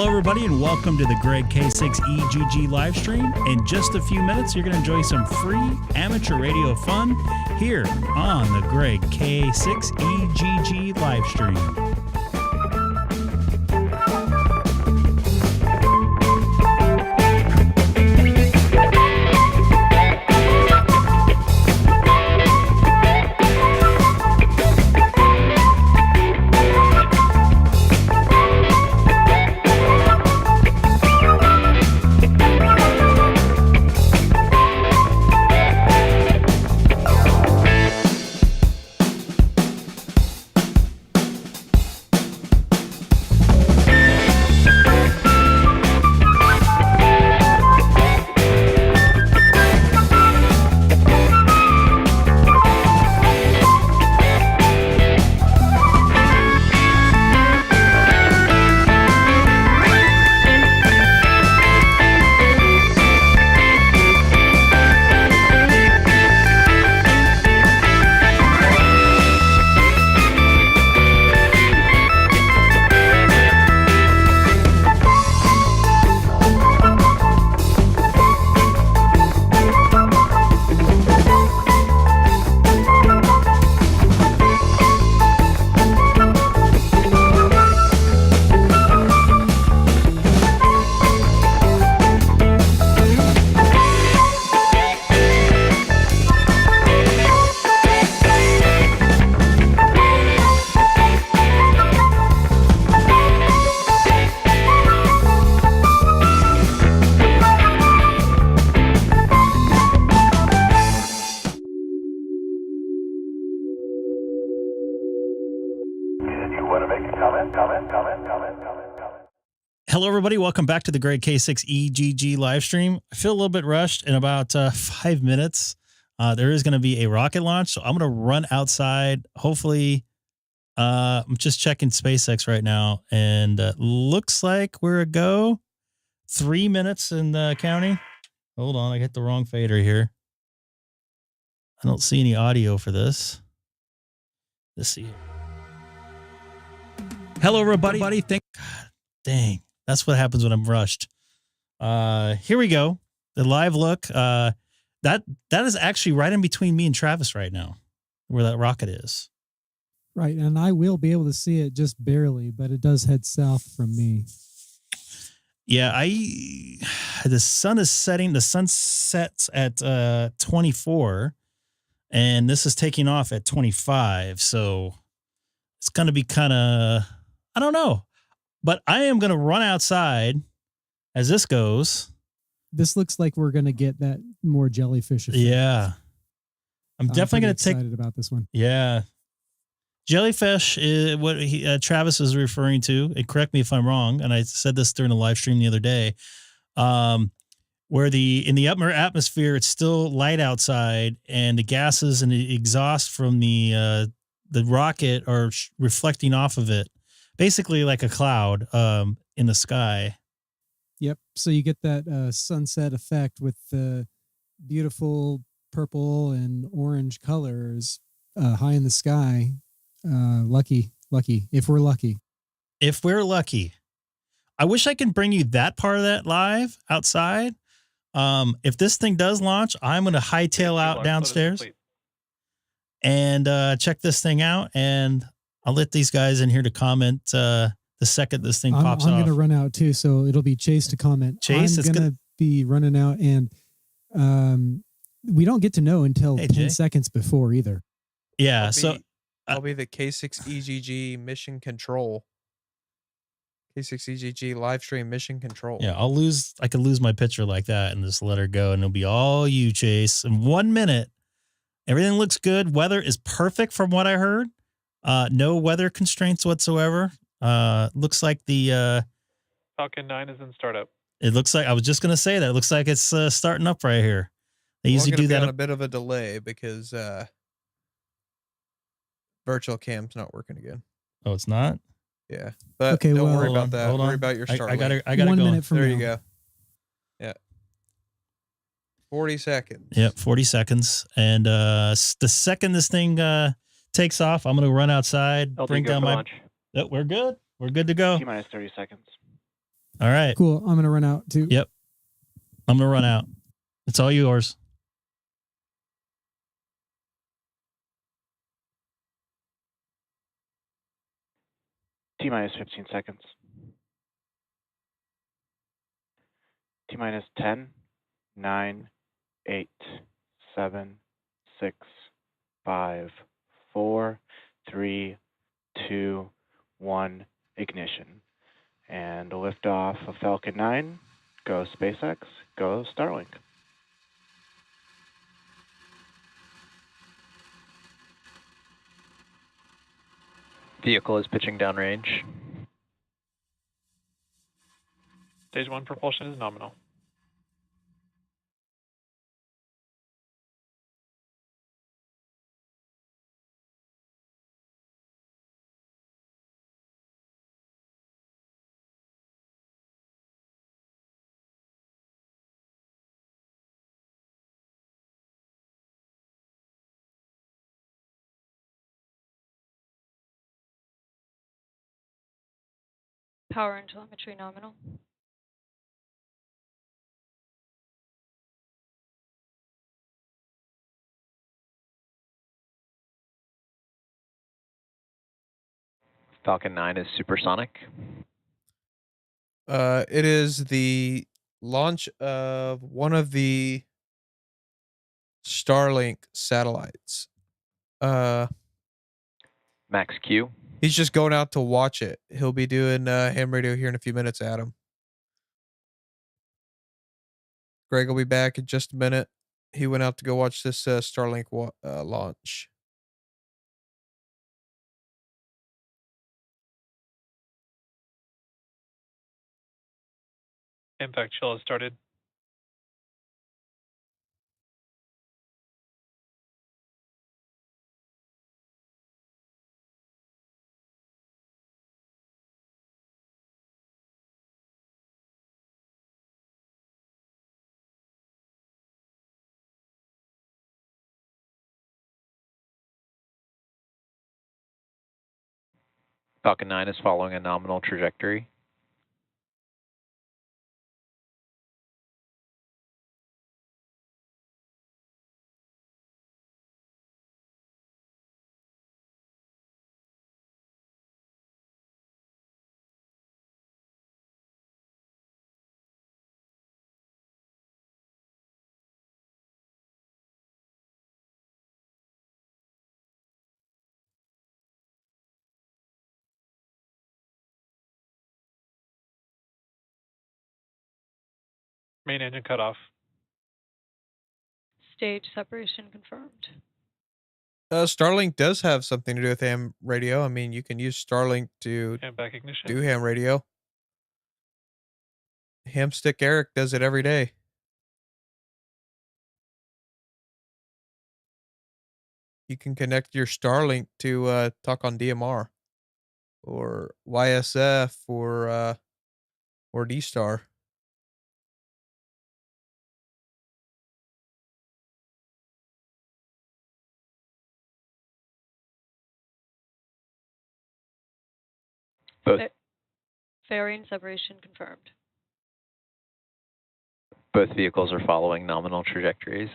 Hello, everybody, and welcome to the Greg K6EGG live stream. In just a few minutes, you're going to enjoy some free amateur radio fun here on the Greg K6EGG live stream. Hello, everybody. Welcome back to the Greg K6EGG live stream. I feel a little bit rushed. In about 5 minutes, there is going to be a rocket launch, so I'm going to run outside. Hopefully, I'm just checking SpaceX right now, and looks like we're a go. 3 minutes in counting. Hold on, I hit the wrong fader here. I don't see any audio for this. Let's see. Hello, everybody. Thank God. Dang. That's what happens when I'm rushed. Here we go. The live look. That is actually right in between me and Travis right now, where that rocket is. Right, and I will be able to see it just barely, but it does head south from me. Yeah, the sun is setting. The sun sets at 24, and this is taking off at 25. So it's going to be kind of, I don't know. But I am going to run outside as this goes. This looks like we're going to get that more jellyfish effect. Yeah. I'm definitely going to take... excited about this one. Yeah. Jellyfish is what Travis is referring to. And correct me if I'm wrong. And I said this during the live stream the other day. Where in the upper atmosphere, it's still light outside, and the gases and the exhaust from the rocket are reflecting off of it. Basically like a cloud in the sky. Yep. So you get that sunset effect with the beautiful purple and orange colors high in the sky. Lucky. If we're lucky. If we're lucky. I wish I could bring you that part of that live outside. If this thing does launch, I'm going to hightail out downstairs and check this thing out, and I'll let these guys in here to comment the second this thing pops off. I'm going to run out too, so it'll be Chase to comment. Chase, I'm going to be running out, and we don't get to know until 10 seconds before either. Yeah, I'll be the K6EGG mission control. K6EGG live stream mission control. Yeah, I could lose my picture like that and just let her go, and it'll be all you, Chase. In 1 minute, everything looks good. Weather is perfect from what I heard. No weather constraints whatsoever. Looks like the Falcon 9 is in startup. It looks like, I was just going to say that. It looks like it's starting up right here. They usually do that on a bit of a delay because virtual cam's not working again. Oh, it's not? Yeah. But okay, don't worry about that. Hold on. Worry about your start. I got it 1 minute from there now. you go. Yeah. 40 seconds. Yep, 40 seconds. And the second this thing takes off, I'm going to run outside, bring down my... Oh, we're good. We're good to go. T-minus 30 seconds. All right. Cool. I'm going to run out too. Yep. I'm going to run out. It's all yours. T-minus 15 seconds. T-minus 10, 9, 8, 7, 6, 5, 4, 3, 2, 1, ignition. And liftoff of Falcon 9. Go SpaceX, go Starlink. Vehicle is pitching downrange. Stage 1 propulsion is nominal. Power and telemetry nominal. Falcon 9 is supersonic. It is the launch of one of the Starlink satellites. Max Q. He's just going out to watch it. He'll be doing ham radio here in a few minutes, Adam. Greg will be back in just a minute. He went out to go watch this Starlink launch. Impact chill has started. Falcon 9 is following a nominal trajectory. Main engine cut off. Stage separation confirmed. Starlink does have something to do with ham radio. I mean, you can use Starlink to And back ignition. do ham radio. Hamstick Eric does it every day. You can connect your Starlink to talk on DMR or YSF or DStar. Both Fairing separation confirmed. both vehicles are following nominal trajectories.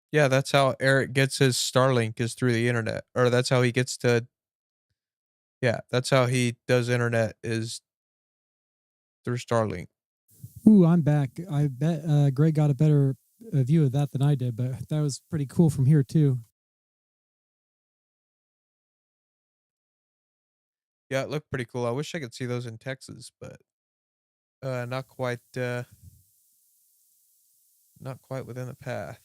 Yeah, that's how Eric gets his Starlink is through the internet, or that's how he gets to. Yeah, that's how he does internet is through Starlink. Ooh, I'm back. I bet Greg got a better view of that than I did, but that was pretty cool from here too. Yeah, it looked pretty cool. I wish I could see those in Texas, but not quite not quite within the path.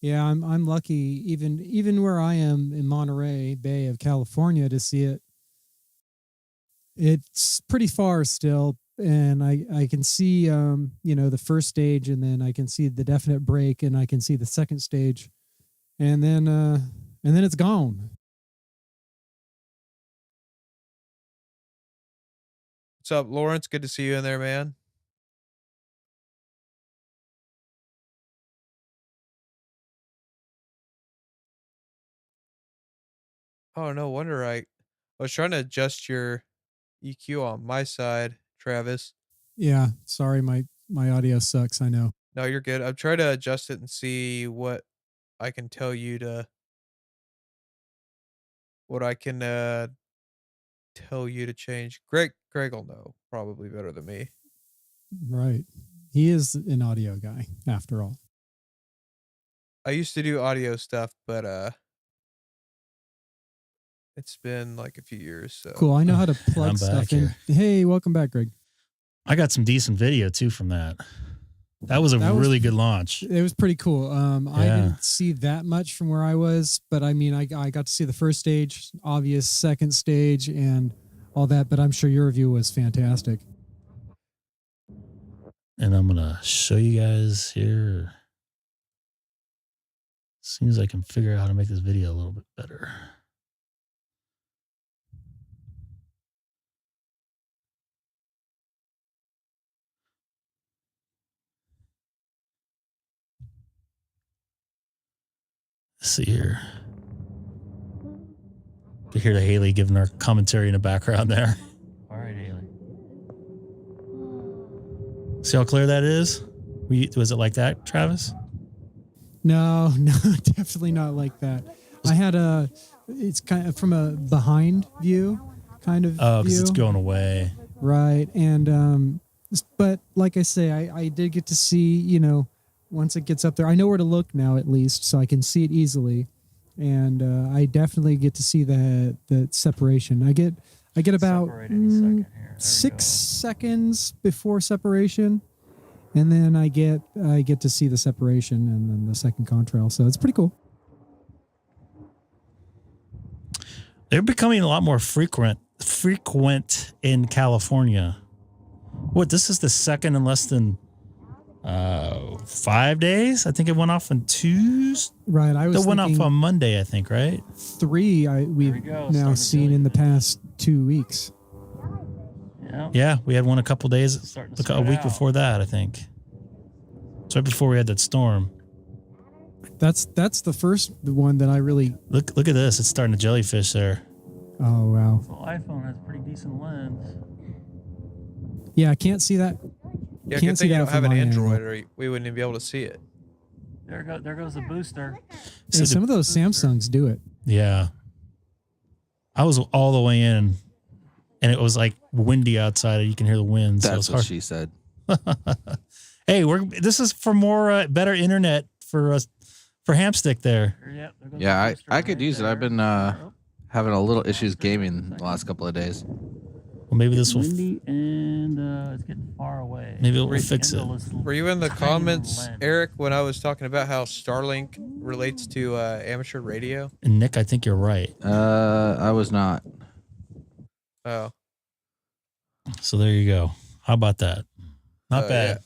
Yeah, I'm lucky even where I am in Monterey Bay of California to see it. It's pretty far still, and I can see the first stage, and then I can see the definite break, and I can see the second stage, and then it's gone. What's up, Lawrence? Good to see you in there, man. Oh, no wonder I was trying to adjust your EQ on my side, Travis. Yeah, sorry, my audio sucks. I know. No, you're good. I'm trying to adjust it and see what I can tell you to change. Greg will know probably better than me. Right, he is an audio guy after all. I used to do audio stuff, but it's been like a few years. So. Cool. I know how to plug stuff in. Hey, welcome back, Greg. I got some decent video too from that. That was a really good launch. It was pretty cool. I didn't see that much from where I was, but I mean, I got to see the first stage, obvious second stage, and all that. But I'm sure your review was fantastic. And I'm gonna show you guys here. As soon as I can figure out how to make this video a little bit better. Let's see here. You hear the Haley giving our commentary in the background there. All right, Haley. See how clear that is? Was it like that, Travis? No, definitely not like that. I had it's kind of from a behind view kind of Oh, because view. it's going away. Right. And, but like I say, I did get to see, once it gets up there, I know where to look now at least, so I can see it easily. And I definitely get to see the separation. I get about 6 seconds before separation, and then I get to see the separation and then the second contrail. So it's pretty cool. They're becoming a lot more frequent in California. What, this is the second in less than 5 days? I think it went off on Tuesday. Right. It went off on Monday, I think, right? 3 we've now seen in the past 2 weeks. Yeah, we had one a couple days, a week before that, I think. It's right before we had that storm. That's the first one that I really look at this. It's starting to jellyfish there. Oh wow! So iPhone has a pretty decent lens. Yeah, I can't see that. Yeah, good thing you don't have an Android, or we wouldn't even be able to see it. There goes the booster. So some of those Samsungs do it. Yeah, I was all the way in, and it was like windy outside. You can hear the wind. That's so what she said. Hey, this is for more better internet for us for Hamstick there. Yeah, I could use it. I've been having a little issues gaming the last couple of days. Well, maybe this will. Windy and it's getting far away. Maybe it will fix it. Were you in the comments, Eric, when I was talking about how Starlink relates to amateur radio? And Nick, I think you're right. I was not. Oh. So there you go. How about that? Not bad.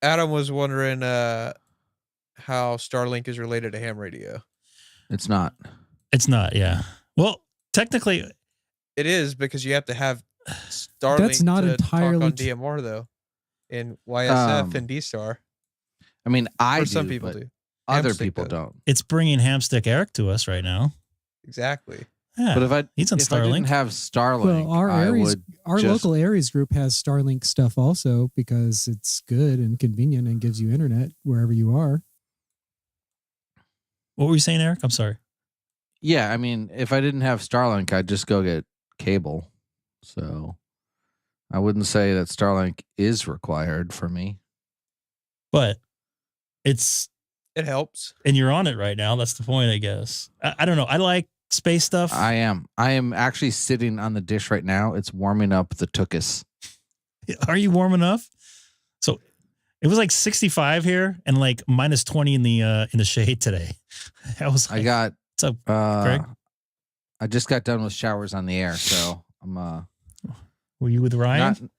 Yeah. Adam was wondering how Starlink is related to ham radio. It's not. It's not, yeah. Well, technically, it is, because you have to have Starlink. That's not to entirely talk on DMR though, in YSF and DStar. I mean, some people do. Other people don't. It's bringing Hamstick Eric to us right now. Exactly. Yeah, but if I didn't have Starlink, well, our local Aries group has Starlink stuff also, because it's good and convenient and gives you internet wherever you are. What were you saying, Eric? I'm sorry. Yeah, I mean, if I didn't have Starlink, I'd just go get cable. So I wouldn't say that Starlink is required for me. But it helps. And you're on it right now. That's the point, I guess. I don't know. I like space stuff. I am actually sitting on the dish right now. It's warming up the tuchus. Are you warm enough? So It was like 65 here and like minus 20 in the shade today. I was like, I got. what's up, Greg? I just got done with showers on the air, so I'm. Were you with Ryan?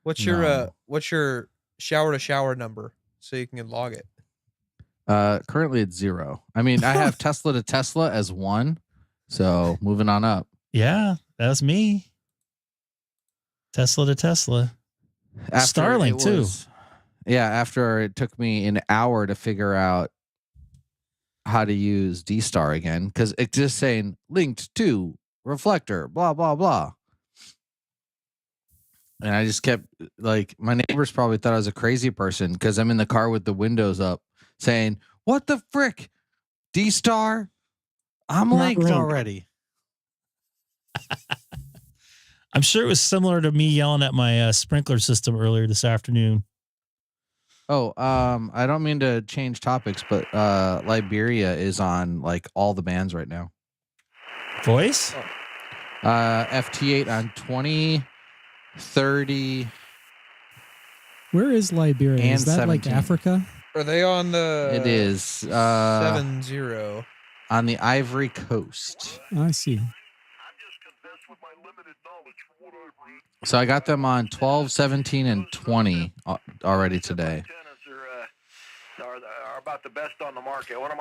What's your No. what's your shower to shower number so you can log it? Currently it's 0. I mean, I have Tesla to Tesla as 1, so moving on up. Yeah, that's me. Tesla to Tesla. Starlink, too. Yeah, after it took me an hour to figure out how to use DStar again, because it's just saying linked to reflector, blah, blah, blah. And I just kept, like, my neighbors probably thought I was a crazy person because I'm in the car with the windows up saying, what the frick? DStar? I'm linked already. I'm sure it was similar to me yelling at my sprinkler system earlier this afternoon. Oh, I don't mean to change topics, but Liberia is on like all the bands right now. Voice? FT8 on 20, 30. Where is Liberia? And Is that 17. like Africa? Are they on the? It is 7-0 on the Ivory Coast. I see. So I got them on 12, 17, and 20 already today.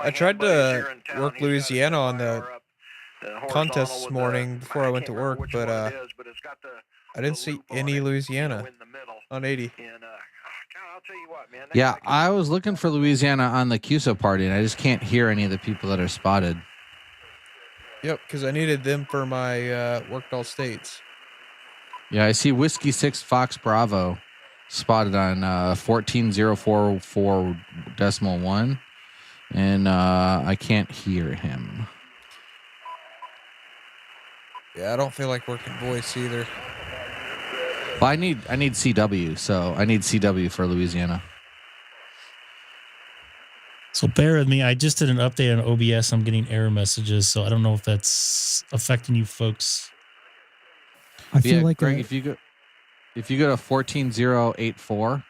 I tried to work Louisiana on the contest this morning before I went to work, but I didn't see any Louisiana on 80. Yeah, I was looking for Louisiana on the CUSO party, and I just can't hear any of the people that are spotted. Yep, because I needed them for my worked all states. Yeah, I see Whiskey 6 Fox Bravo spotted on 14044.1, and I can't hear him. Yeah, I don't feel like working voice either. Well, I need CW, so I need CW for Louisiana. So bear with me. I just did an update on OBS. I'm getting error messages, so I don't know if that's affecting you folks. I feel like Greg, if you go to 14084,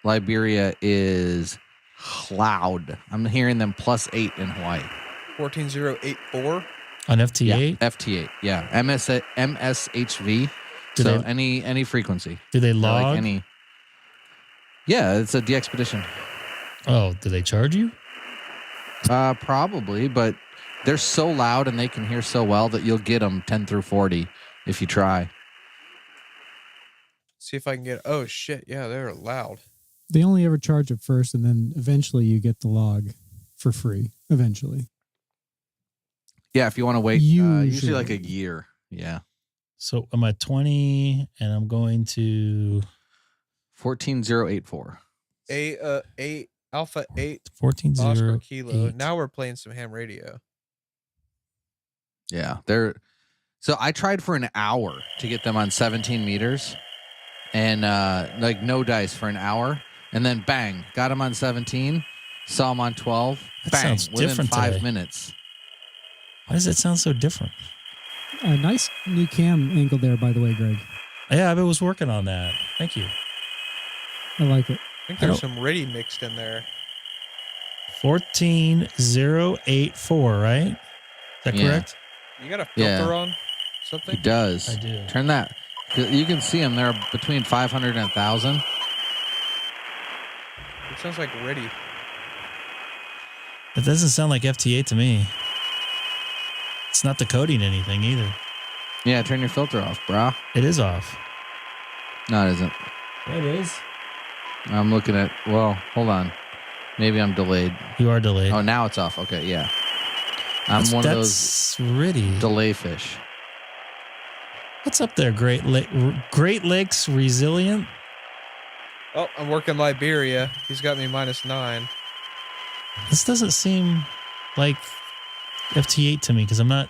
Liberia is cloud. I'm hearing them +8 in Hawaii. 14084 On FT8? Yeah, FT8. Yeah, MSHV. Do So they- any frequency. Do they Or log? like any? Yeah, it's a DXpedition. Oh, do they charge you? Probably, but they're so loud and they can hear so well that you'll get them 10 through 40 if you try. See if I can get. Oh shit! Yeah, they're loud. they only ever charge at first, and then eventually you get the log for free. Eventually. Yeah, if you want to wait, usually Usually. like a year. Yeah. So I'm at 20 and I'm going to 14084. Eight Alpha 8 14 Oscar 0 Kilo. 8. Now we're playing some ham radio. Yeah, so I tried for an hour to get them on 17 meters and like no dice for an hour, and then bang, got them on 17, saw them on 12, That bang, sounds within different 5 today. minutes. Why does it sound so different? A nice new cam angle there, by the way, Greg. Yeah, I was working on that. Thank you. I like it. I think I there's don't- some RIDI mixed in there. 14084, right? Is that Yeah. correct? You got a Yeah. filter on something? It does. I do. Turn that. You can see them. They're between 500 and 1,000. It sounds like RIDI. It doesn't sound like FT8 to me. It's not decoding anything either. Yeah, turn your filter off, brah. It is off. No, it isn't. It is. I'm looking at, well, hold on. Maybe I'm delayed. You are delayed. Oh, now it's off. Okay, yeah. I'm one of those That's RIDI. delay fish. What's up there, Great Lakes Resilient? Oh, I'm working Liberia. He's got me -9. This doesn't seem like FT8 to me because I'm not.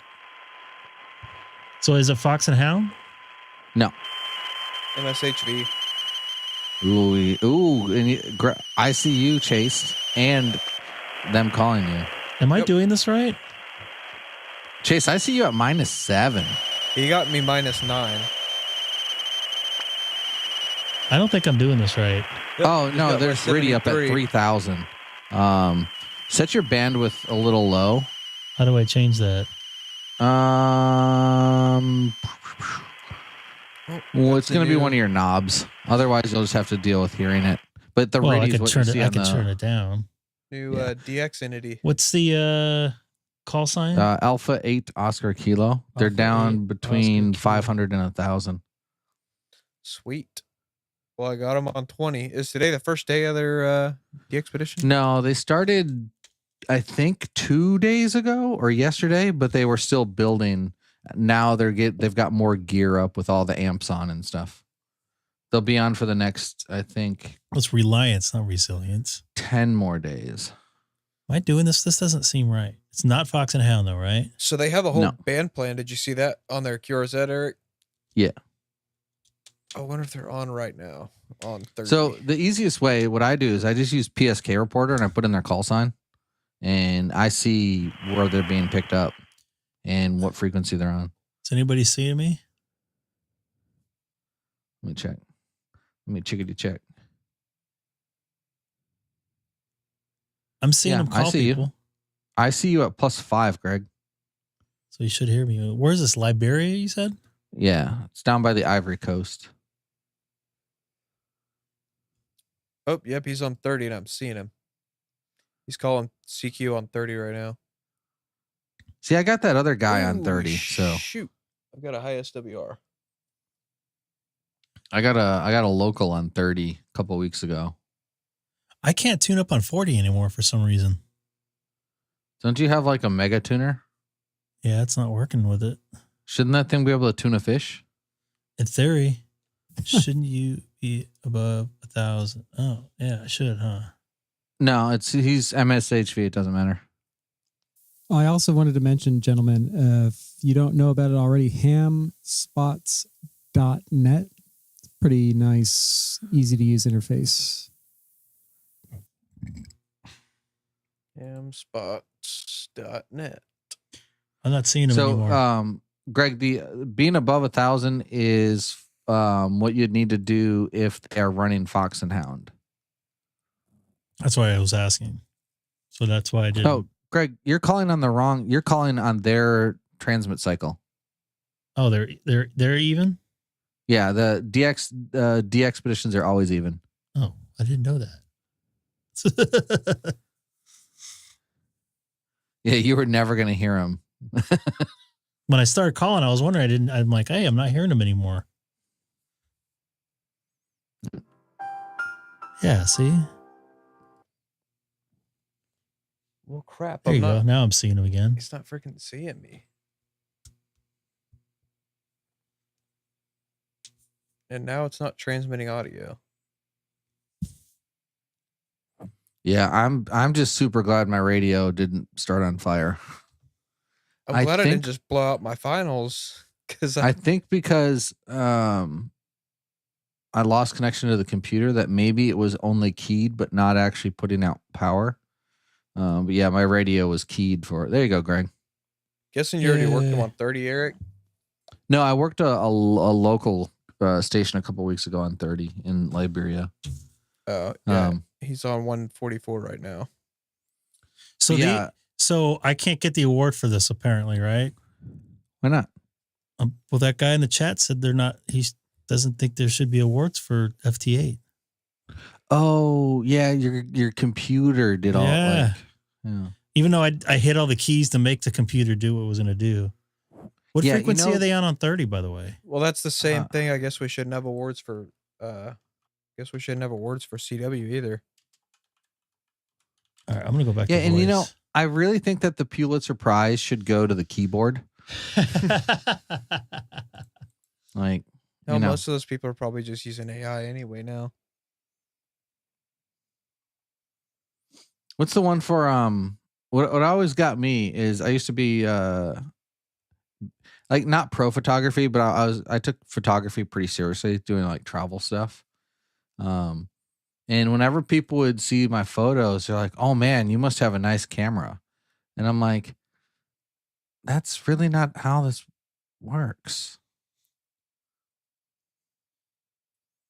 So is it Fox and Hound? No. MSHV. Ooh, and I see you, Chase, and them calling you. Am I Yep. doing this right? Chase, I see you at -7. He got me -9. I don't think I'm doing this right. Yep, Oh he's no, got there's Gritty up at 173. 3,000. Set your bandwidth a little low. How do I change that? Well, it's That's a going to be new- one of your knobs. Otherwise, you'll just have to deal with hearing it. But the Well, I radio is could what you turn it. see I on could turn the it down. New Yeah. DX entity. What's the call sign? Alpha 8 Oscar Kilo. They're Alpha down 8 between Oscar Kilo. 500 and 1,000. Sweet. Well, I got them on 20. Is today the first day of their DXpedition? No, they started, I think, 2 days ago or yesterday, but they were still building. Now they've got more gear up with all the amps on and stuff. They'll be on for the next, I think, It's Reliance, not Resilience. 10 more days. Am I doing this? This doesn't seem right. It's not Fox and Hound, though, right? So they have a whole No. band plan. Did you see that on their QRZ, Eric? Yeah. I wonder if they're on right now on 30. So the easiest way, what I do is I just use PSK Reporter and I put in their call sign, and I see where they're being picked up and what frequency they're on. Is anybody seeing me? Let me check. Let me chickadee check. I'm seeing them I call see people. you. I see you at +5, Greg. So you should hear me. Where's this? Liberia, you said? Yeah, it's down by the Ivory Coast. Oh, yep, he's on 30 and I'm seeing him. He's calling CQ on 30 right now. See, I got that other guy on Ooh, 30. So shoot. I've got a high SWR. I got a local on 30 a couple weeks ago. I can't tune up on 40 anymore for some reason. Don't you have like a mega tuner? Yeah, it's not working with it. Shouldn't that thing be able to tune a fish? In theory, shouldn't you be above 1,000? Oh, yeah, I should, huh? No, he's MSHV. It doesn't matter. I also wanted to mention, gentlemen, if you don't know about it already, hamspots.net. Pretty nice, easy to use interface. Hamspots.net. I'm not seeing them anymore. So, Greg, the being above 1,000 is what you'd need to do if they're running Fox and Hound. That's why I was asking. So that's why I did. Oh, Greg, you're calling on their transmit cycle. Oh, they're even? Yeah, the DX expeditions are always even. Oh, I didn't know that. Yeah, you were never going to hear them. When I started calling, I was wondering. I'm like, hey, I'm not hearing them anymore. Yeah, see? Well, crap. There you go. Now I'm seeing them again. He's not freaking seeing me. And now it's not transmitting audio. Yeah, I'm just super glad my radio didn't start on fire. I'm glad I didn't just blow out my finals because I think because I lost connection to the computer that maybe it was only keyed but not actually putting out power. But yeah, my radio was keyed for it. There you go, Greg. Guessing you already worked them on 30, Eric? No, I worked a local station a couple weeks ago on 30 in Liberia. Oh, yeah. He's on 144 right now. So yeah. So I can't get the award for this apparently, right? Why not? Well, that guy in the chat said they're not. He doesn't think there should be awards for FT8. Oh yeah, your computer did all. Yeah. Yeah. Even though I hit all the keys to make the computer do what it was going to do. What frequency are they on 30, by the way? Well, that's the same thing. I guess we shouldn't have awards for. Guess we shouldn't have awards for CW either. All right, I'm gonna go back. Yeah, to and voice. you know, I really think that the Pulitzer Prize should go to the keyboard. Like, No, you know. most of those people are probably just using AI anyway now. What's the one for what always got me is I used to be like not pro photography, but I took photography pretty seriously, doing like travel stuff. And whenever people would see my photos, they're like, "Oh man, you must have a nice camera." And I'm like, that's really not how this works.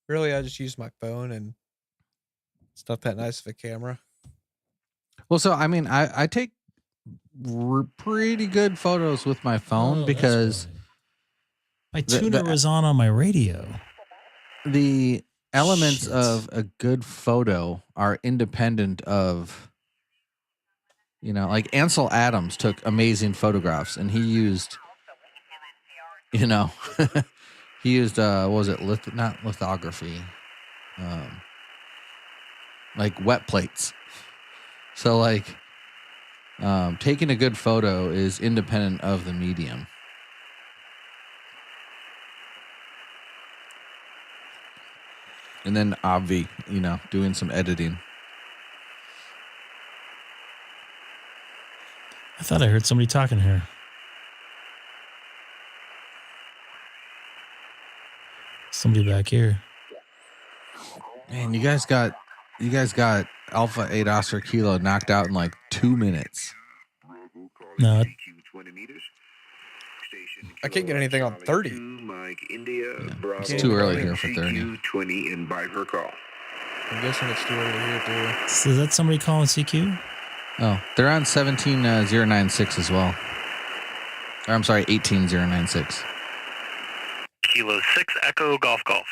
Really, I just use my phone, and it's not that nice of a camera. Well, so I mean, I take pretty good photos with my phone Oh, that's because why. My tuner was on my radio. the elements Shit. of a good photo are independent of, like Ansel Adams took amazing photographs, and he used, he used what was it, not lithography, like wet plates. So like taking a good photo is independent of the medium. And then Obvi, doing some editing. I thought I heard somebody talking here. Somebody back here. Man, you guys got Alpha 8 Oscar Kilo knocked out in like 2 minutes. No. I can't get anything on 30. It's too early here for 30. I'm guessing it's too early here too. So is that somebody calling CQ? Oh, they're on 17096 as well. Or I'm sorry, 18096. Kilo 6 Echo Golf Golf.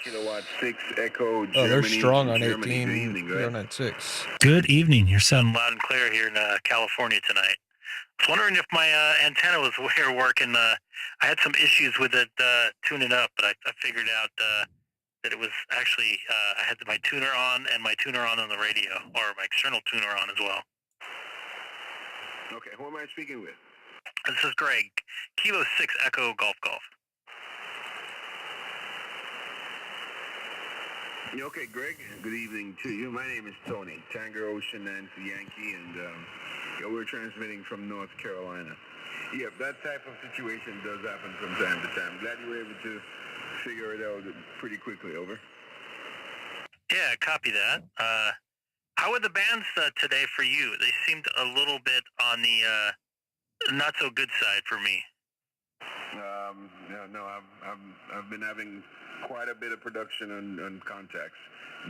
Kilowatt 6 Echo Germany. Oh, they're strong on Germany. 18 Good evening, Greg. 096. Good evening. You're sounding Loud and clear here in California tonight. I was wondering if my antenna was working. I had some issues with it tuning up, but I figured out that it was actually, I had my tuner on and my tuner on the radio, or my external tuner on as well. Okay, who am I speaking with? This is Greg, Kilo 6 Echo Golf Golf. Okay, Greg, good evening to you. My name is Tony, Tango Ocean Nancy Yankee, and we're transmitting from North Carolina. Yeah, that type of situation does happen from time to time. Glad you were able to figure it out pretty quickly, over. Yeah, copy that. How were the bands today for you? They seemed a little bit on the not so good side for me. No, I've been having quite a bit of production on contacts,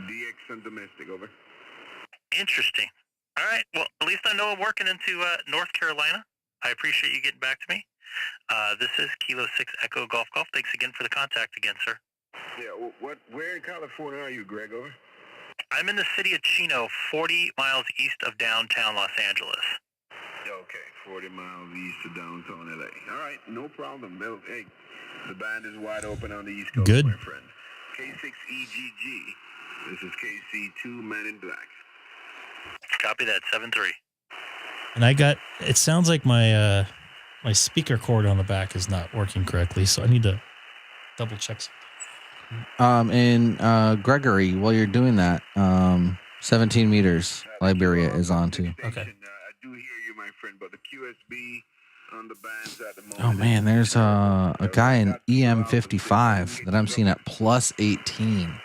DX and domestic, over. Interesting. All right. Well, at least I know I'm working into North Carolina. I appreciate you getting back to me. This is Kilo 6 Echo Golf Golf. Thanks again for the contact again, sir. Yeah, where in California are you, Greg, over? I'm in the city of Chino, 40 miles east of downtown Los Angeles. Okay, 40 miles east of downtown LA. All right, no problem. Well, hey, the band is wide open on the East Coast, Good. my friend. K6EGG. This is KC2 Man in Black. Copy that, 7-3. And it sounds like my my speaker cord on the back is not working correctly, so I need to double check something. And Gregory, while you're doing that, 17 meters, Liberia is on too. Okay. I do hear you, my friend, but the QSB on the bands at the moment. Oh man, there's a guy in EM55 that I'm seeing at plus 18.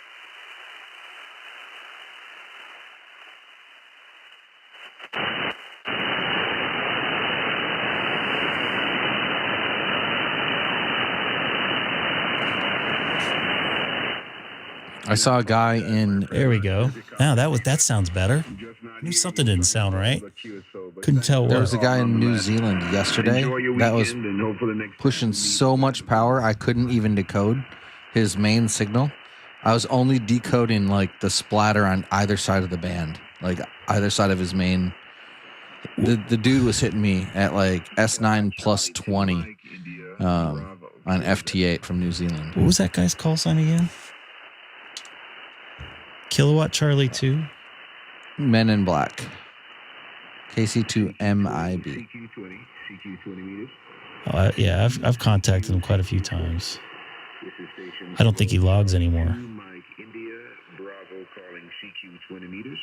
I saw a guy in. There we go. Now that sounds better. I knew something didn't sound right. Couldn't tell There what. was a guy in New Zealand yesterday that was pushing so much power I couldn't even decode his main signal. I was only decoding like the splatter on either side of the band, like either side of his main. The dude was hitting me at like S9 plus 20 on FT8 from New Zealand. What was that guy's call sign again? Kilowatt Charlie 2. Men in Black. KC2MIB. Oh, yeah, I've contacted him quite a few times. I don't think he logs anymore. Mike India, Bravo calling CQ 20 meters.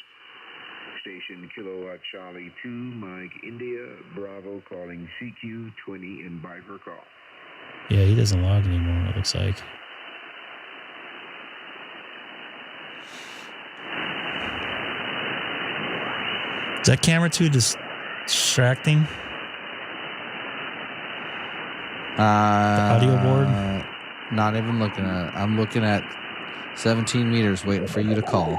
Station Kilowatt Charlie 2, Mike India, Bravo calling CQ 20 and by her call. Yeah, he doesn't log anymore, it looks like. Is that camera too distracting? The audio board? Not even looking at it. I'm looking at 17 meters waiting for you to call.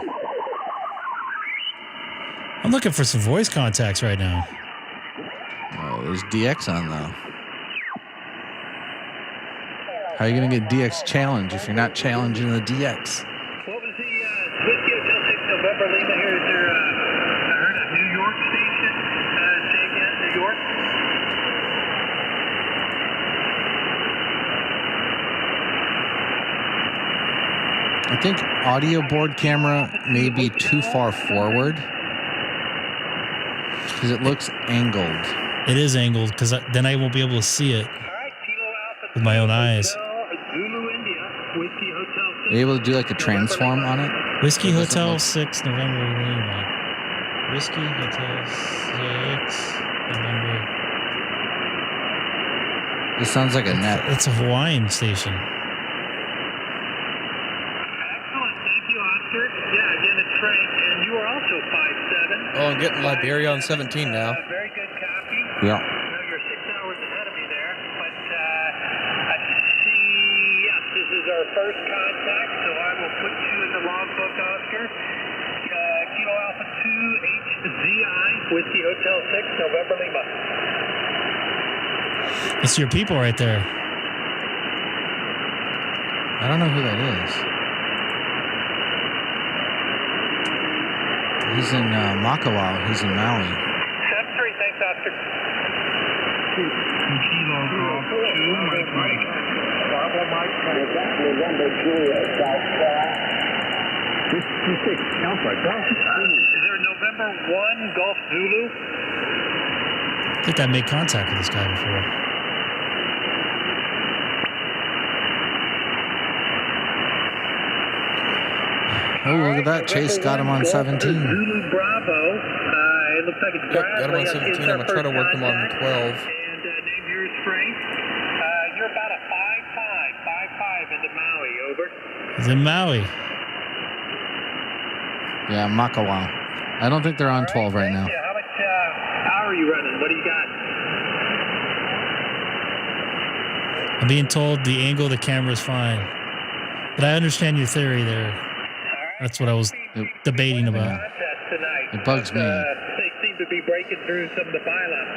I'm looking for some voice contacts right now. Oh, there's DX on, though. How are you going to get DX challenge if you're not challenging the DX? What was the Whiskey Hotel 6 November Lima here? Is there, I heard a New York station. Say again, New York? I think audio board camera may be too far forward because it looks angled. It is angled because then I won't be able to see it with my own eyes. Are you able to do like a transform on it? Whiskey Hotel 6 November Lima. Whiskey Hotel 6 November. It sounds like a net. It's a Hawaiian station. Excellent. Thank you, Oscar. Yeah, again, it's Frank. And you are also 5'7". Oh, I'm getting Liberia on 17 now. Very good copy. Yeah. I know you're 6 hours ahead of me there, but I see, yes, this is our first contact, so I will put you in the logbook, Oscar. Kilo Alpha 2 HZI, Whiskey Hotel 6, November Lima. It's your people right there. I don't know who that is. He's in Makawa. He's in Maui. 7-3, thanks, Oscar. Kilo Golf 2, Mike Mike. Bravo Mike, November Juliet, South 56, Alpha, Golf. Is there a November 1 Golf Zulu? I think I made contact with this guy before. Oh, look at that. Chase got him on 17. Zulu Bravo. It looks like it's Yep, got him on 17. I'm going to try to work him on 12. And name yours, Frank. You're about a 5'5" into Maui, over. He's in Maui. Yeah, Makawa. I don't think they're on 12 right now. How much power are you running? What do you got? I'm being told the angle of the camera is fine. But I understand your theory there. That's what I was debating about. It bugs me. They seem to be breaking through some of the pylon,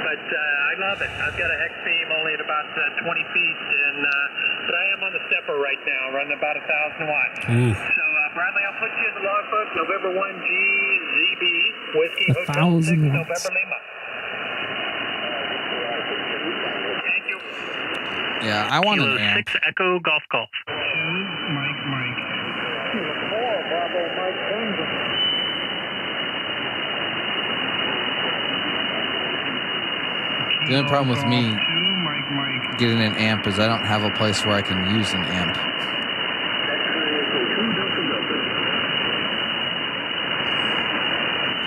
but I love it. I've got a hex beam only at about 20 feet, and but I am on the stepper right now, running about 1,000 watts. Ooh. So Bradley, I'll put you in the logbook. November 1 GZB Whiskey Hotel 6 1,000 November watts. Lima. Thank you. Yeah, I want an amp. 6 Echo Golf Golf. Mike Mike. The only problem with me Mike Mike. getting an amp is I don't have a place where I can use an amp.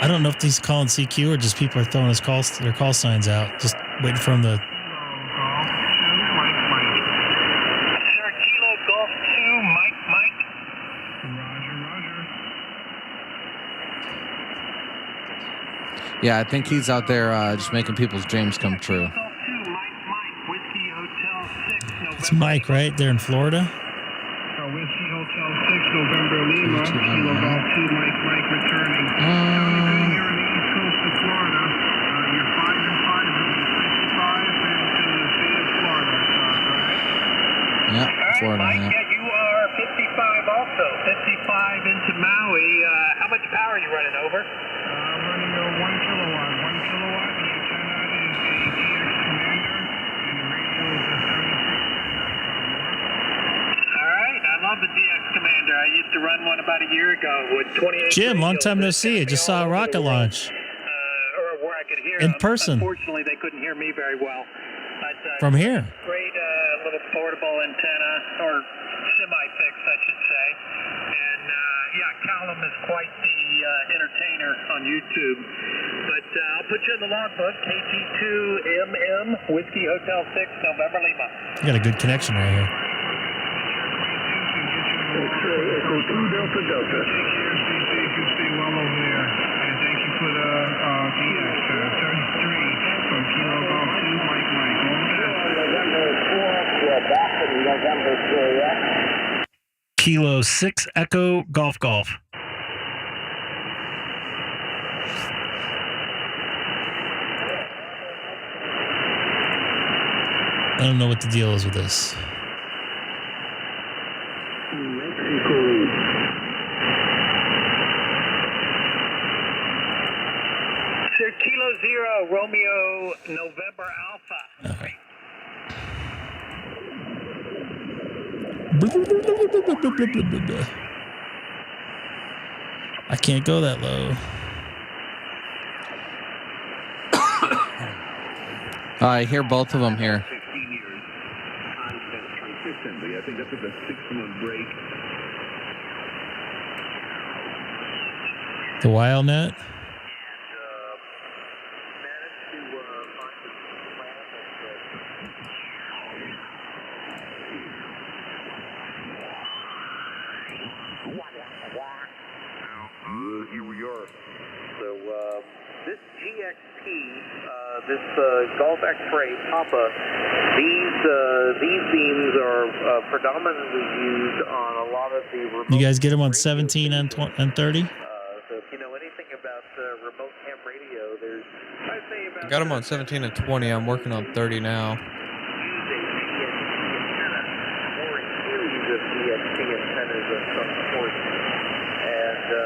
I don't know if he's calling CQ or just people are throwing their call signs out, just waiting for him to. Golf 2, Mike Mike. Sir, Kilo Golf 2, Mike Mike. Roger, Roger. Yeah, I think he's out there just making people's dreams come true. Golf 2, Mike Mike. Whiskey Hotel 6 November. It's Mike, right? There in Florida. Whiskey Hotel 6, November Lima. Kilo Golf 2, Mike Mike returning. Here on the east coast of Florida. You're 5 and 5 into 65 into the state of Florida, correct? Yeah, Florida. Mike, Yeah. yeah, you are 55 also. 55 into Maui. How much power are you running over? Running a 1 kilowatt. 1 kilowatt. The antenna is a DX Commander, and the radio is a 7610. All right, I love the DX Commander. I used to run one about a year ago with 28. Jim, long time no see. I just saw a rocket launch Or where I could hear in them. person Unfortunately, they couldn't hear me very well. But, from here. great little portable antenna, or semi-fixed, I should say. And yeah, Callum is quite the entertainer on YouTube. But I'll put you in the logbook, KT2MM, Whiskey Hotel 6, November Lima. You got a good connection right here. Echo 2 Delta Delta. Take care, stay safe, and stay well over there. And thank you for the DX 33 from Kilo Golf 2, Mike Mike. All the best. Kilo 6 Echo Golf Golf. I don't know what the deal is with this. Sir, Kilo 0, Romeo, November Alpha. Okay. I can't go that low. I hear both of them here. 16 years, consistently. I think that's a 6-month break. The WildNet. Here we are. So this GXP, this Golf X-ray Papa, these beams are predominantly used on a lot of the remote. You guys get them on 17 and 30? So if you know anything about remote ham radio, there's I'd say about. I got them on 17 and 20. I'm working on 30 now. Use a PNT antenna or a series of PNT antennas of some sort.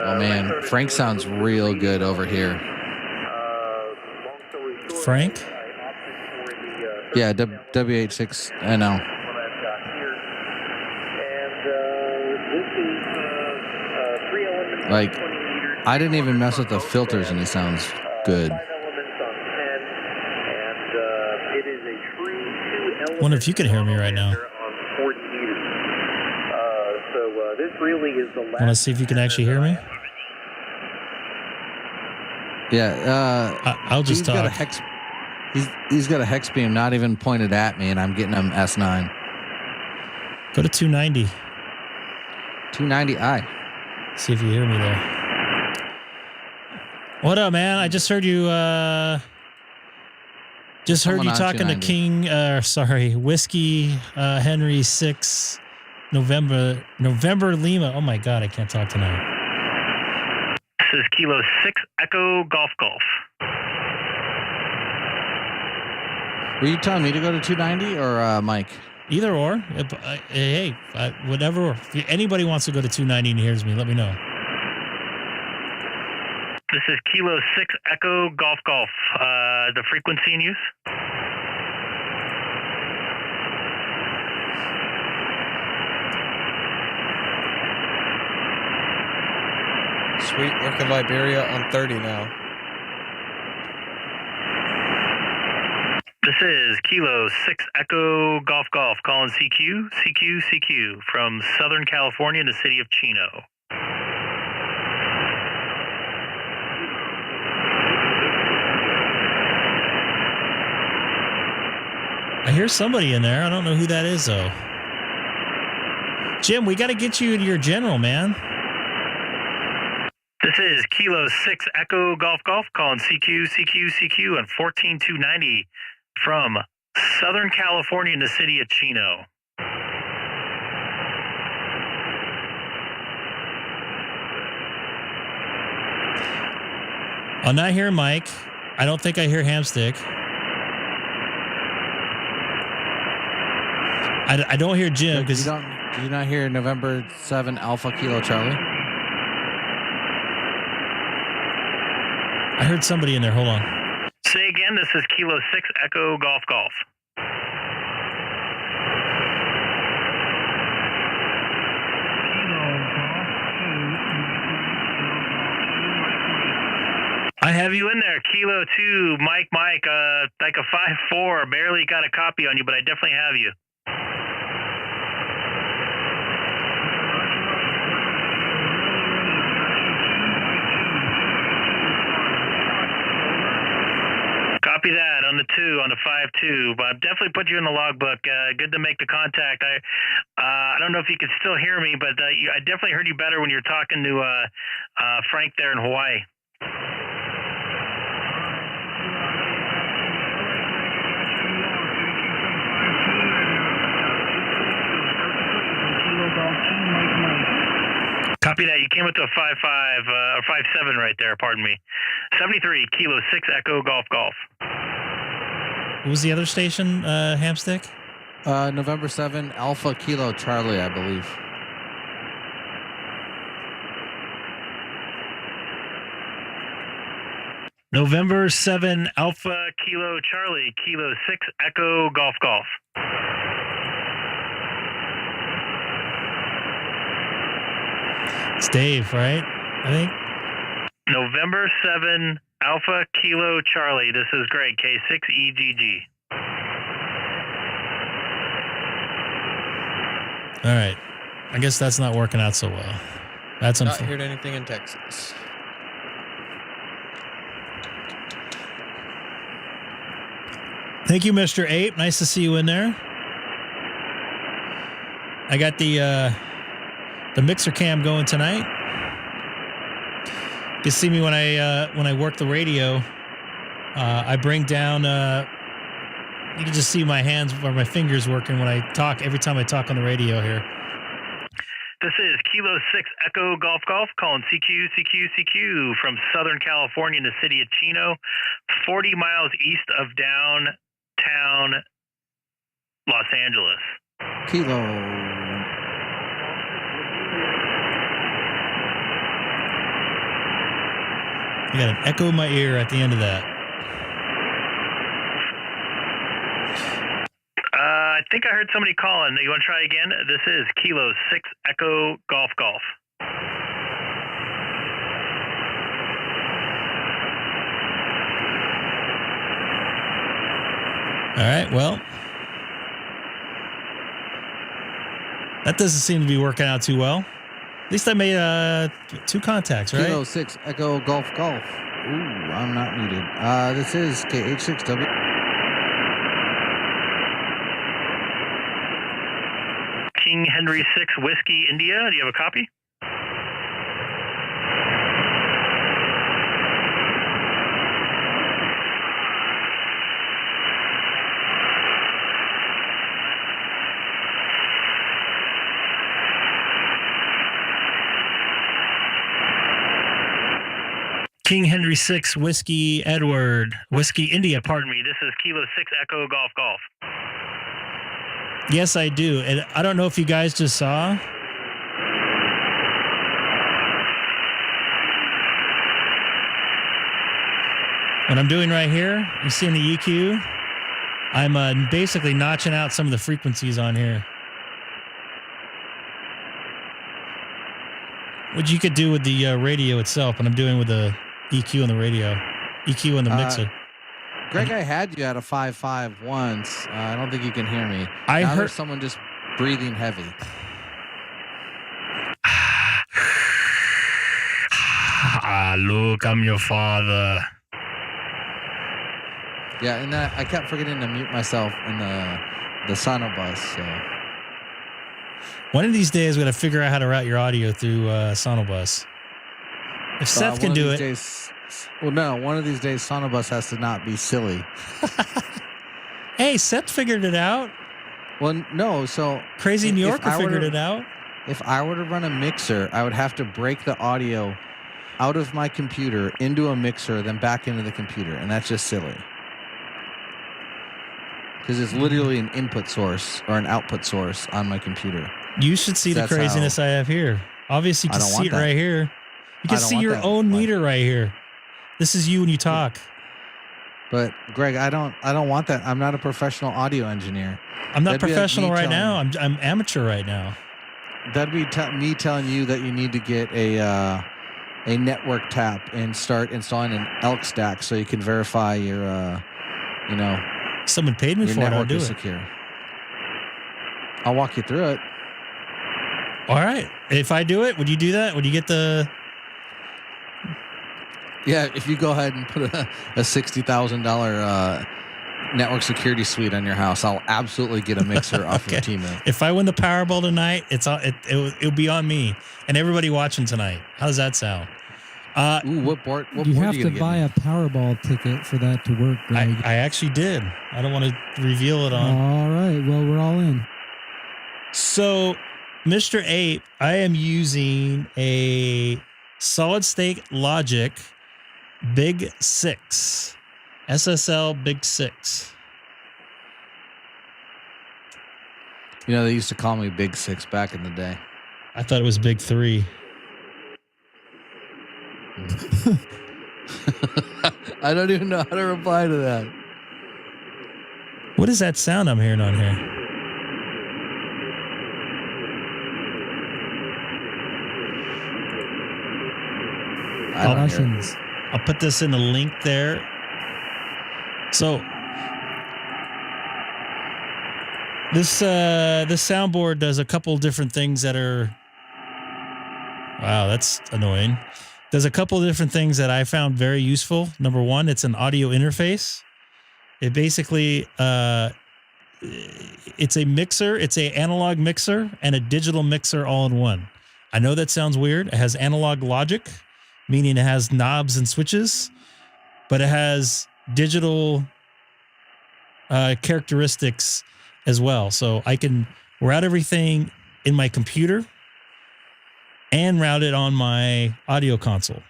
Oh man, Frank sounds real good over here. Frank? Yeah, WH6NL. Like, I didn't even mess with the filters and he sounds good. I wonder if you can hear me right now. Want to see if you can actually hear me? Yeah, I'll just talk. He's got a hex beam not even pointed at me, and I'm getting him S9. Go to 290. 290i. See if you hear me there. What up, man? I just heard you. Just heard you talking to King. Whiskey Henry 6 November Lima. Oh my God, I can't talk tonight. This is Kilo 6 Echo Golf Golf. Were you telling me to go to 290 or Mike? Either or. Hey, whatever. If anybody wants to go to 290 and hears me, let me know. This is Kilo 6 Echo Golf Golf. The frequency in use? Sweet, working Liberia on 30 now. This is Kilo 6 Echo Golf Golf calling CQ from Southern California in the city of Chino. I hear somebody in there. I don't know who that is, though. Jim, we got to get you to your general, man. This is Kilo 6 Echo Golf Golf calling CQ and 14290 from Southern California in the city of Chino. I'm not hearing Mike. I don't think I hear Hamstick. I don't hear Jim because Did you not hear November 7 Alpha Kilo Charlie? I heard somebody in there. Hold on. Say again, this is Kilo 6 Echo Golf Golf. I have you in there, Kilo 2, Mike, like a 5-4, barely got a copy on you, but I definitely have you. Copy that on the 2, on the 5-2, but I've definitely put you in the logbook. Good to make the contact. I don't know if you can still hear me, but I definitely heard you better when you were talking to Frank there in Hawaii. Kilo Golf 2, Mike. Copy that. You came up to a 5-5 or 5-7 right there. Pardon me. 73 Kilo 6 Echo Golf Golf. What was the other station, Hamstick? November 7 Alpha Kilo Charlie, I believe. November 7 Alpha Kilo Charlie Kilo 6 Echo Golf Golf. It's Dave, right? I think. November 7 Alpha Kilo Charlie. This is Greg, K6EGG. All right. I guess that's not working out so well. That's Not unfortunate. heard anything in Texas. Thank you, Mr. Ape. Nice to see you in there. I got the mixer cam going tonight. You see me when I work the radio. I bring down. You can just see my hands or my fingers working when I talk. Every time I talk on the radio here. This is Kilo 6 Echo Golf Golf calling CQ from Southern California in the city of Chino, 40 miles east of downtown Los Angeles. Kilo. I got an echo in my ear at the end of that. I think I heard somebody calling. You want to try again? This is Kilo 6 Echo Golf Golf. All right, well, that doesn't seem to be working out too well. At least I made 2 contacts, right? Kilo 6 Echo Golf Golf. Ooh, I'm not muted. This is K6EGG. King Henry 6 Whiskey India. Do you have a copy? King Henry 6 Whiskey Edward Whiskey India. Pardon me. This is Kilo 6 Echo Golf Golf. Yes, I do. And I don't know if you guys just saw. What I'm doing right here, you see in the EQ, I'm basically notching out some of the frequencies on here. Which you could do with the radio itself, and I'm doing with the EQ on the radio, EQ on the mixer. Greg, I had you at a 5.5 once. I don't think you can hear me. I now heard there's someone just breathing heavy. Look, I'm your father. Yeah, and I kept forgetting to mute myself in the Sonobus. So. One of these days, we're going to figure out how to route your audio through Sonobus. If Seth can do it. One of these days, Sonobus has to not be silly. Hey, Seth figured it out. Well, no, so... Crazy New Yorker figured it out. If I were to run a mixer, I would have to break the audio out of my computer into a mixer, then back into the computer, and that's just silly. Because it's literally an input source or an output source on my computer. You should see the craziness I have here. Obviously, you can see it right here. You can see your own meter right here. This is you when you talk. But Greg, I don't want that. I'm not a professional audio engineer. I'm not professional right now. I'm amateur right now. That'd be me telling you that you need to get a network tap and start installing an elk stack so you can verify your someone paid me for it. I'll do it. Secure. I'll walk you through it. All right. If I do it, would you do that? Would you get the? Yeah, if you go ahead and put a $60,000 network security suite on your house, I'll absolutely get a mixer off of T-Mill. If I win the Powerball tonight, it'll be on me and everybody watching tonight. How does that sound? What board you have to buy a Powerball ticket for that to work, Greg. I actually did. I don't want to reveal it on. All right. Well, we're all in. So Mr. Ape, I am using a solid state logic Big 6. SSL Big 6. You know, they used to call me Big 6 back in the day. I thought it was Big 3. I don't even know how to reply to that. What is that sound I'm hearing on here? I don't hear it. Russians. I'll put this in the link there. So this soundboard does a couple different things that are, wow, that's annoying. Does a couple of different things that I found very useful. Number one, it's an audio interface. It basically, it's a mixer. It's a analog mixer and a digital mixer all in one. I know that sounds weird. It has analog logic, meaning it has knobs and switches, but it has digital characteristics as well. So I can route everything in my computer and route it on my audio console,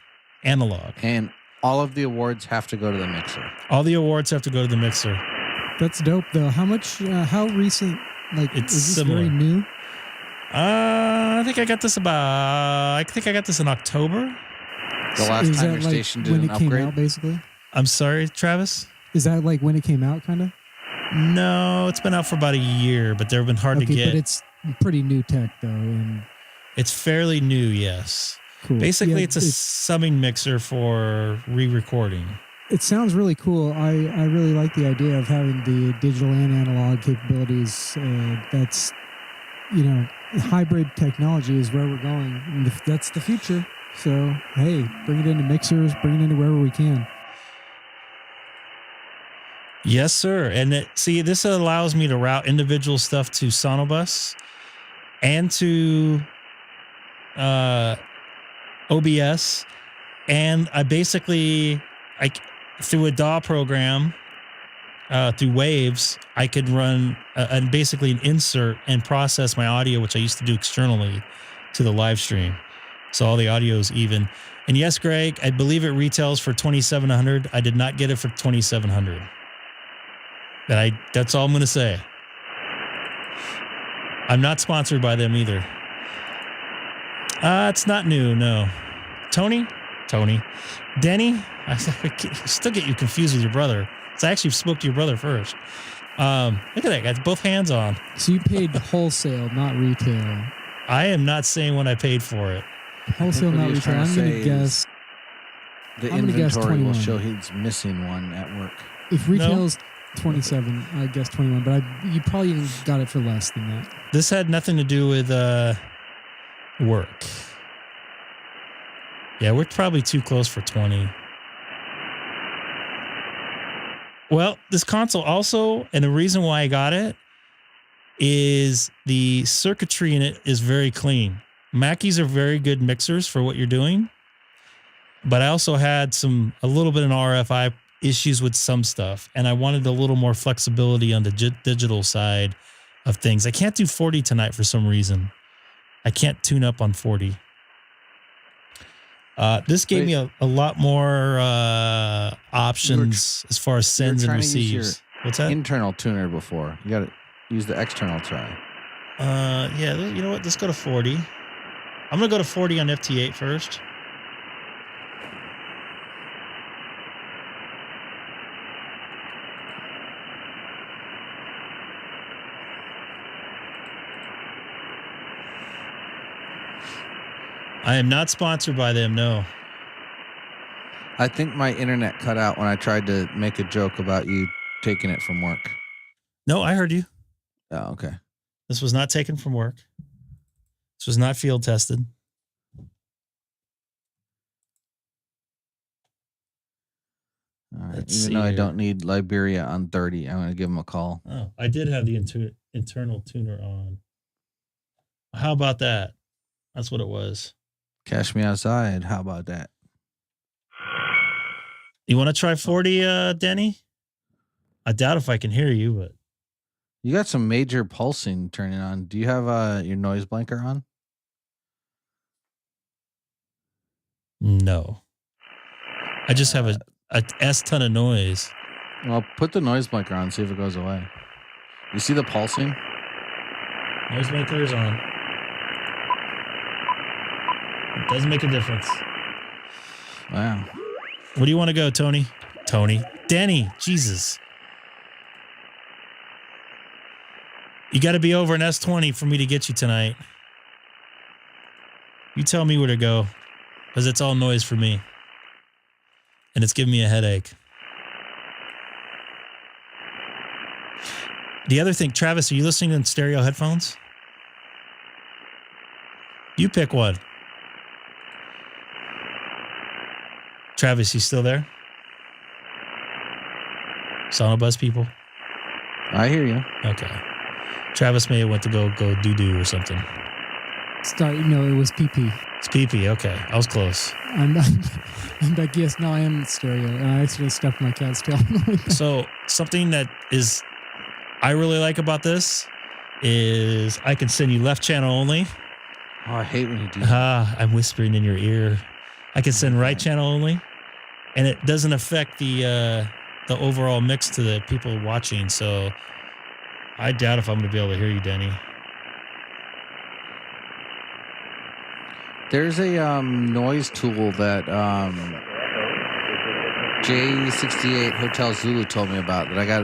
analog. And all of the awards have to go to the mixer. All the awards have to go to the mixer. That's dope, though. How much? How recent? Like, It's is this similar. very new? I think I got this in October. The last Is time that your like station did when an it came upgrade? out, basically? I'm sorry, Travis. Is that like when it came out, kind of? No, it's been out for about a year, but they've been hard to Okay, get. but it's pretty new tech, though. And It's fairly new, yes. cool. Basically, Yeah, it's a summing mixer for re-recording. It sounds really cool. I really like the idea of having the digital and analog capabilities. That's, hybrid technology is where we're going. And that's the future. So, hey, bring it into mixers, bring it into wherever we can. Yes, sir. And this allows me to route individual stuff to Sonobus and to OBS. And I basically, through a DAW program, through Waves, I could run basically an insert and process my audio, which I used to do externally to the live stream. So all the audio is even. And yes, Greg, I believe it retails for $2,700. I did not get it for $2,700. That's all I'm going to say. I'm not sponsored by them either. It's not new, no. Tony, Denny. I still get you confused with your brother. So I actually spoke to your brother first. Look at that, got both hands on. So you paid wholesale, not retail. I am not saying what I paid for it. Wholesale, not retail. I'm going to guess. The I'm gonna guess inventory will 21. show he's missing one at work. If retail's 27, I guess 21, but you probably even got it for less than that. This had nothing to do with work. Yeah, we're probably too close for 20. Well, this console also, and the reason why I got it is the circuitry in it is very clean. Mackies are very good mixers for what you're doing, but I also had a little bit of RFI issues with some stuff, and I wanted a little more flexibility on the digital side of things. I can't do 40 tonight for some reason. I can't tune up on 40. This gave me a lot more options as far as sends and receives. What's that? Internal tuner before. You got to use the external try. Yeah, you know what? Let's go to 40. I'm going to go to 40 on FT8 first. I am not sponsored by them, no. I think my internet cut out when I tried to make a joke about you taking it from work. No, I heard you. Oh, okay. This was not taken from work. This was not field tested. All right. Let's Even see though I here. don't need Liberia on 30, I'm going to give him a call. Oh, I did have the internal tuner on. How about that? That's what it was. Cash me outside. How about that? You want to try 40, Denny? I doubt if I can hear you, but You got some major pulsing turning on. Do you have your noise blanker on? No. I just have a S ton of noise. Well, put the noise blanker on, see if it goes away. You see the pulsing? Noise blanker is on. It doesn't make a difference. Wow. Where do you want to go, Tony? Danny, Jesus. You got to be over an S20 for me to get you tonight. You tell me where to go, because it's all noise for me. And it's giving me a headache. The other thing, Travis, are you listening in stereo headphones? You pick one. Travis, you still there? Sonobuzz people? I hear you. Okay. Travis may have went to go doo-doo or something. It was PP. It's PP, okay. I was close. I'm back. Yes, no, I am in stereo. And I actually stuffed my cat's tail. So something that is I really like about this is I can send you left channel only. Oh, I hate when you do that. I'm whispering in your ear. I can send right channel only, and it doesn't affect the overall mix to the people watching. So I doubt if I'm going to be able to hear you, Denny. There's a noise tool that K6EGG Hotel Zulu told me about that I got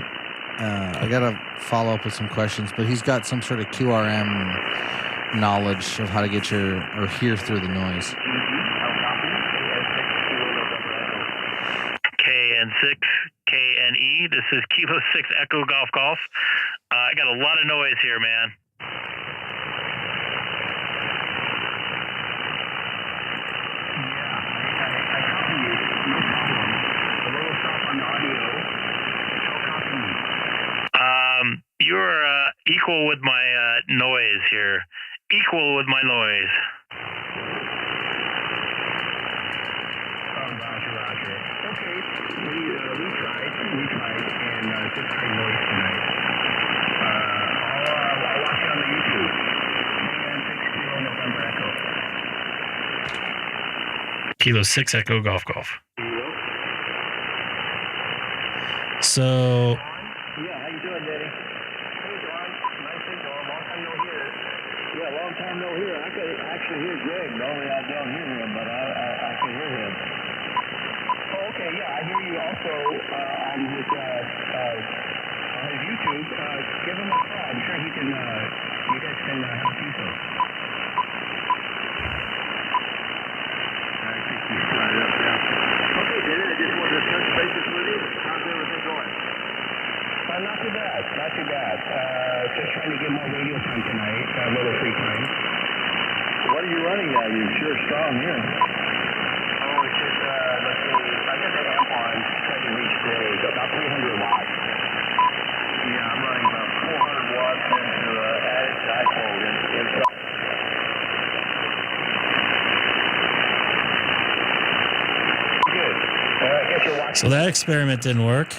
to follow up with some questions, but he's got some sort of QRM knowledge of how to get or hear through the noise. KN6, KNE, this is Kilo 6 Echo Golf Golf. I got a lot of noise here, man. You're equal with my noise here. Equal with my noise. Roger. Okay, we tried, and just high noise tonight. I'll watch it on the YouTube. KN6 November Echo. Kilo 6 Echo Golf Golf. So... Yeah, how you doing, Daddy? Hey, Don. Nice signal. Long time no hear. Yeah, long time no hear. I could actually hear Greg. Normally I don't hear him, but I can hear him. Oh, okay. Yeah, I hear you also on his YouTube. Give him a try. I'm sure he can. You guys can have a piece of. I think he's right up there. Okay, Daddy. I just wanted to touch bases with you. How's everything going? Not too bad, not too bad. Just trying to get more radio time tonight, a little free time. What are you running now? You're sure strong here. Oh, it's just, let's see, I got the amp on, trying to reach about 300 watts. Yeah, I'm running about 400 watts into added dipole inside. Good. I guess you're watching. So that experiment didn't work.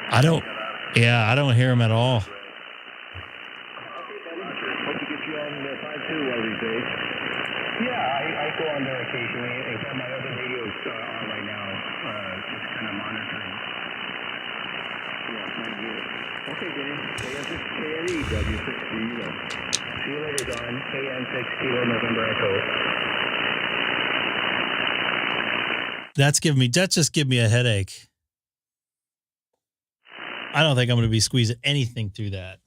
I don't hear him at all. Hope to get you on the 5.2 one of these days. Yeah, I go on there occasionally. In fact, my other radios on right now, just kind of monitoring. Yeah, might get it. Okay, Denny. KN6 W6 Kilo. See you later, Don. KN6 Kilo November Echo. That just give me a headache. I don't think I'm going to be squeezing anything through that.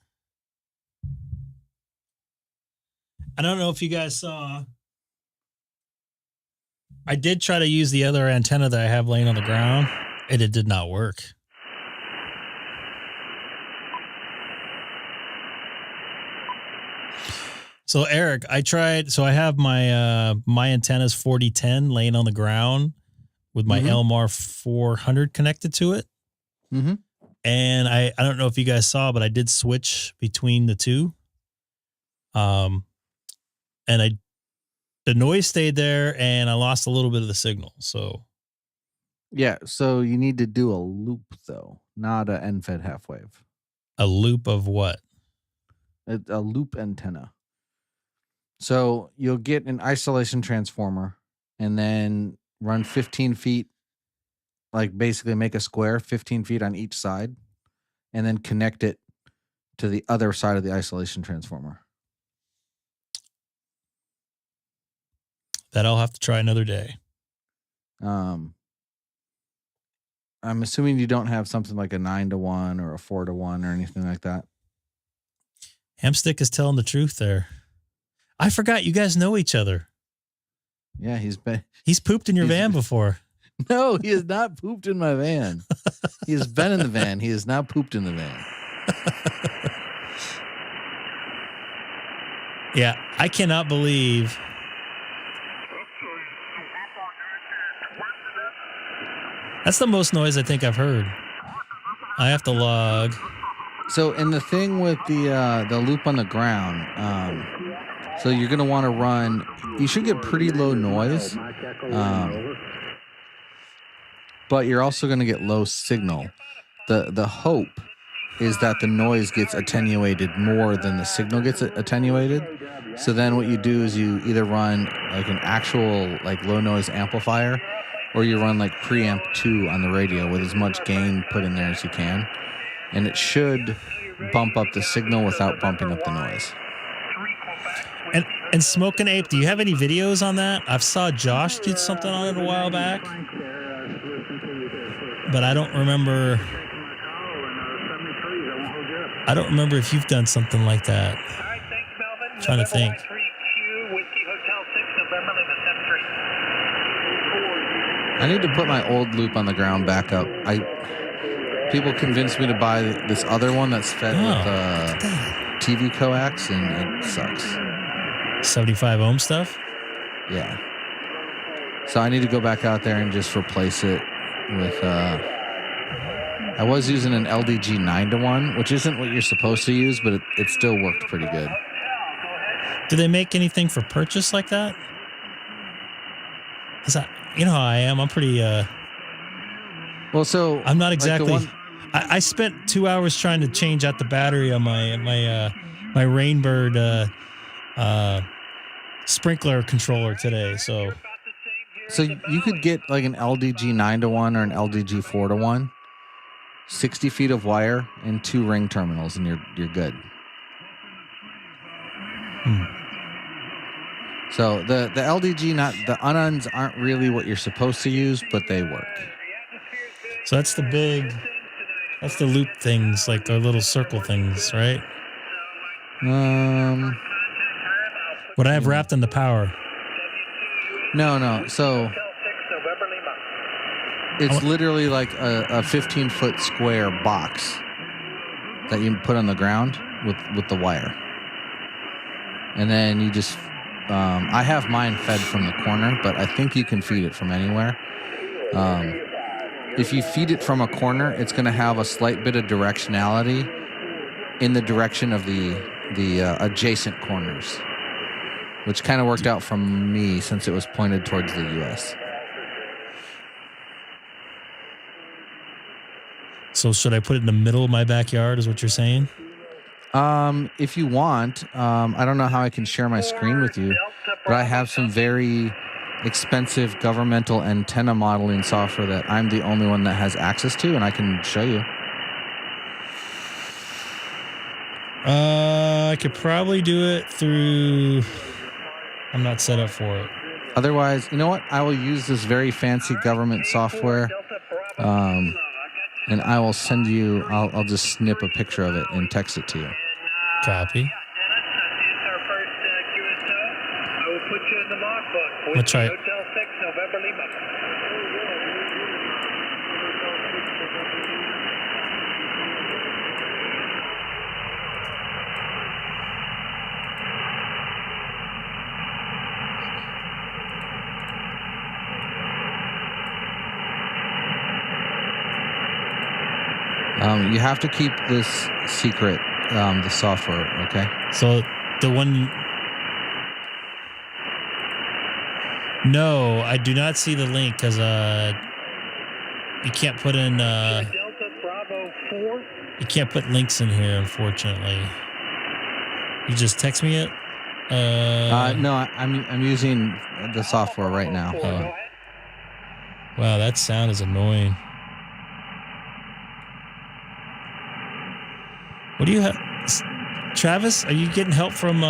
I don't know if you guys saw. I did try to use the other antenna that I have laying on the ground, and it did not work. So Eric, I tried. So I have my my antenna's 4010 laying on the ground with my LMR 400 connected to it. Mm-hmm. And I don't know if you guys saw, but I did switch between the two. And the noise stayed there and I lost a little bit of the signal. So Yeah, so you need to do a loop though, not an end-fed half wave. A loop of what? A loop antenna. So you'll get an isolation transformer and then run 15 feet, like basically make a square 15 feet on each side, and then connect it to the other side of the isolation transformer. That I'll have to try another day. I'm assuming you don't have something like a 9-to-1 or a 4-to-1 or anything like that. Hamstick is telling the truth there. I forgot you guys know each other. Yeah, he's pooped in your van before. No, he has not pooped in my van. He has been in the van. He has not pooped in the van. Yeah, I cannot believe. That's the most noise I think I've heard. I have to log. So, and the thing with the loop on the ground, so you're going to want to run, you should get pretty low noise, but you're also going to get low signal. The hope is that the noise gets attenuated more than the signal gets attenuated. So then what you do is you either run like an actual like low noise amplifier, or you run like preamp 2 on the radio with as much gain put in there as you can. And it should bump up the signal without bumping up the noise. And Smoke and Ape, do you have any videos on that? I've saw Josh did something on it a while back, but I don't remember. I don't remember if you've done something like that. I'm trying to think. I need to put my old loop on the ground back up. People convinced me to buy this other one that's fed with TV coax, and it sucks. 75 ohm stuff? Yeah. So I need to go back out there and just replace it with... I was using an LDG 9-to-1, which isn't what you're supposed to use, but it still worked pretty good. Do they make anything for purchase like that? You know how I am. I'm pretty... Well, so... I'm not exactly... Like I spent 2 hours trying to change out the battery on my Rainbird sprinkler controller today. So you could get like an LDG 9-to-1 or an LDG 4-to-1, 60 feet of wire and 2 ring terminals, and you're good. So the LDG, the ununs aren't really what you're supposed to use, but they work. So that's the loop things, like the little circle things, right? What I have wrapped in the power. No. So it's literally like a 15-foot square box that you put on the ground with the wire. And then you just... I have mine fed from the corner, but I think you can feed it from anywhere. If you feed it from a corner, it's going to have a slight bit of directionality in the direction of the adjacent corners, which kind of worked out for me since it was pointed towards the U.S. So should I put it in the middle of my backyard, is what you're saying? If you want, I don't know how I can share my screen with you, but I have some very expensive governmental antenna modeling software that I'm the only one that has access to, and I can show you. I could probably do it through... I'm not set up for it. Otherwise, you know what? I will use this very fancy government software, and I will send you... I'll just snip a picture of it and text it to you. Copy. I'm going to try it. You have to keep this secret, the software, okay? So the one... No, I do not see the link because you can't put in... Delta Bravo 4, You can't put links in here, unfortunately. You just text me it? No, I'm using the software right now. Oh. Wow, that sound is annoying. What do you have? Travis, are you getting help from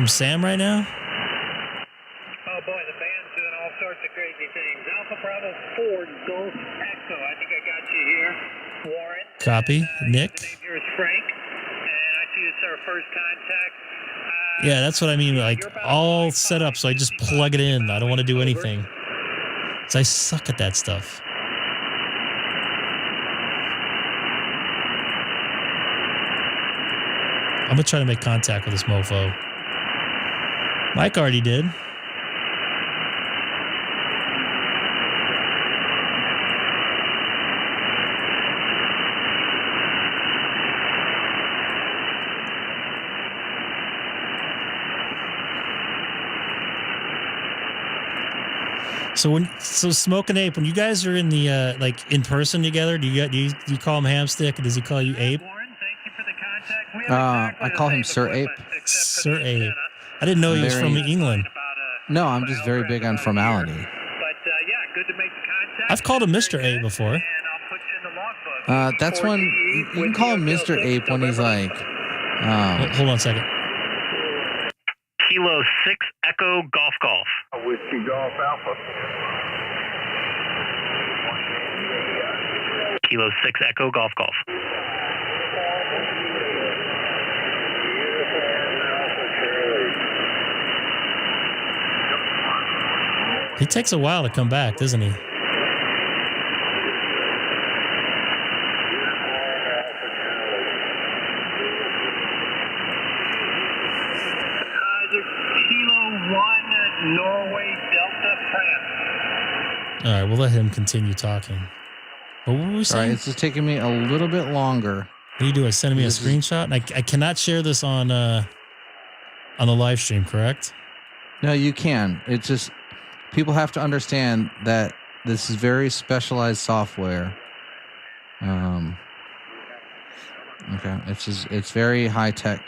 Sam right now? Oh boy, the band's doing all sorts of crazy things. Alpha Bravo 4 Golf Echo. I think I got you here. Warren. Copy. Nick. The name here is Frank. And I see it's our first contact. Yeah, that's what I mean. Like, all set up, so I just plug it in. I don't want to do anything. Because I suck at that stuff. I'm going to try to make contact with this mofo. Mike already did. So Smoke and Ape, when you guys are in the like in person together, do you call him Hamstick? Or does he call you Ape? I call him Sir Ape. Sir Ape. I didn't know he was from England. No, I'm just very big on formality. I've called him Mr. Ape before. That's when you can call him Mr. Ape when he's like. Hold on a second. Kilo 6 Echo Golf Golf. Whiskey Golf Alpha. Kilo 6 Echo Golf Golf. He takes a while to come back, doesn't he? Kilo 1 Norway Delta France. All right, we'll let him continue talking. What were we saying? All right, it's just taking me a little bit longer. What are you doing? Sending me a screenshot? And I cannot share this on the live stream, correct? No, you can. It's just people have to understand that this is very specialized software. Okay, it's very high tech.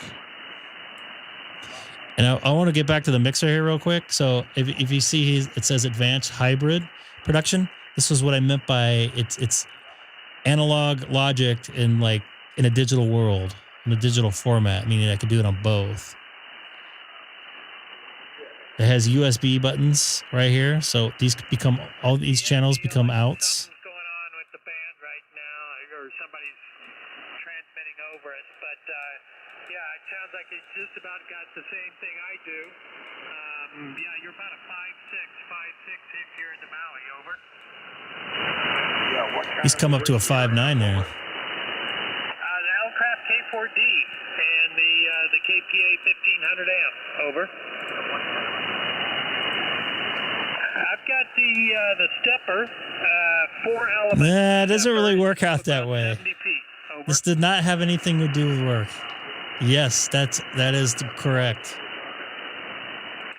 And I want to get back to the mixer here real quick. So if you see it says advanced hybrid production, this is what I meant by it's analog logic in a digital world, in a digital format, meaning I could do it on both. It has USB buttons right here, so all these channels become outs. Something's going on with the band right now, or somebody's transmitting over it. But yeah, it sounds like it's just about got the same thing I do. Yeah, you're about a 5.6 hit here in the Maui. Over. He's come up to a 5.9 there. The L-Craft K4D and the KPA 1500 amp. Over. I've got the stepper, 4 elements. Nah, it doesn't really work out that way. This did not have anything to do with work. Yes, that is correct.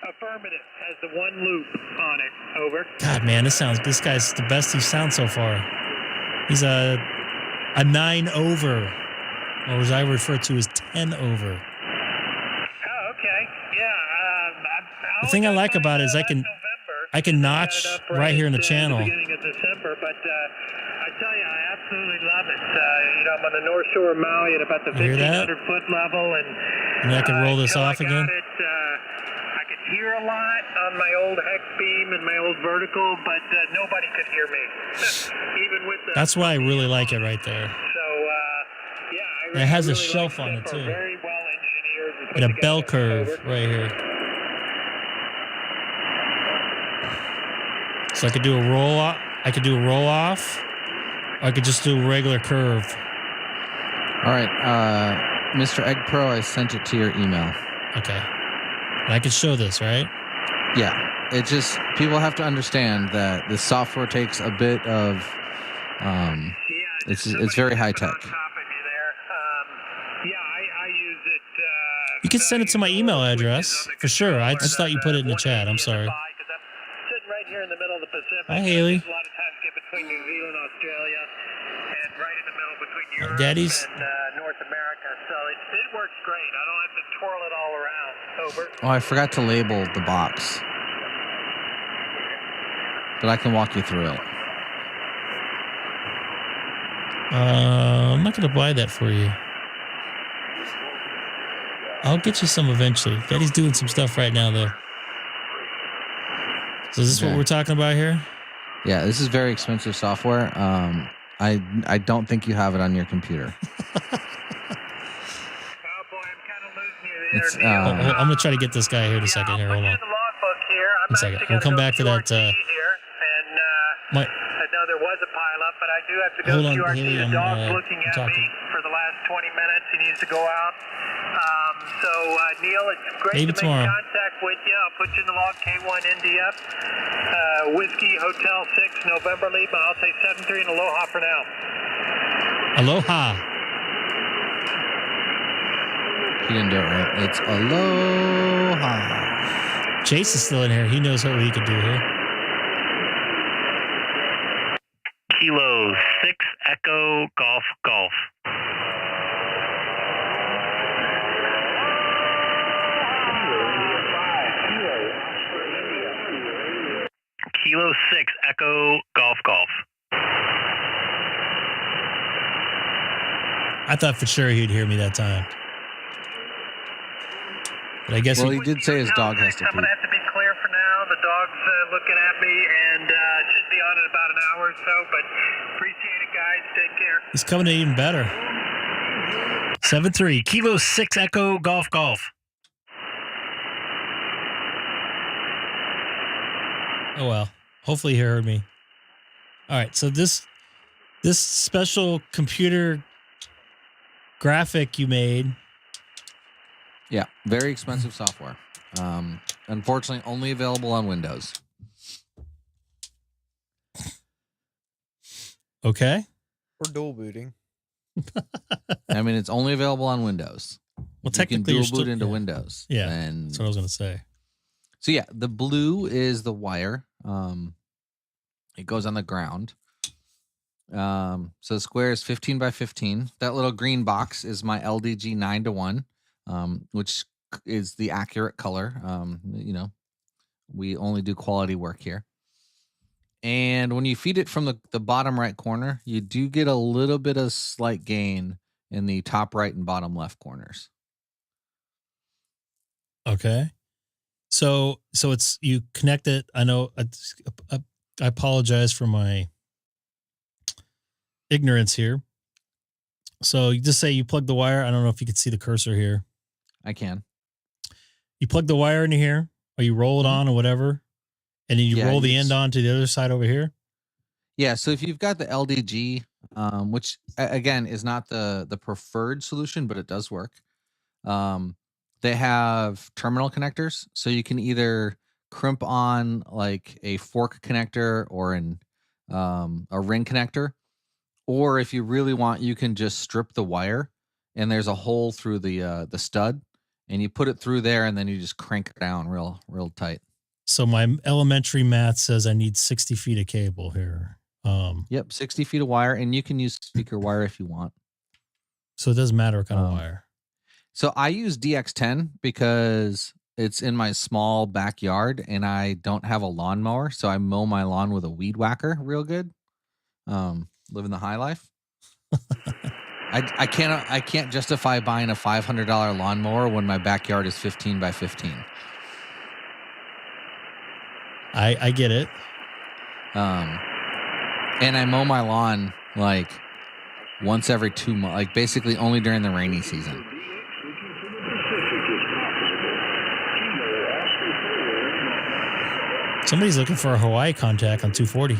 Affirmative has the 1 loop on it. Over. God, man, this guy's the best he's sound so far. He's a 9 over, or as I refer to as 10 over. Oh, okay. Yeah. The thing I like about it is I can notch right here in the channel. Beginning of December, but I tell you, I absolutely love it. I'm on the North Shore of Maui at about the 1,500-foot level, and I can roll this off again. I could hear a lot on my old hex beam and my old vertical, but nobody could hear me, even with the. That's why I really like it right there. So yeah, it has a shelf on it too, very well engineered, and a bell curve right here. So I could do a roll off. Or I could just do a regular curve. All right, Mr. Egg Pro, I sent it to your email. Okay. And I can show this, right? Yeah. It just people have to understand that the software takes a bit of. It's very high tech. You can send it to my email address for sure. I just thought you put it in the chat. I'm sorry. Sitting right here in the middle of the Pacific. Hi, Haley. A lot of times get between New Zealand, Australia, and right in the middle between Europe Daddy's. and North America. So it works great. I don't have to twirl it all around. Over. Oh, I forgot to label the box. But I can walk you through it. I'm not going to buy that for you. I'll get you some eventually. Daddy's doing some stuff right now, though. So is this what we're talking about here? Yeah, this is very expensive software. I don't think you have it on your computer. I'm going to try to get this guy here in a second. Here, hold on. One second. We'll come back to that. I know there was a pileup, but I do have to go Hold on, QRT. Haley, The I'm, dog's looking at talking. me for the last 20 minutes. He needs to go out. Neil, it's great Maybe to tomorrow. make contact with you. I'll put you in the log K1 NDF. Whiskey Hotel 6, November Lima. I'll say 73 and aloha for now. Aloha. He didn't do it right. It's aloha. Chase is still in here. He knows what he could do here. Kilo 6 Echo Golf Golf. Kilo 6 Echo Golf Golf. I thought for sure he'd hear me that time. But I guess Well, he did say his dog has to I'm poop. going to have to be clear for now. The dog's looking at me and should be on in about an hour or so, but appreciate it, guys. Take care. he's coming in even better. 7-3. Kilo 6 Echo Golf Golf. Oh, well. Hopefully he heard me. All right. So this special computer graphic you made. Yeah, very expensive software. Unfortunately, only available on Windows. Okay. We're dual booting. I mean, it's only available on Windows. Well, technically, you you're can dual boot still, into yeah. Windows. Yeah, and that's what I was going to say. so yeah, the blue is the wire. It goes on the ground. So the square is 15 by 15. That little green box is my LDG 9:1, which is the accurate color. We only do quality work here. And when you feed it from the bottom right corner, you do get a little bit of slight gain in the top right and bottom left corners. Okay. So it's, you connect it. I know I apologize for my ignorance here. So you just say you plug the wire. I don't know if you can see the cursor here. I can. You plug the wire into here, or you roll it on or whatever, and then you roll the end on to the other side over here. Yeah, so if you've got the LDG, which again is not the preferred solution, but it does work. They have terminal connectors, so you can either crimp on like a fork connector or a ring connector, or if you really want, you can just strip the wire, and there's a hole through the stud, and you put it through there, and then you just crank it down real tight. So my elementary math says I need 60 feet of cable here. Yep, 60 feet of wire, and you can use speaker wire if you want. So it doesn't matter what kind of wire. So I use DX10 because it's in my small backyard, and I don't have a lawnmower, so I mow my lawn with a weed whacker real good. Living the high life. I can't justify buying a $500 lawnmower when my backyard is 15 by 15. I get it. And I mow my lawn like once every 2 months, like basically only during the rainy season. Somebody's looking for a Hawaii contact on 240. Yeah,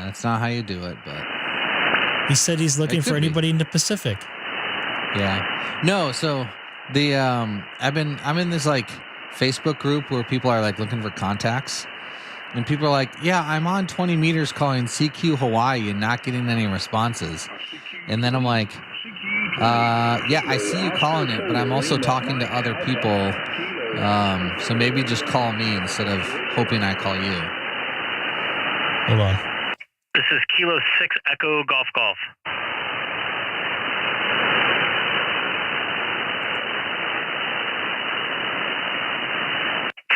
that's not how you do it, but He said he's looking for anybody in the Pacific. yeah. No, so the I'm in this like Facebook group where people are like looking for contacts, and people are like, yeah, I'm on 20 meters calling CQ Hawaii and not getting any responses. And then I'm like, yeah, I see you calling it, but I'm also talking to other people. So maybe just call me instead of hoping I call you. Hold on. This is Kilo 6 Echo Golf Golf.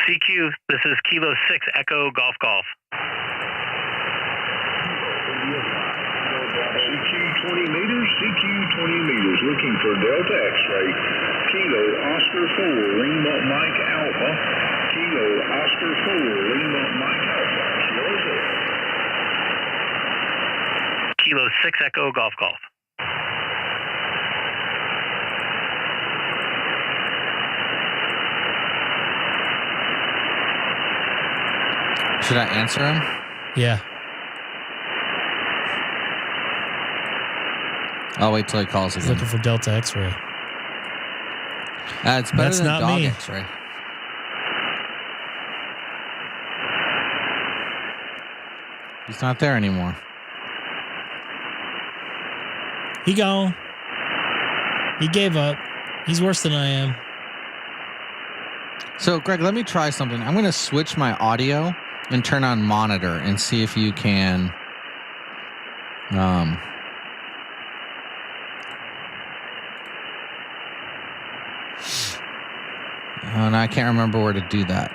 CQ, this is Kilo 6 Echo Golf Golf. CQ 20 meters, CQ 20 meters, looking for Delta X-ray. Kilo Oscar 4, Lima Mike Alpha. Kilo Oscar 4, Lima Mike Alpha. Yours is. Kilo 6 Echo Golf Golf. Should I answer him? Yeah. I'll wait till he calls He's again. looking for Delta X-ray. It's better That's than not dog me. X-ray. He's not there anymore. He gone. He gave up. He's worse than I am. So, Greg, let me try something. I'm going to switch my audio and turn on monitor and see if you can. And I can't remember where to do that.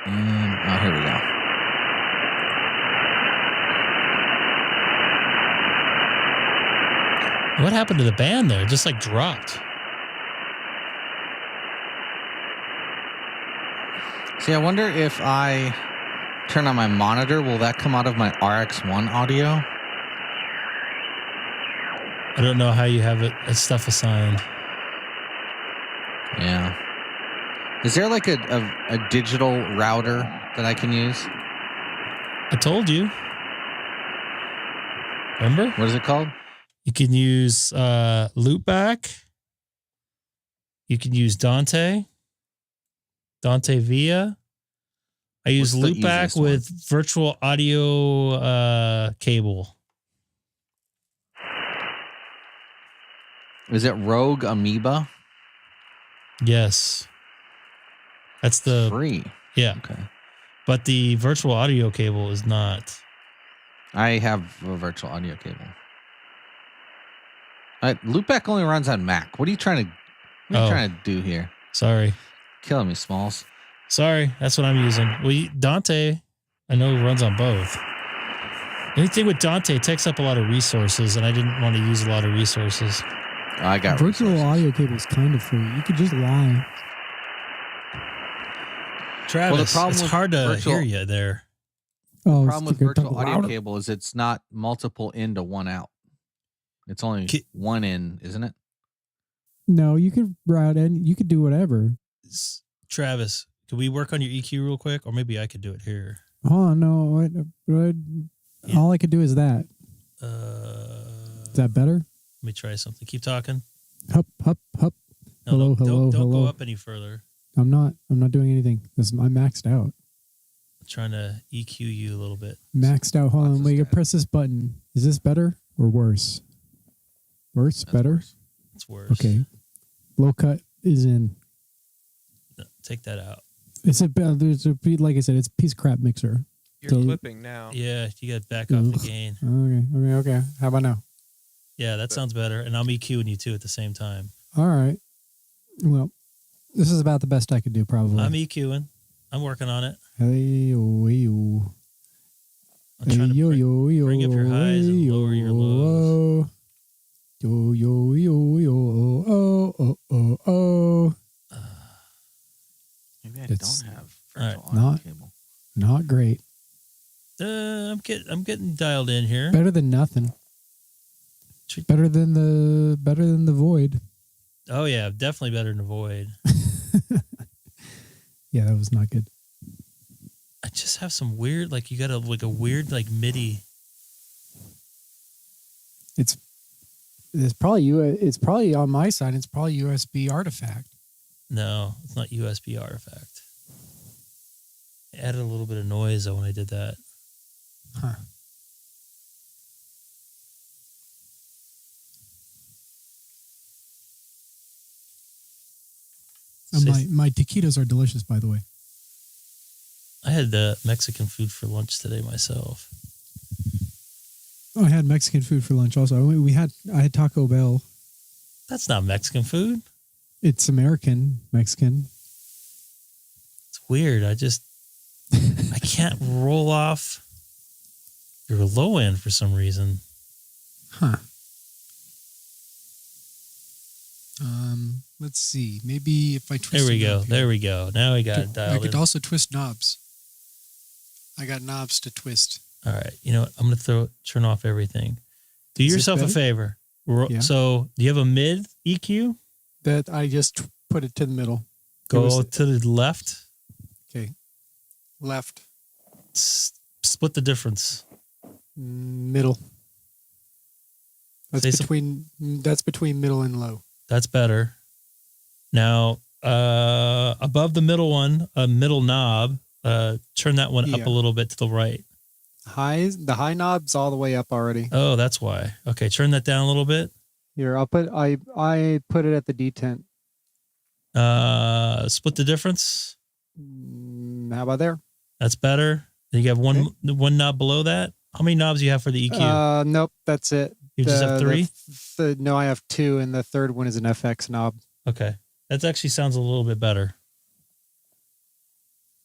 Here we go. What happened to the band there? It just like dropped. See, I wonder if I turn on my monitor, will that come out of my RX1 audio? I don't know how you have it stuff assigned. Yeah. Is there like a digital router that I can use? I told you. Remember? What is it called? You can use Loopback. You can use Dante Via. I use What's the Loopback easiest with virtual audio cable. Is it Rogue Amoeba? Yes. That's the Free. Yeah. Okay. But the virtual audio cable is not. I have a virtual audio cable. Loopback only runs on Mac. What are you trying to do here? Sorry. Killing me, Smalls. Sorry, that's what I'm using. Dante, I know runs on both. Anything with Dante takes up a lot of resources, and I didn't want to use a lot of resources. I got virtual resources. audio cable is kind of free. You could just lie. Travis, it's hard to hear you there. Oh, The problem with virtual audio louder. cable is it's not multiple in to one out. It's only one in, isn't it? No, you could route in. You could do whatever. Travis, can we work on your EQ real quick? Or maybe I could do it here. Oh no! All I could do is that. Is that better? Let me try something. Keep talking. Hup, hup, hup. No, hello. Don't go up any further. I'm not doing anything. I'm maxed out. I'm trying to EQ you a little bit. Maxed out. Hold on. Wait, press this button. Is this better or worse? Worse? That's better? worse. It's worse. Okay. Low cut is in. No, take that out. It's like I said, it's a piece of crap mixer. You're So- clipping now. Yeah, you got to back off the gain. Okay. How about now? Yeah, that sounds better. And I'm EQing you too at the same time. All right. Well, this is about the best I could do, probably. I'm EQing. I'm working on it. Hey, yo. I'm trying to bring up your highs and lower your lows. Oh. Maybe I It's- don't have all virtual right. audio cable. Not great. I'm getting dialed in here. Better than nothing. Better than the void. Oh yeah, definitely better than Void. Yeah, that was not good. I just have some weird, like you got a weird like MIDI. It's probably on my side. It's probably USB artifact. No, it's not USB artifact. I added a little bit of noise though when I did that. Huh. My taquitos are delicious, by the way. I had Mexican food for lunch today myself. Oh, I had Mexican food for lunch also. I had Taco Bell. That's not Mexican food. It's American Mexican. It's weird. I can't roll off your low end for some reason. Huh. Let's see. Maybe if I twist. There we go. There we go. Now we got it dialed I could in. also twist knobs. I got knobs to twist. All right. You know what? I'm going to turn off everything. Do Is this yourself a better? favor. Yeah. So, do you have a mid EQ? That I just put it to the middle. Go to the left. Okay. Left. Split the difference. Middle. That's between middle and low. That's better. Now, above the middle one, a middle knob, turn that one up a little bit to the right. The high knob's all the way up already. Oh, that's why. Okay, turn that down a little bit. Here, I put it at the detent. Split the difference. How about there? That's better. Then you have one knob below that. How many knobs do you have for the EQ? Nope, that's it. You just have 3? No, I have 2, and the third one is an FX knob. Okay. That actually sounds a little bit better.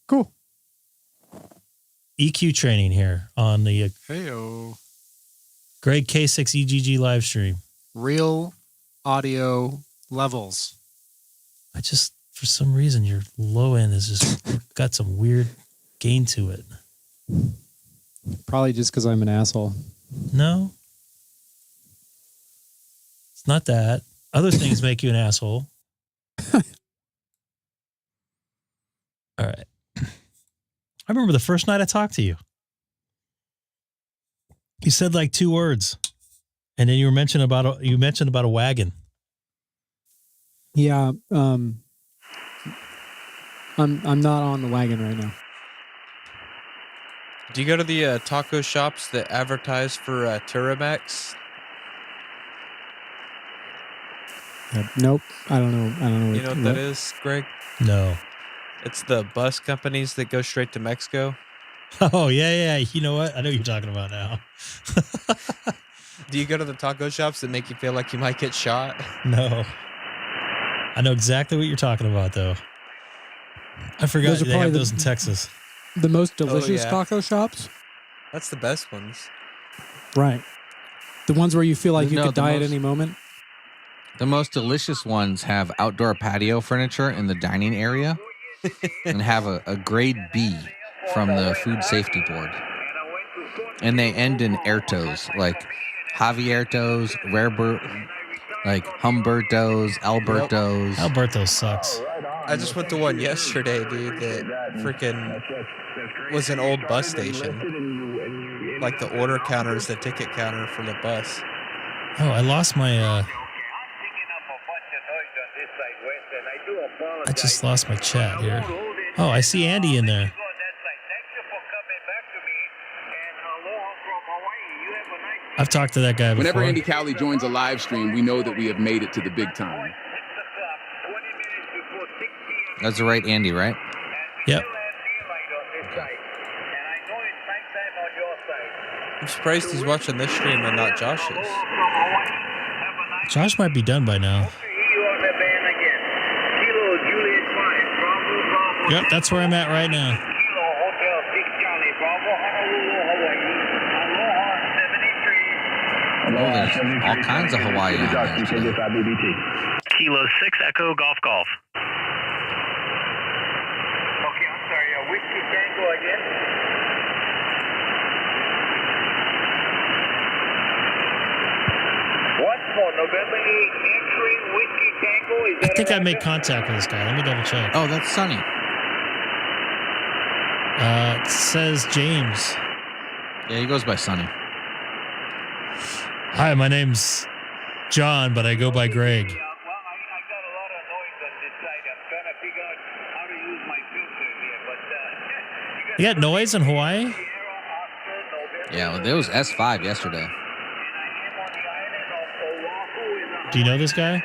Cool. EQ training here on the Heyo. Greg K6EGG live stream. Real audio levels. For some reason, your low end is just got some weird gain to it. Probably just because I'm an asshole. No. It's not that. Other things make you an asshole. All right. I remember the first night I talked to you. You said like 2 words, and then you mentioned about a wagon. Yeah. I'm not on the wagon right now. Do you go to the taco shops that advertise for Turamex? Nope. I don't know. You know what that is, Greg? No. It's the bus companies that go straight to Mexico. Oh, yeah. You know what? I know what you're talking about now. Do you go to the taco shops that make you feel like you might get shot? No. I know exactly what you're talking about, though. I forgot Those are they have probably those in Texas. The most delicious yeah. taco shops? That's the best ones. Right. The ones where you feel like you No, could the die at most- any moment? The most delicious ones have outdoor patio furniture in the dining area and have a grade B from the Food Safety Board. And they end in Ertos, like Javiertos, like Humbertos, Albertos. Alberto sucks. I just went to one yesterday, dude, that freaking was an old bus station. Like the order counter is the ticket counter for the bus. Oh, I lost my... I just lost my chat here. Oh, I see Andy in there. I've talked to that guy before. Whenever Andy Cowley joins a live stream, we know that we have made it to the big time. That's the right Andy, right? Yep. I'm surprised he's watching this stream and not Josh's. Josh might be done by now. Yep, that's where I'm at right now. Oh, there's all kinds of Hawaii on there today. Kilo 6 Echo Golf Golf. Okay, I'm sorry. Whiskey Tango again. Once more, November 8, entering Whiskey Tango. Is I think I made contact with this guy. Let me double check. Oh, that's Sonny. It says James. Yeah, he goes by Sonny. Hi, my name's John, but I go by Greg. Well, I got a lot of noise on this side. I'm trying to figure out how to use my filter here, but You got noise in Hawaii? Yeah, well, there was S5 yesterday. Do you know this guy?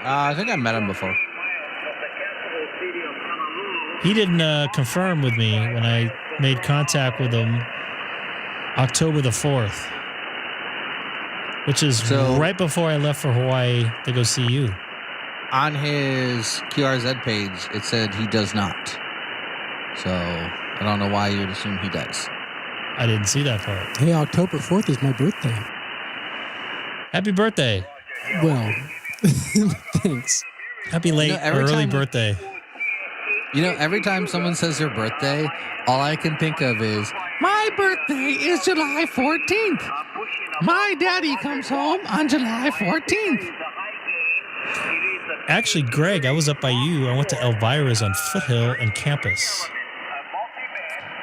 I think I met him before. He didn't confirm with me when I made contact with him. October the 4th, which is right before I left for Hawaii to go see you. On his QRZ page, it said he does not. So I don't know why you'd assume he does. I didn't see that part. Hey, October 4th is my birthday. Happy birthday. Well, thanks. Happy late early birthday. Every time someone says their birthday, all I can think of is, my birthday is July 14th. My daddy comes home on July 14th. Actually, Greg, I was up by you. I went to Elvira's on Foothill and Campus.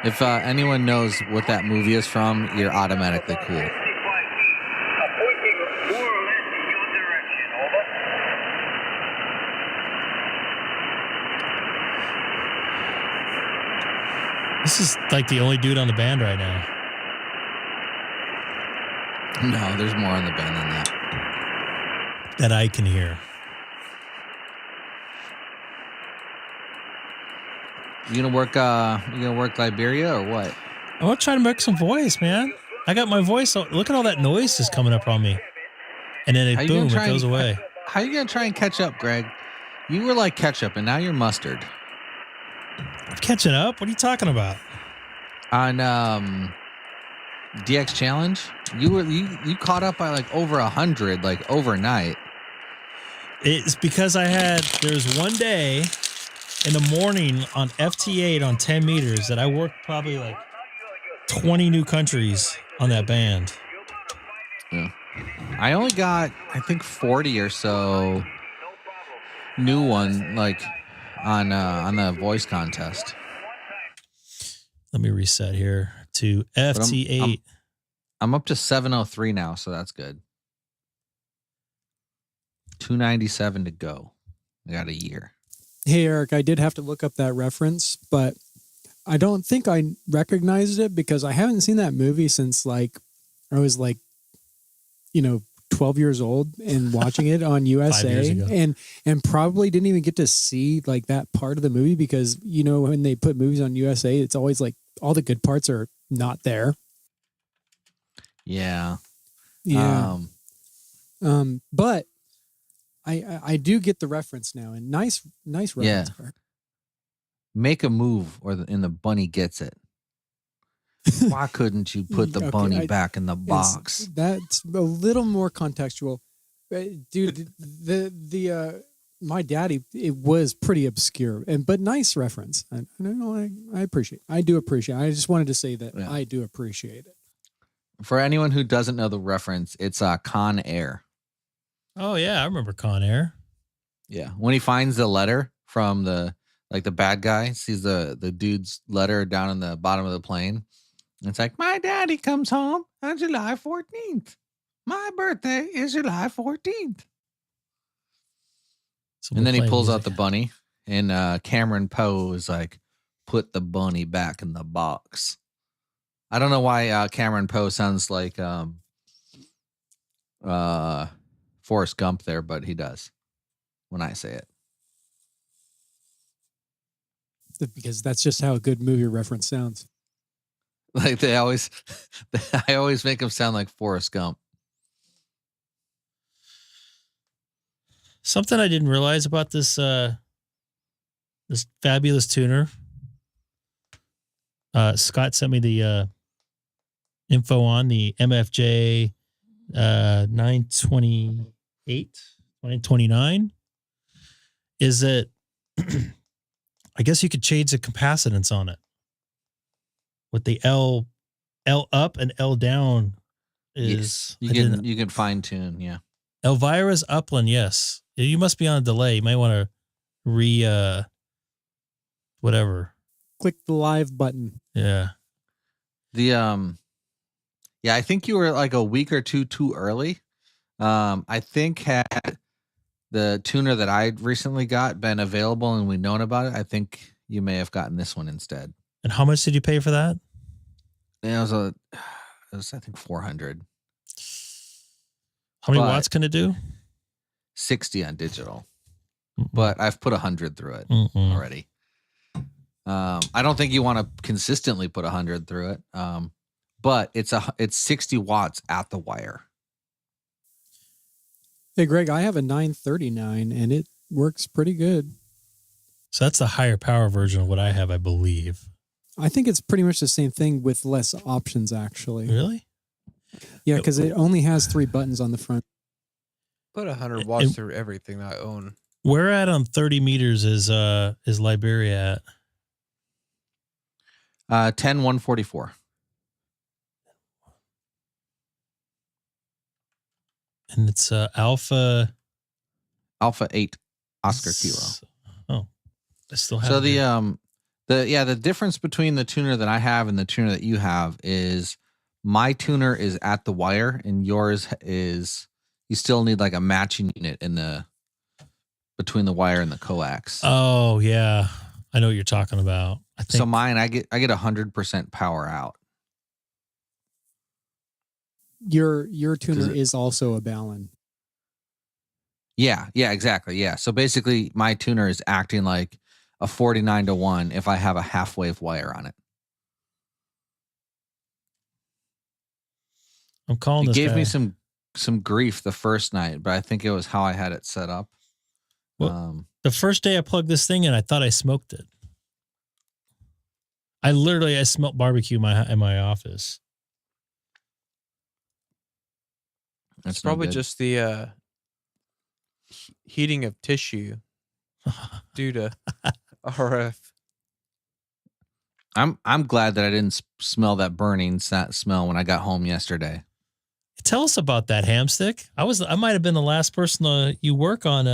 If anyone knows what that movie is from, you're automatically cool. This is like the only dude on the band right now. No, there's more on the band than that. That I can hear. You gonna work Liberia or what? I want to try to make some voice, man. I got my voice. Look at all that noise is coming up on me. And then it goes away. How are you gonna try and catch up, Greg? You were like ketchup and now you're mustard. Catching up? What are you talking about? On DX Challenge, you caught up by like over 100 like overnight. It's because there's one day in the morning on FT8 on 10 meters that I worked probably like 20 new countries on that band. Yeah. I only got, I think 40 or so new one like on the voice contest. Let me reset here to FT8. I'm up to 703 now, so that's good. 297 to go. I got a year. Hey, Eric, I did have to look up that reference, but I don't think I recognized it because I haven't seen that movie since like I was like, 12 years old and watching it on USA and probably didn't even get to see like that part of the movie because, when they put movies on USA, it's always like all the good parts are not there. Yeah. Yeah. But I do get the reference now and nice reference. Yeah. Make a move and the bunny gets it. Why couldn't you put the bunny back in the box? That's a little more contextual. Dude, the my daddy, it was pretty obscure but nice reference. I appreciate. I do appreciate. I just wanted to say that I do appreciate it. For anyone who doesn't know the reference, it's Con Air. Oh yeah, I remember Con Air. Yeah, when he finds the letter from the bad guy, sees the dude's letter down in the bottom of the plane. It's like, my daddy comes home on July 14th. My birthday is July 14th. So and then he pulls out the bunny, and Cameron Poe is like, put the bunny back in the box. I don't know why Cameron Poe sounds like Forrest Gump there, but he does when I say it. Because that's just how a good movie reference sounds. Like I always make him sound like Forrest Gump. Something I didn't realize about this this fabulous tuner. Scott sent me the info on the MFJ 929 is that I guess you could change the capacitance on it with the L up and L down is you can fine tune. Yeah. Elvira's Upland. Yes. You must be on a delay. You might want to whatever. Click the live button. Yeah. I think you were like a week or two too early. I think had the tuner that I recently got been available and we'd known about it, I think you may have gotten this one instead. And how much did you pay for that? It was I think 400. How many watts can it do? 60 on digital. But I've put 100 through it already. I don't think you want to consistently put 100 through it. but it's 60 watts at the wire. Hey, Greg, I have a 939 and it works pretty good. So that's the higher power version of what I have, I believe. I think it's pretty much the same thing with less options, actually. Really? Yeah, because it only has 3 buttons on the front. Put 100 watts through everything I own. Where at on 30 meters is Liberia at? 10144. And it's Alpha 8 Oscar Kilo. Oh, I still have. So the difference between the tuner that I have and the tuner that you have is my tuner is at the wire and yours is, you still need like a matching unit in the between the wire and the coax. Oh yeah, I know what you're talking about. I think so mine, I get 100% power out. Your tuner is also a Ballon. Yeah, exactly. Yeah. So basically my tuner is acting like a 49-to-1 if I have a half wave wire on it. I'm calling It this gave guy. me some grief the first night, but I think it was how I had it set up. Well, the first day I plugged this thing in, I thought I smoked it. I smelled barbecue in my office. It's probably just the heating of tissue due to RF. I'm glad that I didn't smell that burning smell when I got home yesterday. Tell us about that, Hamstick. I might have been the last person you work on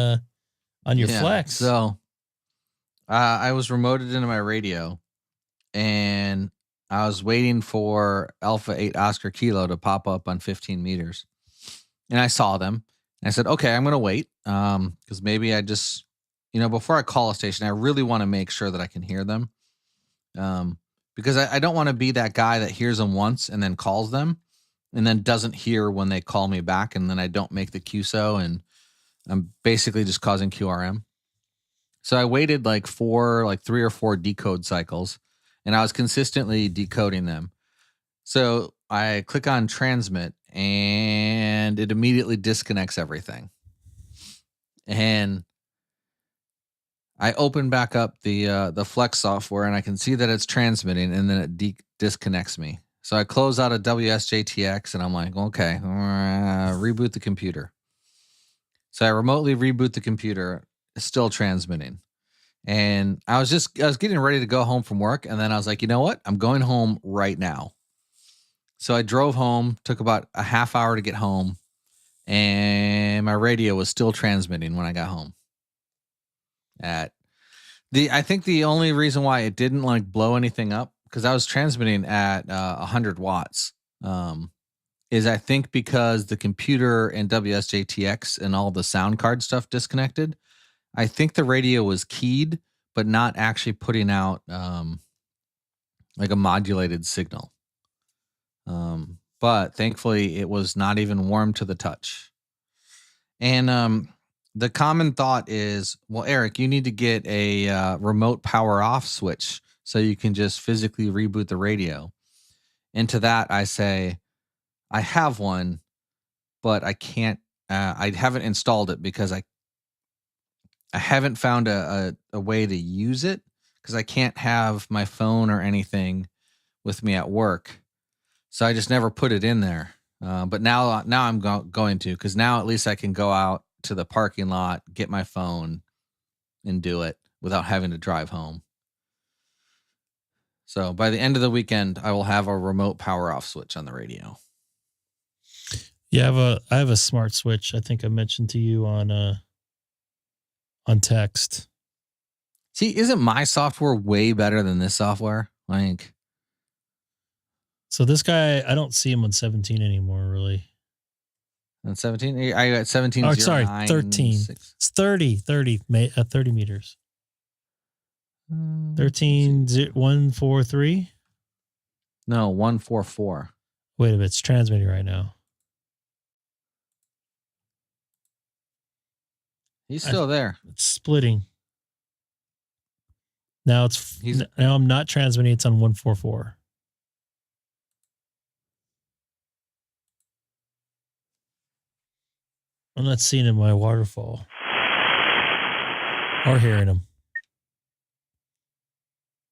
your Flex. So I was remoted into my radio and I was waiting for Alpha 8 Oscar Kilo to pop up on 15 meters. And I saw them. And I said, okay, I'm going to wait. Because maybe I just, before I call a station, I really want to make sure that I can hear them. Because I don't want to be that guy that hears them once and then calls them and then doesn't hear when they call me back. And then I don't make the QSO and I'm basically just causing QRM. So I waited like 3 or 4 decode cycles and I was consistently decoding them. So I click on transmit and it immediately disconnects everything. And I open back up the Flex software and I can see that it's transmitting and then it disconnects me. So I close out a wsjtx and I'm like, okay, reboot the computer. So I remotely reboot the computer, it's still transmitting. And I was getting ready to go home from work. And then I was like, you know what? I'm going home right now. So I drove home, took about a half hour to get home. And my radio was still transmitting when I got home. I think the only reason why it didn't like blow anything up, because I was transmitting at 100 watts, is I think because the computer and wsjtx and all the sound card stuff disconnected. I think the radio was keyed, but not actually putting out like a modulated signal. But thankfully it was not even warm to the touch. And the common thought is, well, Eric, you need to get a remote power off switch so you can just physically reboot the radio. And to that, I say, I have one, but I can't, I haven't installed it because I haven't found a way to use it because I can't have my phone or anything with me at work. So I just never put it in there. But now I'm going to, because now at least I can go out to the parking lot, get my phone and do it without having to drive home. So by the end of the weekend, I will have a remote power off switch on the radio. Yeah, I have a smart switch. I think I mentioned to you on text. See, isn't my software way better than this software? Like, so this guy, I don't see him on 17 anymore, really. On 17? I got 17. Oh, sorry, 13. 6. It's 30 meters. 13.143? No, 144. Wait a minute, it's transmitting right now. He's still there. It's splitting. Now now I'm not transmitting, it's on 144. I'm not seeing him in my waterfall or hearing him.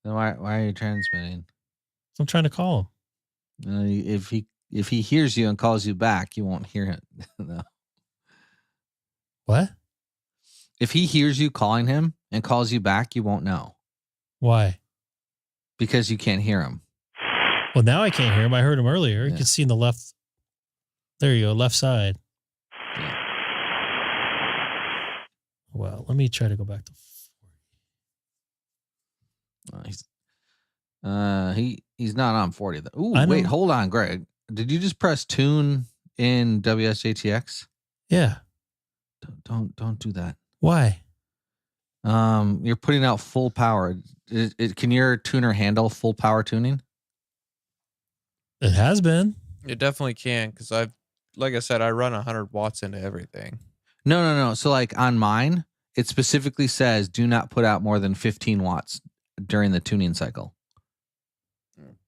Then why are you transmitting? I'm trying to call him. If he hears you and calls you back, you won't hear it. No. What? If he hears you calling him and calls you back, you won't know. Why? Because you can't hear him. Well, now I can't hear him. I heard him earlier. Yeah. You can see in the left. There you go, left side. Yeah. Well, let me try to go back to 40. He's not on 40 though. Ooh, I wait, know. hold on, Greg. Did you just press tune in wsjtx? Yeah. Don't do that. Why? You're putting out full power. Can your tuner handle full power tuning? It has been. It definitely can, because like I said, I run 100 watts into everything. No. So like on mine, it specifically says do not put out more than 15 watts during the tuning cycle.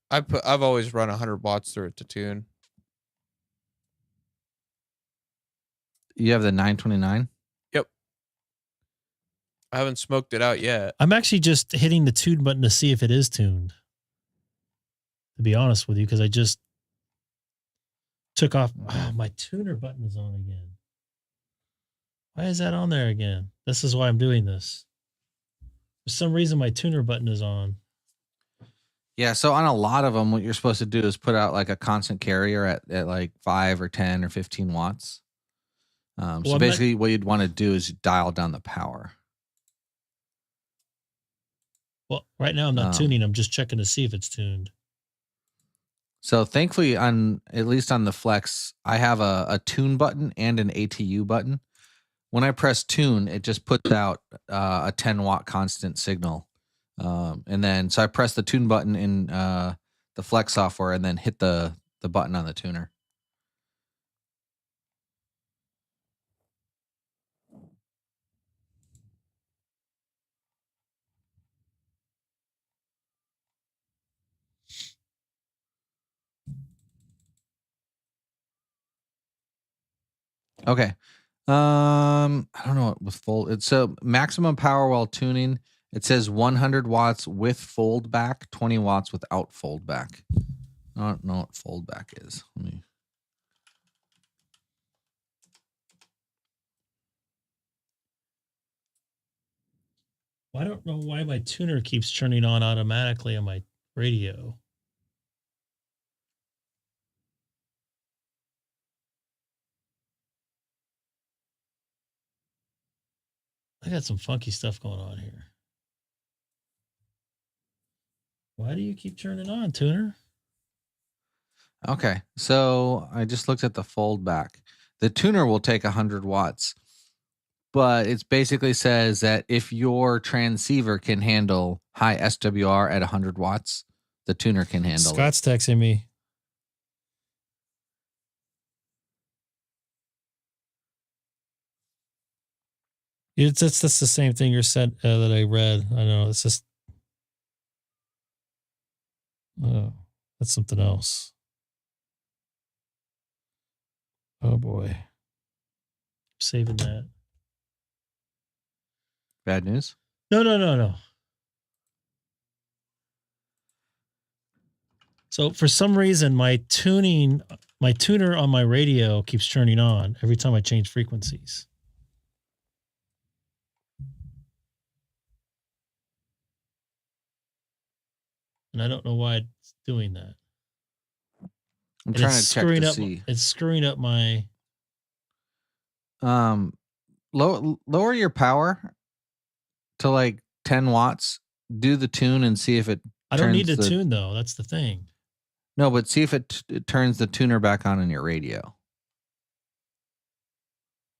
I've always run 100 watts through it to tune. You have the 929? Yep. I haven't smoked it out yet. I'm actually just hitting the tune button to see if it is tuned. To be honest with you, because I just took off. Oh, my tuner button is on again. Why is that on there again? This is why I'm doing this. For some reason, my tuner button is on. Yeah, so on a lot of them, what you're supposed to do is put out like a constant carrier at like 5 or 10 or 15 watts. So basically what you'd want to do is dial down the power. Well, right now I'm not tuning. I'm just checking to see if it's tuned. So thankfully, at least on the Flex, I have a tune button and an ATU button. When I press tune, it just puts out a 10 watt constant signal. And then, so I press the tune button in the Flex software and then hit the button on the tuner. Okay. I don't know what with fold. It's so maximum power while tuning. It says 100 watts with fold back, 20 watts without fold back. I don't know what fold back is. Let me. Well, I don't know why my tuner keeps turning on automatically on my radio. I got some funky stuff going on here. Why do you keep turning on, tuner? Okay, so I just looked at the fold back. The tuner will take 100 watts, but it basically says that if your transceiver can handle high SWR at 100 watts, the tuner can handle Scott's texting me. That's the same thing you said that I read. I know it's just. Oh, that's something else. Oh boy. Saving that. Bad news? No. So for some reason, my tuner on my radio keeps turning on every time I change frequencies. And I don't know why it's doing that. I'm trying to check to see. It's screwing up my. Lower your power to like 10 watts. Do the tune and see if it. I don't need to tune though. That's the thing. No, but see if it turns the tuner back on in your radio.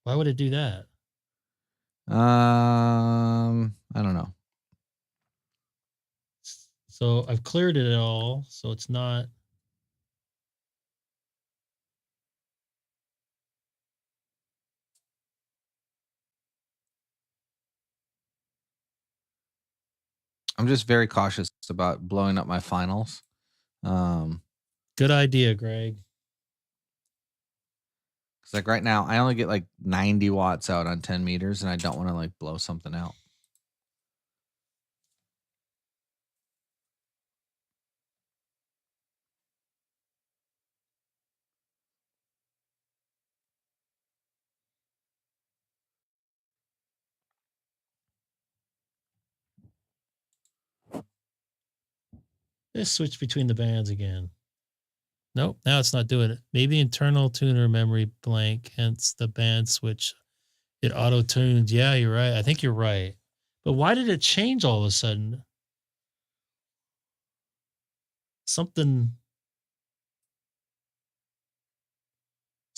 Why would it do that? I don't know. So I've cleared it all, so it's not. I'm just very cautious about blowing up my finals. Good idea, Greg. Because like right now, I only get like 90 watts out on 10 meters, and I don't want to like blow something out. Let's switch between the bands again. Nope, now it's not doing it. Maybe internal tuner memory blank, hence the band switch. It auto tunes. Yeah, you're right. I think you're right. But why did it change all of a sudden? Something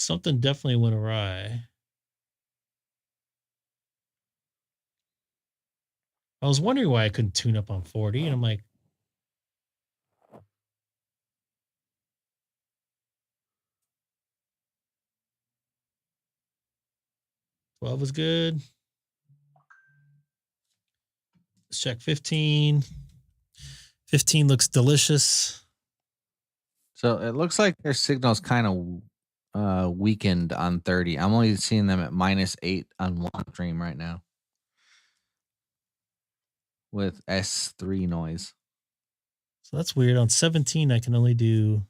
definitely went awry. I was wondering why I couldn't tune up on 40, and I'm like, "12 is good. Let's check 15. 15 looks delicious." So it looks like their signal's kind of weakened on 30. I'm only seeing them at -8 on one stream right now with S3 noise. So that's weird. On 17, I can only do.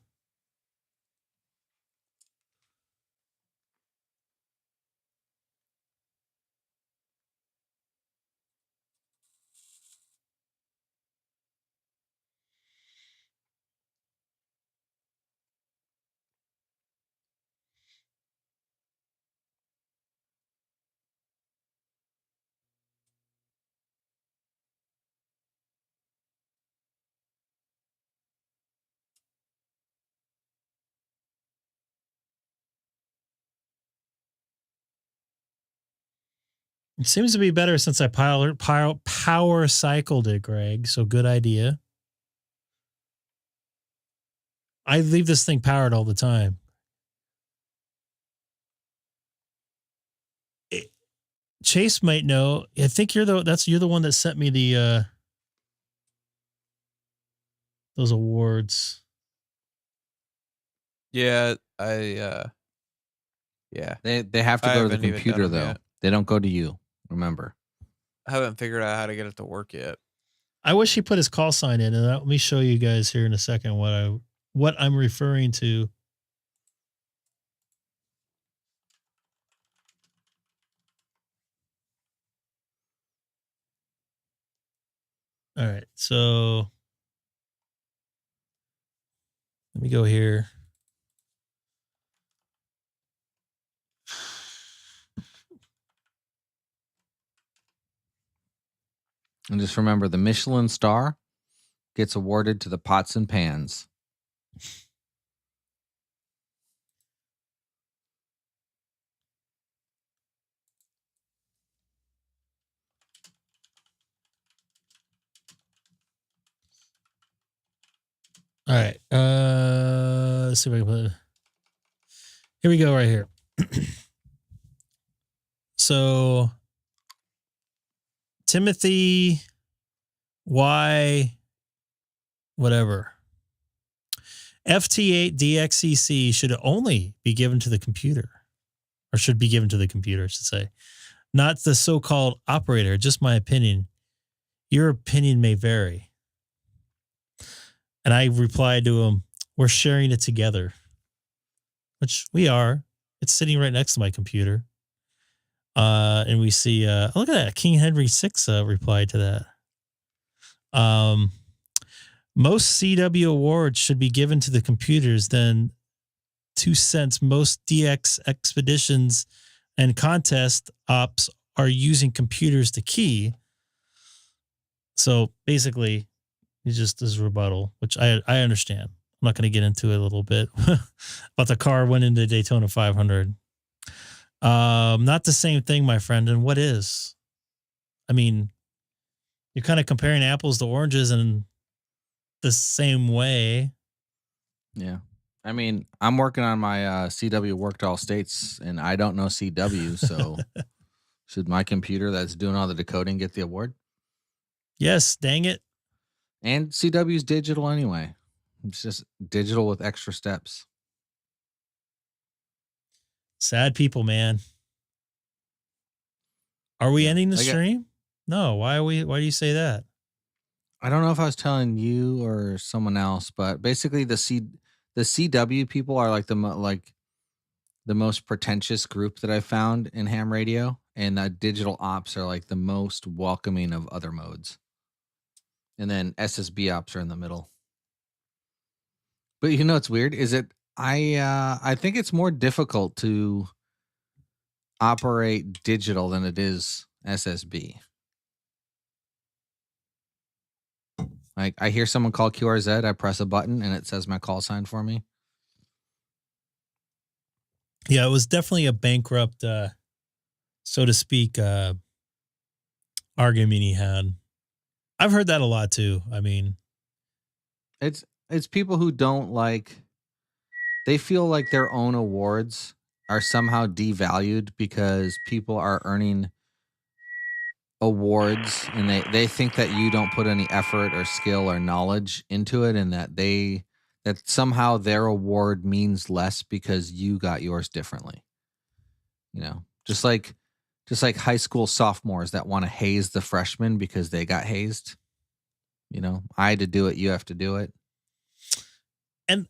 It seems to be better since I power cycled it, Greg. So good idea. I leave this thing powered all the time. Chase might know. I think you're the one that sent me the those awards. Yeah, yeah. They have to go to the computer though. Yet. They don't go to you. Remember. I haven't figured out how to get it to work yet. I wish he put his call sign in, and let me show you guys here in a second what I'm referring to. All right, so let me go here. And just remember, the Michelin star gets awarded to the pots and pans. All right. Let's see if I can put it. Here we go right here. So Timothy Y whatever. FT8 DStar should only be given to the computer, or should be given to the computer, I should say. Not the so-called operator, just my opinion. Your opinion may vary. And I replied to him, we're sharing it together, which we are. It's sitting right next to my computer. And we see, look at that. King Henry VI replied to that. Most CW awards should be given to the computers. Then 2 cents. Most DX expeditions and contest ops are using computers to key. So basically, it's just his rebuttal, which I understand. I'm not going to get into it a little bit about the car went into Daytona 500. Not the same thing, my friend. And what is? I mean, you're kind of comparing apples to oranges in the same way. Yeah. I mean, I'm working on my CW worked all states, and I don't know CW, so should my computer that's doing all the decoding get the award? Yes, dang it. And CW's digital anyway. It's just digital with extra steps. Sad people, man. Are we ending the stream? No. Why do you say that? I don't know if I was telling you or someone else, but basically the CW people are like the most pretentious group that I found in ham radio, and digital ops are like the most welcoming of other modes. And then SSB ops are in the middle. But you know what's weird is I think it's more difficult to operate digital than it is SSB. Like I hear someone call QRZ, I press a button and it says my call sign for me. Yeah, it was definitely a bankrupt, so to speak, argument he had. I've heard that a lot too. I mean, it's people who don't like, they feel like their own awards are somehow devalued because people are earning awards and they think that you don't put any effort or skill or knowledge into it, and that that somehow their award means less because you got yours differently. You know, just like high school sophomores that want to haze the freshmen because they got hazed. You know, I had to do it, you have to do it. And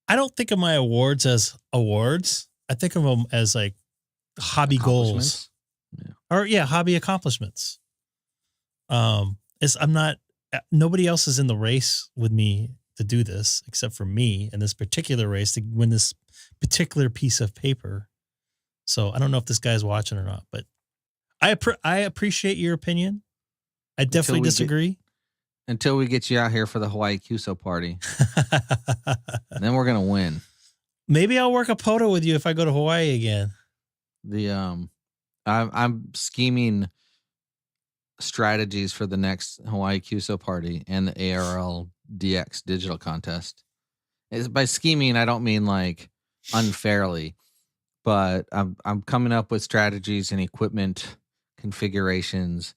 I don't think of my awards as awards. I think of them as like hobby goals. Yeah. Or hobby accomplishments. Nobody else is in the race with me to do this except for me in this particular race to win this particular piece of paper. So I don't know if this guy's watching or not, but I appreciate your opinion. I definitely disagree. Until we get you out here for the Hawaii QSO party. Then we're going to win. Maybe I'll work a POTA with you if I go to Hawaii again. I'm scheming strategies for the next Hawaii QSO party and the ARL DX digital contest. By scheming, I don't mean like unfairly, but I'm coming up with strategies and equipment configurations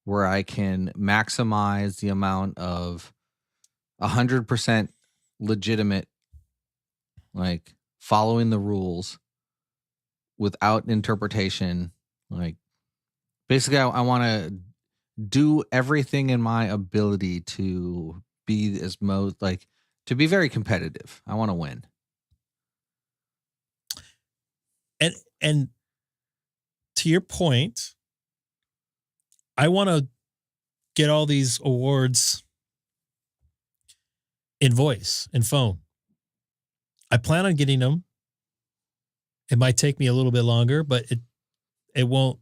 where I can maximize the amount of 100% legitimate, like following the rules without interpretation. Like basically I want to do everything in my ability to be to be very competitive. I want to win. And to your point, I want to get all these awards in voice and phone. I plan on getting them. It might take me a little bit longer, but it won't.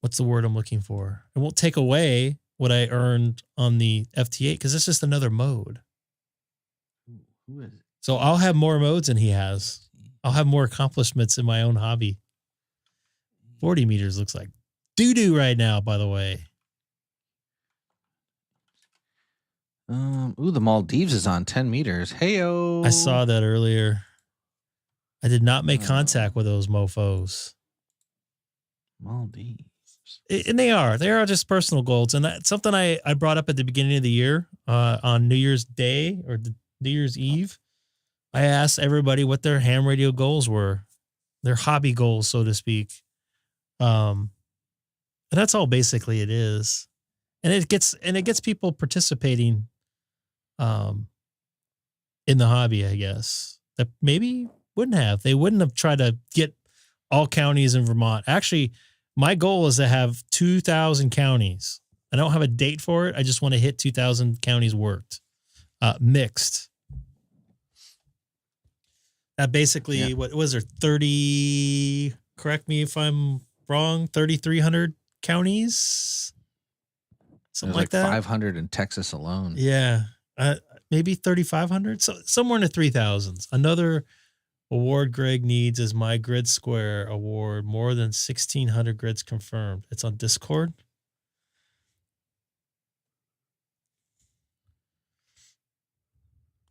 What's the word I'm looking for? It won't take away what I earned on the FT8 because it's just another mode. Who is it? So I'll have more modes than he has. I'll have more accomplishments in my own hobby. 40 meters looks like doo-doo right now, by the way. The Maldives is on 10 meters. Hey-o. I saw that earlier. I did not make contact with those mofos. Maldives. And they are just personal goals. And that's something I brought up at the beginning of the year on New Year's Day or New Year's Eve. I asked everybody what their ham radio goals were, their hobby goals, so to speak. And that's all basically it is. And it gets people participating in the hobby, I guess, that maybe they wouldn't have tried to get all counties in Vermont. Actually, my goal is to have 2,000 counties. I don't have a date for it. I just want to hit 2,000 counties worked, mixed. That basically, What was there? 30, correct me if I'm wrong, 3,300 counties? Something like that. 500 in Texas alone. Yeah. Maybe 3,500. So somewhere in the 3,000s. Another award Greg needs is my Grid Square award. More than 1,600 grids confirmed. It's on Discord.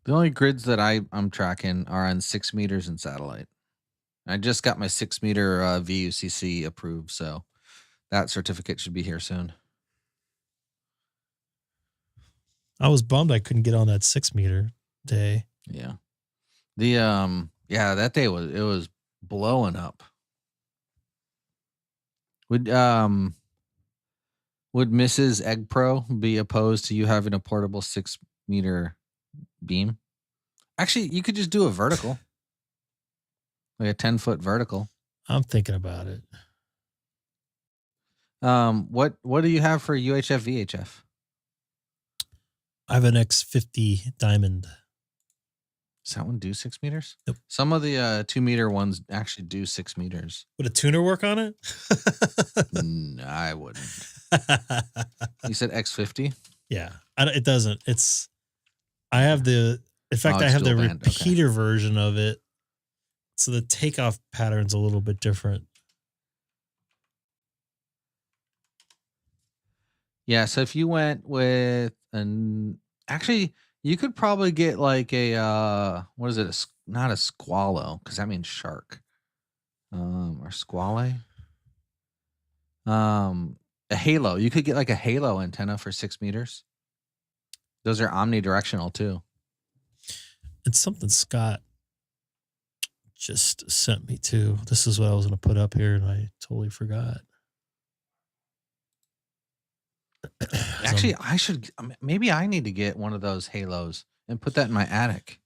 The only grids that I'm tracking are on 6 meters and satellite. I just got my 6 meter VUCC approved, so that certificate should be here soon. I was bummed I couldn't get on that 6 meter day. Yeah. That day was blowing up. Would Mrs. Egg Pro be opposed to you having a portable 6-meter beam? Actually, you could just do a vertical, like a 10-foot vertical. I'm thinking about it. What do you have for UHF VHF? I have an X50 Diamond. Does that one do 6 meters? Nope. Some of the 2-meter ones actually do 6 meters. Would a tuner work on it? No, I wouldn't. You said X50? Yeah, it doesn't. I have the. In fact, I it's have the dual band. Okay. repeater version of it, so the takeoff pattern's a little bit different. Yeah, so if you went with actually, you could probably get like a what is it? Not a squallow, because that means shark. Or squale. A halo. You could get like a halo antenna for 6 meters. Those are omnidirectional too. It's something Scott just sent me to. This is what I was going to put up here, and I totally forgot. Actually, I should. Maybe I need to get one of those halos and put that in my attic.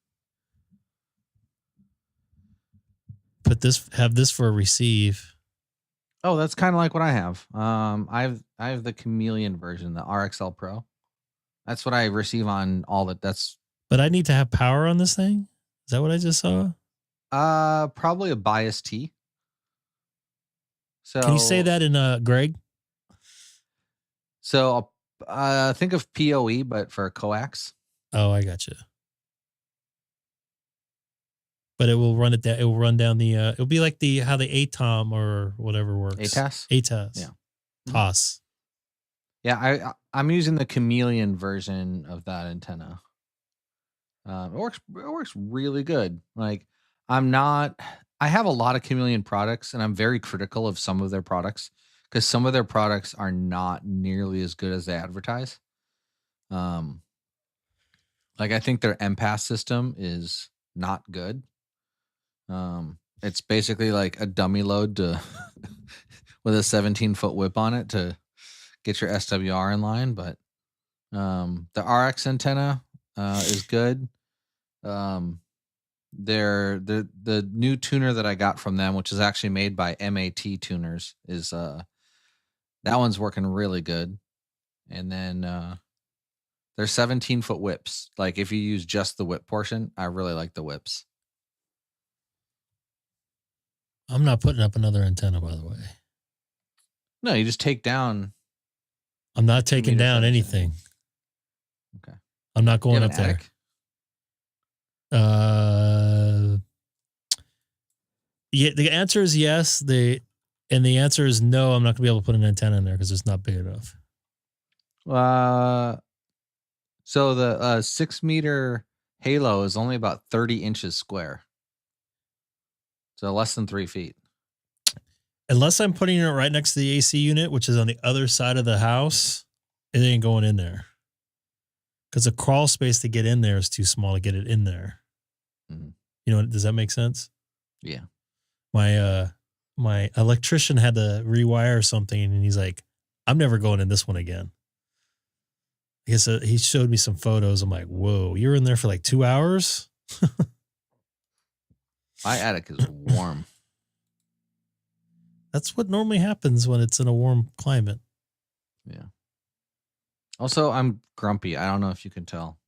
Have this for a receive. Oh, that's kind of like what I have. I have the Chameleon version, the RXL Pro. That's what I receive on all that. But I need to have power on this thing. Is that what I just saw? Probably a bias T. So can you say that in Greg? So think of PoE, but for coax. Oh, I got you. But it will run it down. It will run down the. It'll be like how the ATOM or whatever works. ATAS. ATAS. Yeah. TOS. Yeah, I'm using the Chameleon version of that antenna. It works really good. Like I have a lot of Chameleon products, and I'm very critical of some of their products because some of their products are not nearly as good as they advertise. Like I think their MPass system is not good. It's basically like a dummy load to with a 17-foot whip on it to get your SWR in line. But the RX antenna is good. The new tuner that I got from them, which is actually made by MAT Tuners, is that one's working really good. And then they're 17-foot whips. Like if you use just the whip portion, I really like the whips. I'm not putting up another antenna, by the way. No, you just take down. I'm not taking down anything. Okay. I'm not going up there. Yeah, the answer is yes. And the answer is no. I'm not gonna be able to put an antenna in there because it's not big enough. So the 6-meter halo is only about 30 inches square. So less than 3 feet. Unless I'm putting it right next to the AC unit, which is on the other side of the house, it ain't going in there. Because the crawl space to get in there is too small to get it in there. Mm-hmm. You know, does that make sense? Yeah. My electrician had to rewire something, and he's like, I'm never going in this one again. I guess he showed me some photos. I'm like, whoa, you're in there for like 2 hours? My attic is warm. That's what normally happens when it's in a warm climate. Yeah. Also, I'm grumpy. I don't know if you can tell.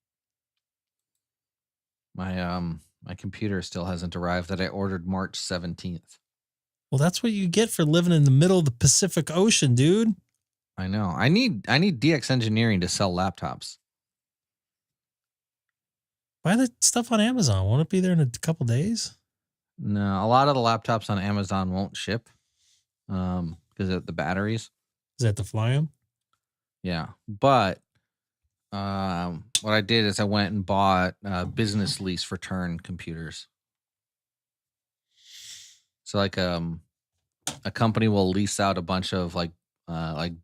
My computer still hasn't arrived that I ordered March 17th. Well, that's what you get for living in the middle of the Pacific Ocean, dude. I know. I need DX Engineering to sell laptops. Buy the stuff on Amazon. Won't it be there in a couple days? No, a lot of the laptops on Amazon won't ship because of the batteries. Is that to fly them? Yeah, but what I did is I went and bought business lease return computers. So like a company will lease out a bunch of like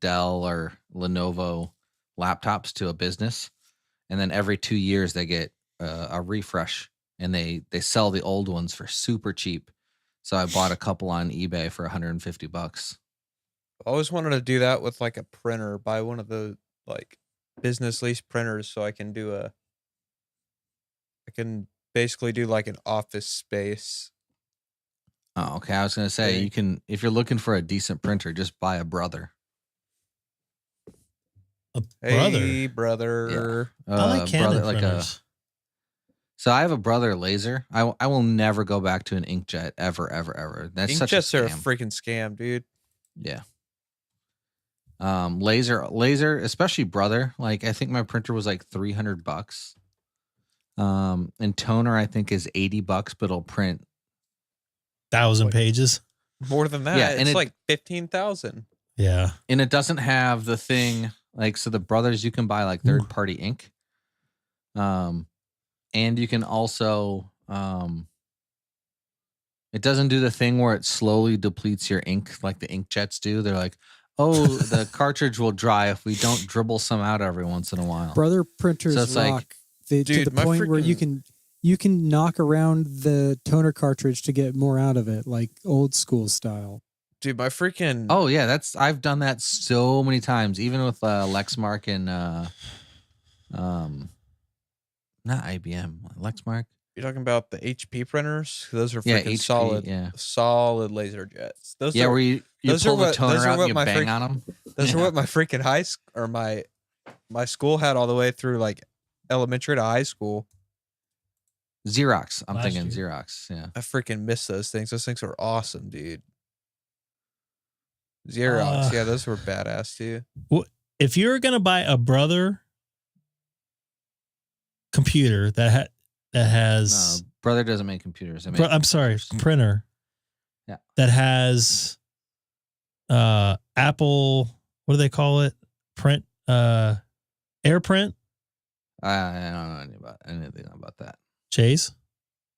Dell or Lenovo laptops to a business, and then every 2 years they get a refresh, and they sell the old ones for super cheap. So I bought a couple on eBay for $150. I always wanted to do that with like a printer, buy one of the like business lease printers so I can basically do like an office space. Oh, okay. I was going to say, you can, if you're looking for a decent printer, just buy a Brother. Hey, brother. Yeah. I like Canon Brother, printers. So I have a Brother laser. I will never go back to an inkjet ever, ever, ever. That's such a Inkjets are a scam. freaking scam, dude. Yeah. Laser, especially Brother. Like I think my printer was like $300. And toner I think is $80, but it'll print 1,000 pages. More than that. Yeah, It's and it- like 15,000. Yeah. And it doesn't have the thing like, so the Brothers, you can buy like third party ink. And you can also, it doesn't do the thing where it slowly depletes your ink like the inkjets do. They're like, oh, the cartridge will dry if we don't dribble some out every once in a while. Brother printers So it's rock. like, To Dude, the my point where you can knock around the toner cartridge to get more out of it, like old school style. Dude, my freaking oh yeah, I've done that so many times, even with Lexmark and not IBM, Lexmark. You're talking about the HP printers? Those are Yeah, freaking HP, solid laser jets. Those Yeah, are, where you those pull are the what- toner those are out what and you my bang freak- on them. Those are what my freaking my school had all the way through like elementary to high school. Xerox. I'm Last thinking year. Xerox. Yeah. I freaking miss those things. Those things were awesome, dude. Xerox, yeah, those were badass too. If you're going to buy a Brother computer that has No, Brother doesn't make computers. They make I'm sorry, printers. printer. Yeah. That has Apple, what do they call it? Print AirPrint? I don't know anything about that. Chase?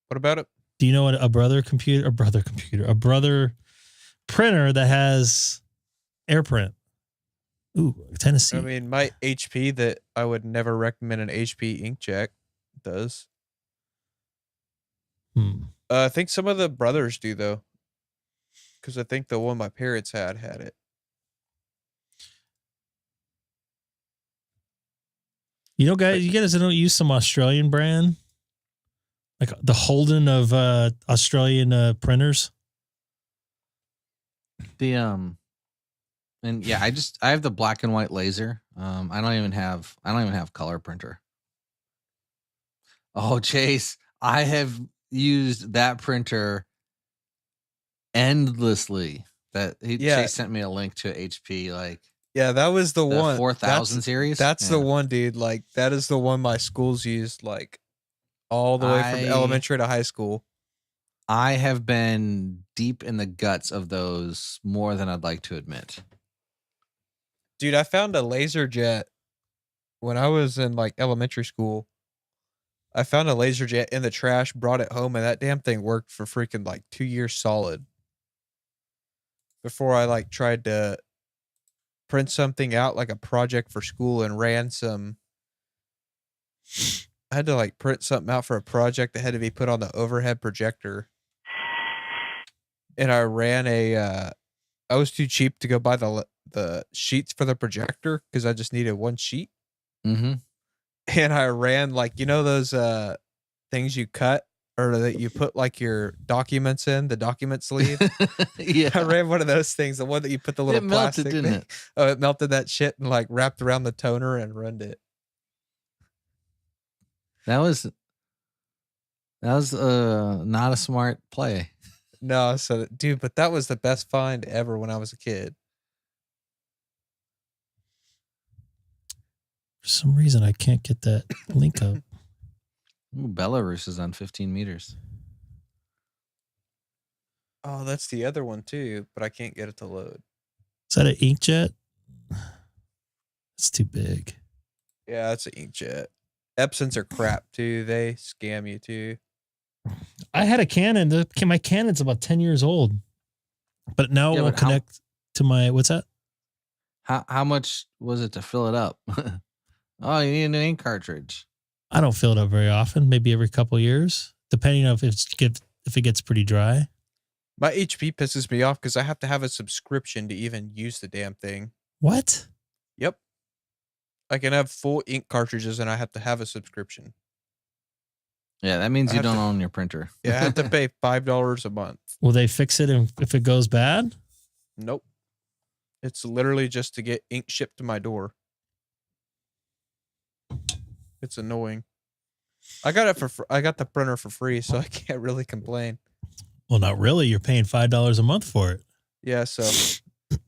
What about it? Do you know what a Brother printer that has AirPrint? Ooh, Tennessee. I mean, my HP that I would never recommend an HP inkjet does. I think some of the Brothers do though, because I think the one my parents had it. You know, guys, you guys don't use some Australian brand? Like the Holden of Australian printers? The and yeah, I have the black and white laser. I don't even have color printer. Oh, Chase, I have used that printer endlessly. Chase sent me a link to HP like Yeah, that was the one 4000 series. That's the one, dude. Like that is the one my schools used like all the way from elementary to high school. I have been deep in the guts of those more than I'd like to admit. Dude, I found a laser jet when I was in like elementary school. I found a laser jet in the trash, brought it home, and that damn thing worked for freaking like 2 years solid. Before I like tried to print something out like a project for school and ran some. I had to like print something out for a project that had to be put on the overhead projector. And I ran I was too cheap to go buy the sheets for the projector because I just needed one sheet. Mm-hmm. And I ran like, you know, those things you cut or that you put like your documents in, the document sleeve. Yeah. I ran one of those things, the one that you put the little It melted, plastic didn't thing. it? Oh, it melted that shit and like wrapped around the toner and ruined it. That was not a smart play. No, so dude, but that was the best find ever when I was a kid. For some reason, I can't get that link up. Ooh, Belarus is on 15 meters. Oh, that's the other one too, but I can't get it to load. Is that an inkjet? It's too big. Yeah, it's an inkjet. Epsons are crap too. They scam you too. I had a Canon. My Canon's about 10 years old, but now it Yeah, won't but how- connect to my, what's that? How much was it to fill it up? Oh, you need an ink cartridge. I don't fill it up very often, maybe every couple of years, depending on if it gets pretty dry. My HP pisses me off because I have to have a subscription to even use the damn thing. What? Yep. I can have full ink cartridges and I have to have a subscription. Yeah, that means I you have don't to- own your printer. Yeah, I have to pay $5 a month. Will they fix it if it goes bad? Nope. It's literally just to get ink shipped to my door. It's annoying. I got the printer for free, so I can't really complain. Well, not really. You're paying $5 a month for it. Yeah, so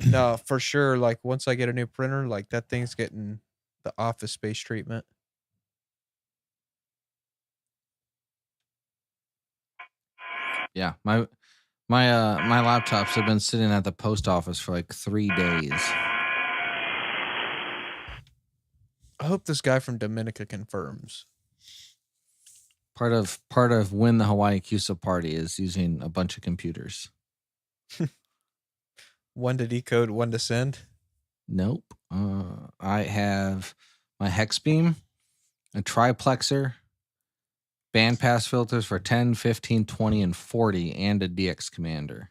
no, for sure. Like once I get a new printer, like that thing's getting the Office Space treatment. Yeah, my laptops have been sitting at the post office for like 3 days. I hope this guy from Dominica confirms. Part of when the Hawaii CUSA party is using a bunch of computers. One to decode, one to send. Nope. I have my hex beam, a triplexer, bandpass filters for 10, 15, 20, and 40, and a DX commander.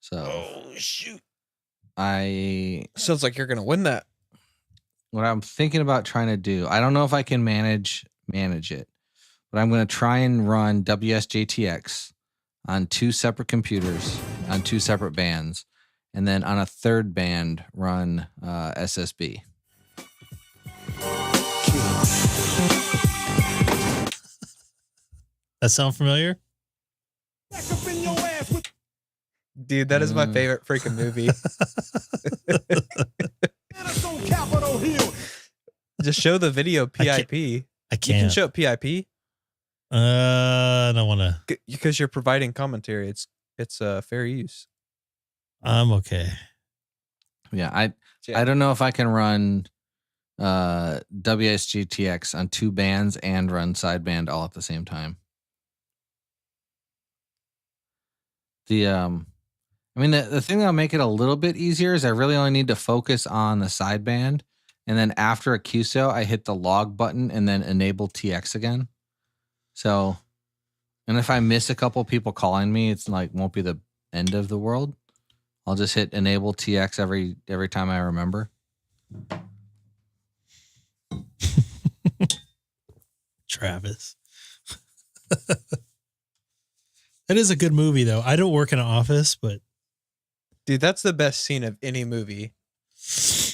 So Oh shoot. Sounds like you're gonna win that. What I'm thinking about trying to do, I don't know if I can manage it, but I'm going to try and run wsjtx on 2 separate computers on 2 separate bands, and then on a third band run SSB. That sound familiar? Dude, that is my favorite freaking movie. Just show the video PIP. I You can can't. show it PIP I don't want to. because you're providing commentary. It's fair use. I'm okay. Yeah, I don't know if I can run WSGTX on 2 bands and run sideband all at the same time. The thing that'll make it a little bit easier is I really only need to focus on the sideband, and then after a QSO, I hit the log button and then enable TX again. So, and if I miss a couple people calling me, it's like won't be the end of the world. I'll just hit enable TX every time I remember. Travis. That is a good movie, though. I don't work in an office, but Dude, that's the best scene of any movie.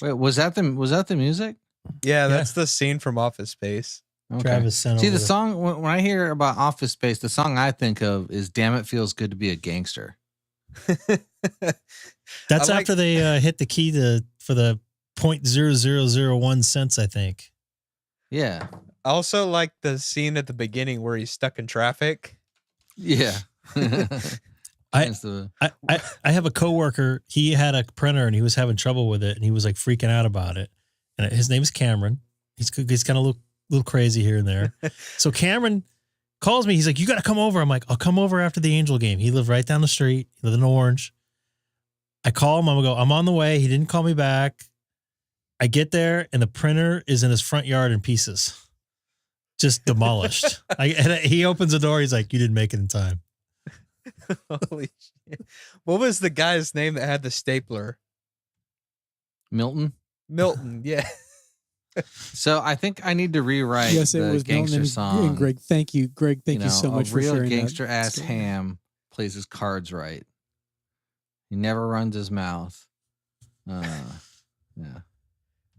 Wait, was that the music? Yeah, that's the scene from Office Space. Okay. Travis sent See, over the song, when I hear about Office Space, the song I think of is Damn It Feels Good to Be a Gangster. That's after they hit the key for the 0.0001 cents, I think. Yeah. I also like the scene at the beginning where he's stuck in traffic. Yeah. I have a coworker. He had a printer and he was having trouble with it, and he was like freaking out about it. And his name is Cameron. He's kind of a little crazy here and there. So Cameron calls me. He's like, "You got to come over." I'm like, "I'll come over after the Angel game." He lived right down the street. He lived in Orange. I call him. I'm on the way. He didn't call me back. I get there and the printer is in his front yard in pieces, just demolished. And he opens the door. He's like, "You didn't make it in time." Holy shit. What was the guy's name that had the stapler? Milton? Milton, yeah. So I think I need to rewrite Yes, it the was gangster Milton song. and Greg. Thank you, Greg. Thank you so much for real sharing gangster that ass story. ham plays his cards right. He never runs his mouth. Yeah.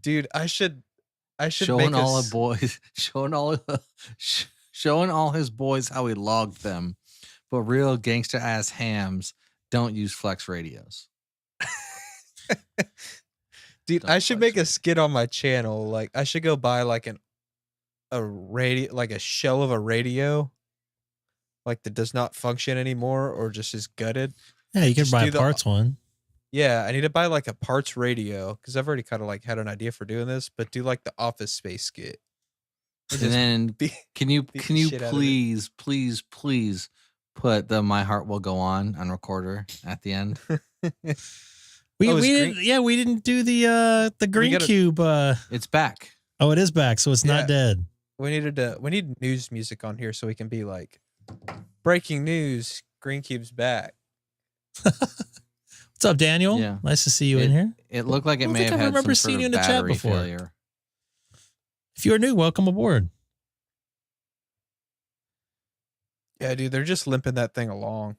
Dude, I should Showing make all a the boys, showing all his boys how he logged them. But real gangster ass hams don't use flex radios. Dude, I should make a skit on my channel. Like I should go buy like a radio, like a shell of a radio, like that does not function anymore or just is gutted. Yeah, you can Just buy do a the- parts one. Yeah, I need to buy like a parts radio because I've already kind of like had an idea for doing this, but do like the Office Space skit. And then can you beat the shit out of it. please put the My Heart Will Go On recorder at the end? We Oh, is we didn't do the green gotta- cube. It's back. Oh, it is back, so it's Yeah. not dead. We need news music on here so we can be like breaking news, Green Cube's back. What's up, Daniel? Yeah. Nice to see you in here. It looked like I it don't may think have I had remember some seeing sort you of in the chat battery before. failure. If you are new, welcome aboard. Yeah, dude, they're just limping that thing along.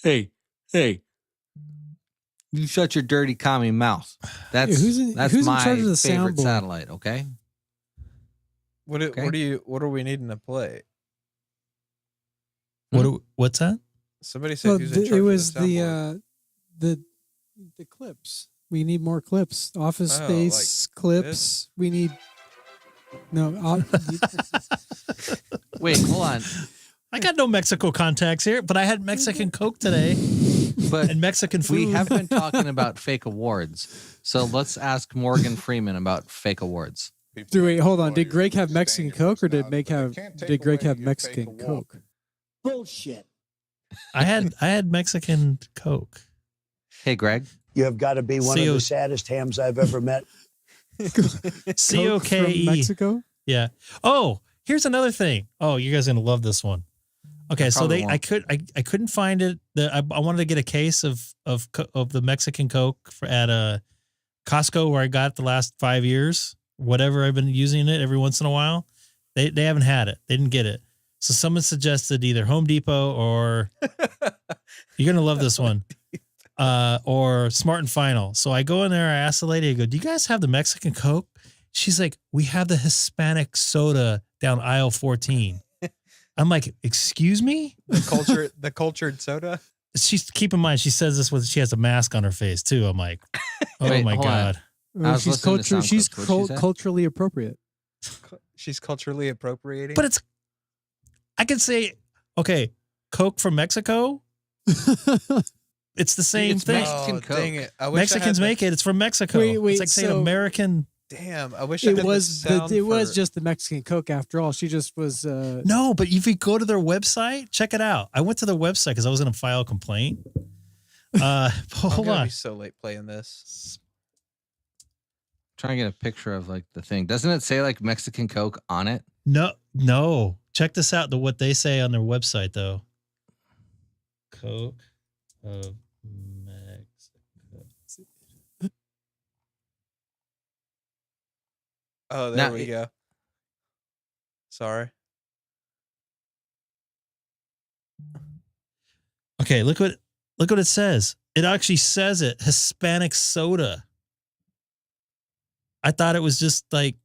Hey, you shut your dirty commie mouth. That's who's in that's charge my of the favorite soundboard? satellite. Okay. What are we needing to play? What's that? Somebody said Well, who's in charge it was of the soundboard. the clips. We need more clips. Office Space clips. this? We need no. Wait, hold on. I got no Mexico contacts here, but I had Mexican Coke today But and Mexican food. we have been talking about fake awards, so let's ask Morgan Freeman about fake awards. Wait, hold on. Did Greg have Mexican Coke or did Greg have Mexican Coke? Bullshit. I had Mexican Coke. Hey, Greg. You have got to be one of the saddest hams I've ever met. COKE. From Mexico? Yeah. Oh, here's another thing. Oh, you guys are gonna love this one. Okay, so I couldn't find it. I wanted to get a case of the Mexican Coke at Costco where I got it the last 5 years. Whatever, I've been using it every once in a while. They haven't had it. They didn't get it. So someone suggested either Home Depot or you're gonna love this one. Or Smart and Final. So I go in there, I ask the lady, I go, do you guys have the Mexican Coke? She's like, we have the Hispanic soda down aisle 14. I'm like, excuse me? The cultured soda? Keep in mind, she says this she has a mask on her face too. I'm like, oh Wait, my hold God. She's culturally appropriate. She's culturally appropriating. But I could say, okay, Coke from Mexico. It's the same thing. Mexican Coke. Dang it. Mexicans make it. It's from Mexico. Wait, it's like saying American. Damn, I wish I had was just the Mexican Coke after all. She just was. No, but if you go to their website, check it out. I went to their website because I was going to file a complaint. Hold on. Be so late playing this. Trying to get a picture of like the thing. Doesn't it say like Mexican Coke on it? No. Check this out. What they say on their website though. Coke of Mexico. Oh, there we go. Sorry. Okay, look what it says. It actually says it. Hispanic soda. I thought it was just like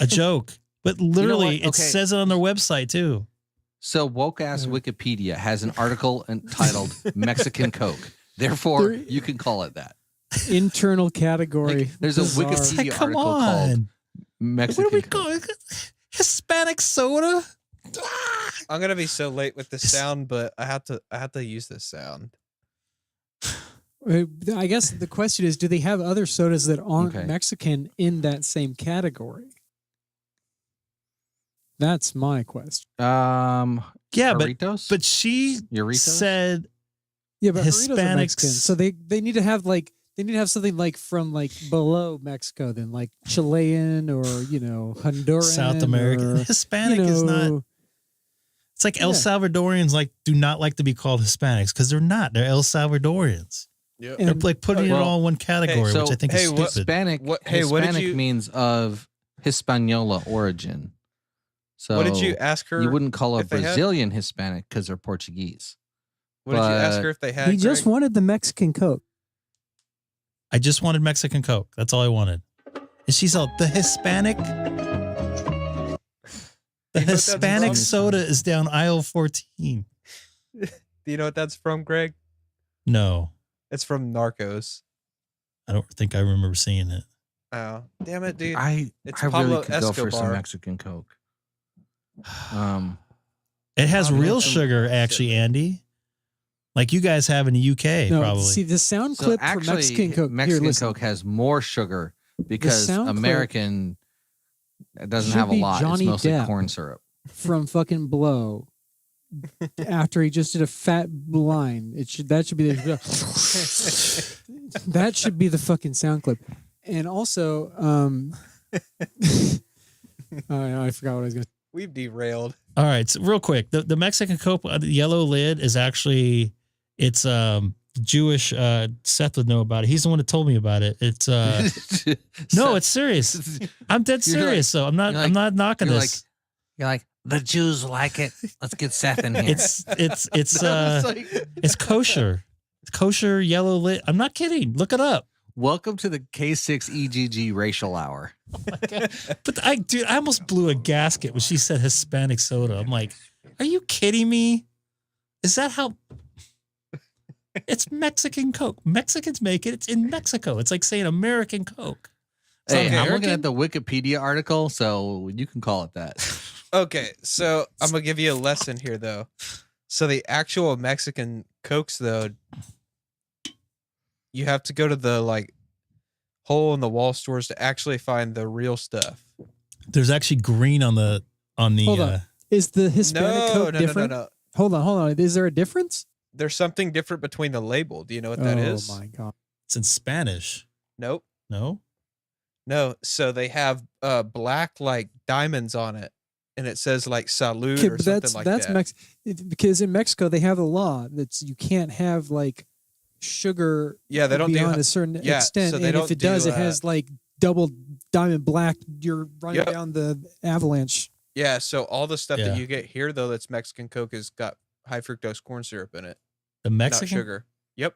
a joke, but literally it says it on their website too. So woke ass Wikipedia has an article entitled Mexican Coke. Therefore, you can call it that. Internal category. There's a Wikipedia article called Mexican What do we Coke. call it? Hispanic soda? I'm gonna be so late with the sound, but I have to use this sound. I guess the question is, do they have other sodas that aren't Mexican in that same category? That's my question. Yeah, Burritos? but she Doritos? said Yeah, but Hispanics are Hispanics. Mexican, so they need to have something like from like below Mexico, then like Chilean or Honduran, South American. or, Hispanic is not. It's like El Salvadorians do not like to be called Hispanics because they're not. They're El Salvadorians. Yeah, they're like putting it all in one category, which I think is stupid. Hispanic. Hispanic means of Hispaniola origin. So what did you ask her? You wouldn't call a if they had? Brazilian Hispanic because they're Portuguese. What did you ask her if they had? He just wanted the Mexican Coke. I just wanted Mexican Coke. That's all I wanted. And she's all, the Hispanic soda is down aisle 14. Do you know what that's from, Greg? No. It's from Narcos. I don't think I remember seeing it. Oh, damn it, dude! I Pablo really could go for some Escobar. Mexican Coke. It has real sugar, actually, Andy. Like you guys have in the UK, No, probably. see the sound clip for Mexican Coke. Mexican Here, listen. Coke has more sugar because sound clip American doesn't should have a be lot. Johnny It's mostly Depp corn syrup. From fucking Blow. After he just did a fat line, that should be the fucking sound clip. And also, I forgot what I was gonna. We've derailed. All right, so real quick, the Mexican Coke, the yellow lid is actually It's Jewish. Seth would know about it. He's the one that told me about it. It's no, it's serious. I'm dead serious. So I'm not knocking this. You're like, the Jews like it. Let's get Seth in here. It's kosher. It's kosher yellow lit. I'm not kidding. Look it up. Welcome to the K6EGG racial hour. Oh my God. But I almost blew a gasket when she said Hispanic soda. I'm like, are you kidding me? Is that how? It's Mexican Coke. Mexicans make it. It's in Mexico. It's like saying American Coke. Hey, I'm looking at the Wikipedia article, so you can call it that. Okay, so I'm gonna give you a lesson here, though. So the actual Mexican Cokes, though, you have to go to the like hole in the wall stores to actually find the real stuff. There's actually green on the. Hold on. Is the Hispanic Coke different? No. Hold on. Is there a difference? There's something different between the label. Do you know what that is? Oh my God. It's in Spanish. Nope. No. So they have black like diamonds on it, and it says like salud Okay, or but something like that. Because in Mexico they have a law that you can't have like sugar. Yeah, they don't do beyond a certain extent, so they and don't if it does, it has like double diamond black. You're running down the avalanche. Yeah, so all the stuff that you get here though that's Mexican Coke has got high fructose corn syrup in it. The Mexican not sugar. Yep.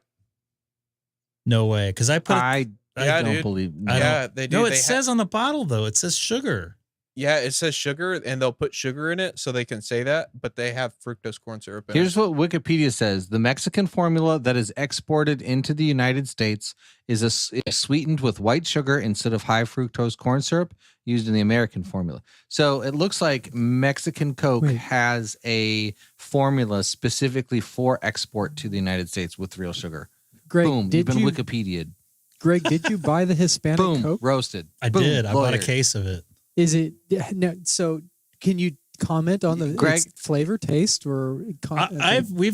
No way, because I put. I don't believe. Yeah, they do. No, it says on the bottle though. It says sugar. Yeah, it says sugar, and they'll put sugar in it so they can say that, but they have fructose corn syrup in Here's it. what Wikipedia says. The Mexican formula that is exported into the United States is sweetened with white sugar instead of high fructose corn syrup used in the American formula. So it looks like Mexican Coke has a formula specifically for export to the United States with real sugar. Greg, Boom, you've been Wikipedia'd. Greg, did you buy the Hispanic Boom, Coke? roasted. I Boom, did. I bought a lawyered. case of it. Is it no? So can you comment on the Greg, its flavor, taste, or? We've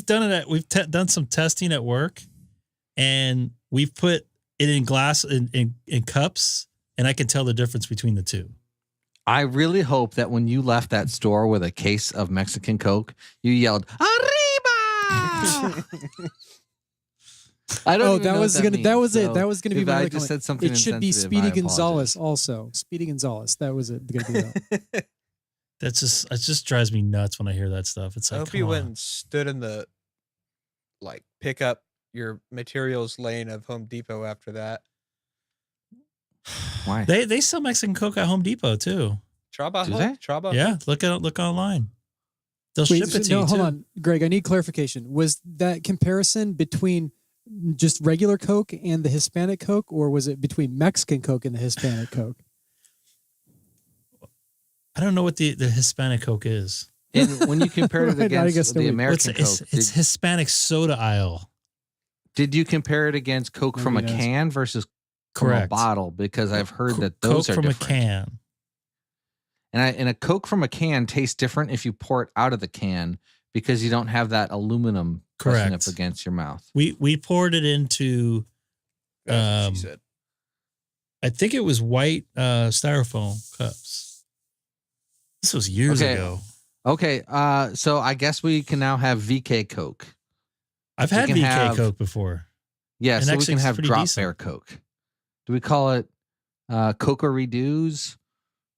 done it. We've done some testing at work, and we've put it in glass in cups, and I can tell the difference between the two. I really hope that when you left that store with a case of Mexican Coke, you yelled "Arriba!" I don't. That was gonna. That was it. That was gonna be if my I other just comment. said something. It should be insensitive, Speedy I Gonzalez also. Speedy Gonzalez. That was it. Gonna be that. It just drives me nuts when I hear that stuff. It's I like, hope you went and stood in the like pick up your materials lane of Home Depot after that. Why? They sell Mexican Coke at Home Depot too. Trabajo? Do they? Trabajo? Yeah, look online. They'll Wait, ship it to no, you hold too. on, Greg. I need clarification. Was that comparison between just regular Coke and the Hispanic Coke, or was it between Mexican Coke and the Hispanic Coke? I don't know what the Hispanic Coke is. And when you compared it Right, I guess against the nobody- American It's Coke, Hispanic soda aisle. did you compare it against Coke from a Nobody knows. can versus from a Correct. bottle? Because I've heard that those Coke are from different. a can. And a Coke from a can tastes different if you pour it out of the can because you don't have that aluminum pressing up Correct. against your mouth. We poured it into That's what she said. I think it was white styrofoam cups. This was years ago. Okay, so I guess we can now have VK Coke. I've We had can VK have- Coke before. Yeah, And so we actually can it's have pretty Drop decent. Bear Coke. Do we call it Coca Redos?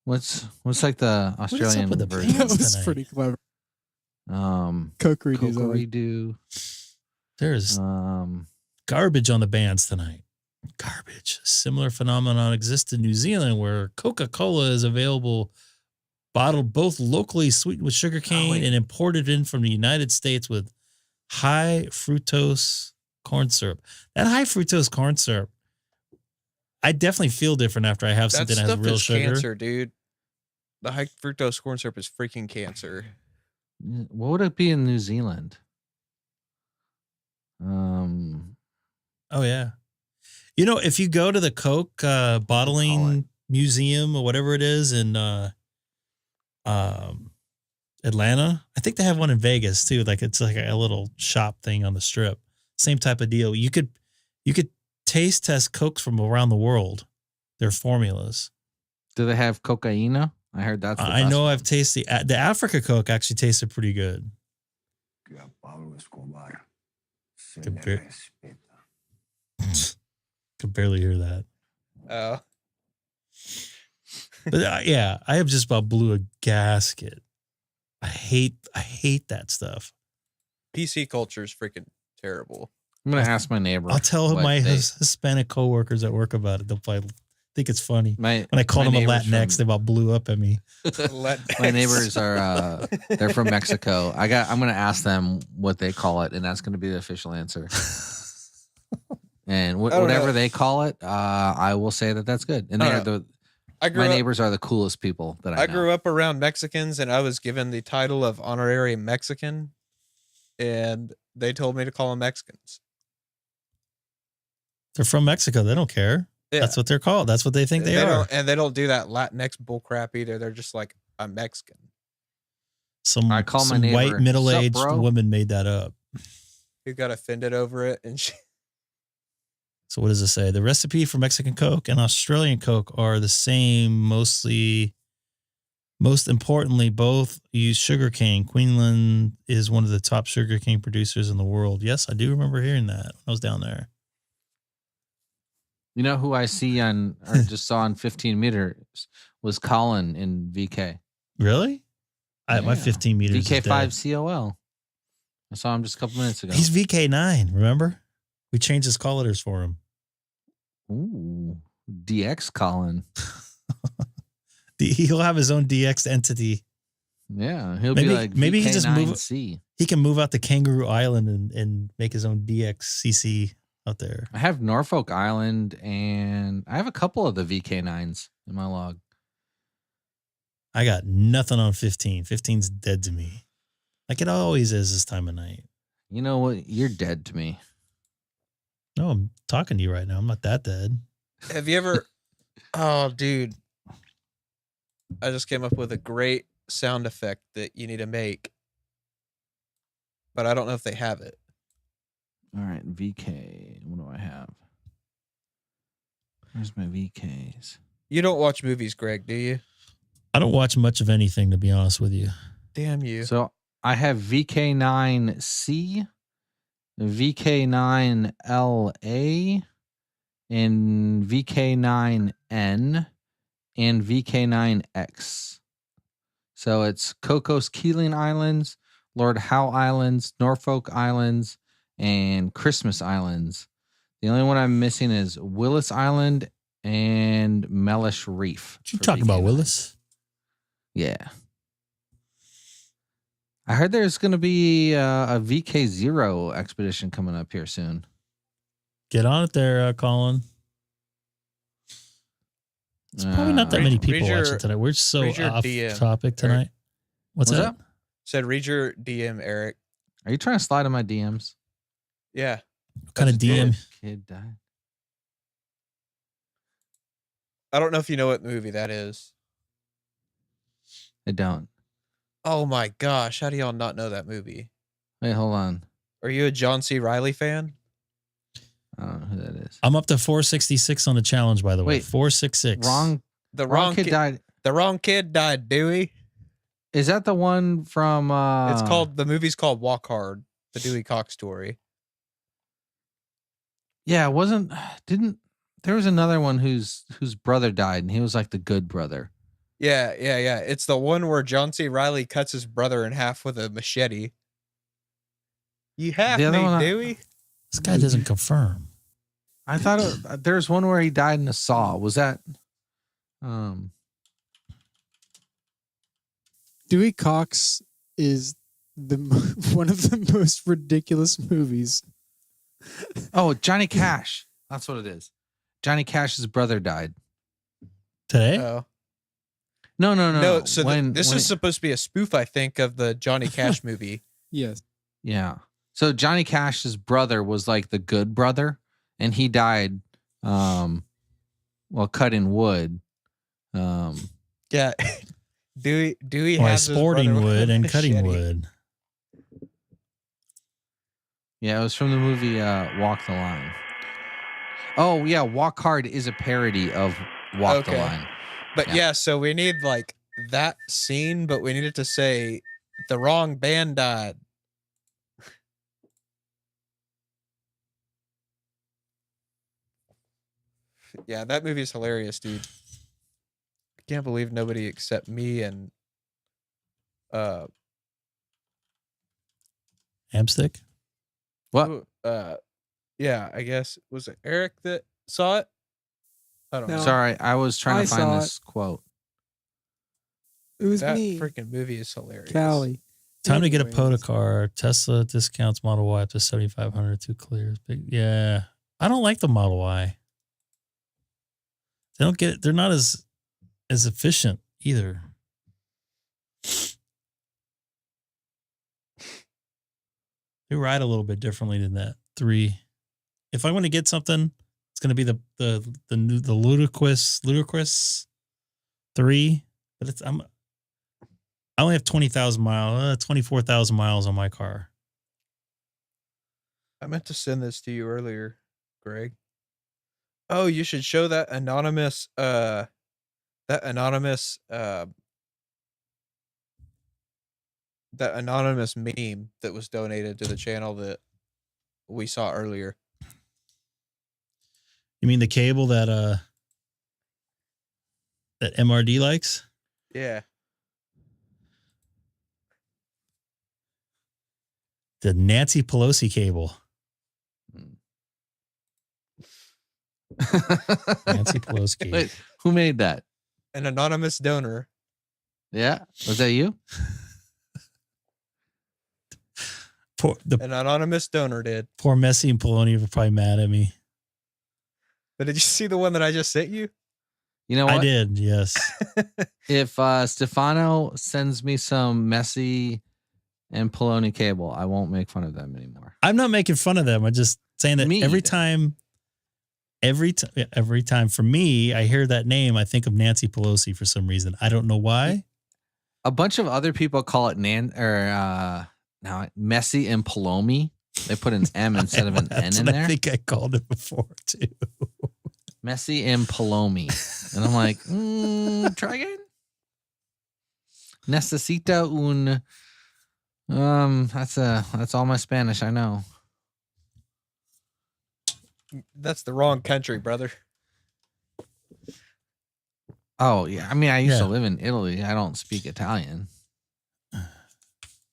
What's like the What is up Australian with the version? That bands was tonight? pretty clever. Coca Coke redos. I like. Redo. There's garbage on the bands tonight. Garbage. Similar phenomenon exists in New Zealand where Coca-Cola is available bottled both locally sweetened with sugarcane and imported in from the United States with high fructose corn syrup. That high fructose corn syrup, I definitely feel different after I have That something that has stuff real is sugar. cancer, dude. The high fructose corn syrup is freaking cancer. What would it be in New Zealand? Oh yeah. You know, if you go to the Coke bottling museum or whatever it is in Atlanta, I think they have one in Vegas too. Like it's like a little shop thing on the strip. Same type of deal. You could taste test Cokes from around the world. Their formulas. Do they have cocaina? I heard that's. The I best know one. I've tasted the Africa Coke actually tasted pretty good. Could barely hear that. Oh. But yeah, I have just about blew a gasket. I hate that stuff. PC culture is freaking terrible. I'm gonna ask my neighbor. I'll tell my Hispanic coworkers at work about it. They'll probably think it's funny. When I called them a Latinx, they about blew up at me. My neighbors are they're from Mexico. I'm gonna ask them what they call it, and that's gonna be the official answer. And whatever they call it, I will say that that's good. And my neighbors are the coolest people that I know. I grew up around Mexicans, and I was given the title of honorary Mexican, and they told me to call them Mexicans. They're from Mexico. They don't care. Yeah. That's what they're called. That's what they think they are. And they don't do that Latinx bullcrap either. They're just like, I'm Mexican. Some white middle-aged woman made that up. Who got offended over it, and she. So what does it say? The recipe for Mexican Coke and Australian Coke are the same. Most importantly, both use sugarcane. Queensland is one of the top sugarcane producers in the world. Yes, I do remember hearing that when I was down there. You know who I just saw on 15 meters was Colin in VK. Really? My 15 meters VK5 COL. I saw him just a couple minutes ago. He's VK9, remember? We changed his call letters for him. Ooh, DX Colin. He'll have his own DX entity. Yeah, he'll be like maybe he just he can move out to Kangaroo Island and make his own DXCC out there. I have Norfolk Island, and I have a couple of the VK9s in my log. I got nothing on 15. 15's dead to me. Like it always is this time of night. You know what? You're dead to me. No, I'm talking to you right now. I'm not that dead. Have you ever... Oh, dude. I just came up with a great sound effect that you need to make. But I don't know if they have it. All right, VK. What do I have? Where's my VKs? You don't watch movies, Greg, do you? I don't watch much of anything, to be honest with you. Damn you. So I have VK9C, VK9LA, and VK9N, and VK9X. So it's Cocos Keeling Islands, Lord Howe Islands, Norfolk Islands, and Christmas Islands. The only one I'm missing is Willis Island and Mellish Reef. Did you talk about Willis? Yeah. I heard there's going to be a VK0 expedition coming up here soon. Get on it there, Colin. It's probably not that many people watching tonight. We're so off topic tonight. Eric. What's that? Said read your DM, Eric. Are you trying to slide in my DMs? Yeah. What kind of DM? Kid died. I don't know if you know what movie that is. I don't. Oh my gosh. How do y'all not know that movie? Wait, hold on. Are you a John C. Reilly fan? I don't know who that is. I'm up to 466 on the challenge, by the way. Wait, 466. The wrong kid died. The wrong kid died, Dewey. Is that the one from the movie's called Walk Hard, the Dewey Cox story. Yeah, there was another one whose brother died and he was like the good brother. Yeah. It's the one where John C. Reilly cuts his brother in half with a machete. You have me, Dewey. This guy doesn't confirm. I thought there's one where he died in a saw. Was that Dewey Cox is one of the most ridiculous movies. Oh, Johnny Cash. That's what it is. Johnny Cash's brother died. Today? Oh. No. So this is supposed to be a spoof, I think, of the Johnny Cash movie. Yes. Yeah. So Johnny Cash's brother was like the good brother, and he died while cutting wood. Yeah. Dewey Why has sporting wood and cutting wood. Yeah, it was from the movie Walk the Line. Oh, yeah, Walk Hard is a parody of Walk the Line. But yeah, so we need like that scene, but we needed to say the wrong band died. Yeah, that movie is hilarious, dude. I can't believe nobody except me and Hamstick? What? Yeah, I guess was it Eric that saw it? I don't know. Sorry, I was trying to saw find it. this quote. It was That me. freaking movie is hilarious. Callie. Time to get a Anyways. Podacar. Tesla discounts Model Y up to 7,500. Too clear. Yeah. I don't like the Model Y. They don't get it. They're not as efficient either. They ride a little bit differently than that 3. If I want to get something, it's going to be the ludicrous 3. But I only have 20,000 miles, 24,000 miles on my car. I meant to send this to you earlier, Greg. Oh, you should show that anonymous meme that was donated to the channel that we saw earlier. You mean the cable that MRD likes? Yeah. The Nancy Pelosi cable. Nancy Pelosi cable. Wait, who made that? An anonymous donor. Yeah, was that you? An anonymous donor did. Poor Messi and Poloni were probably mad at me. But did you see the one that I just sent you? You know what? I did, yes. If Stefano sends me some Messi and Poloni cable, I won't make fun of them anymore. I'm not making fun of them. I'm just saying that Me every either. time for me, I hear that name, I think of Nancy Pelosi for some reason. I don't know why. A bunch of other people call it Messi and Palomi. They put an M instead of an N That's in what there. I think I called it before too. Messi and Palomi. And I'm like, try again. Necesita un that's all my Spanish I know. That's the wrong country, brother. Oh, yeah. I mean, I used to live in Italy. I don't speak Italian.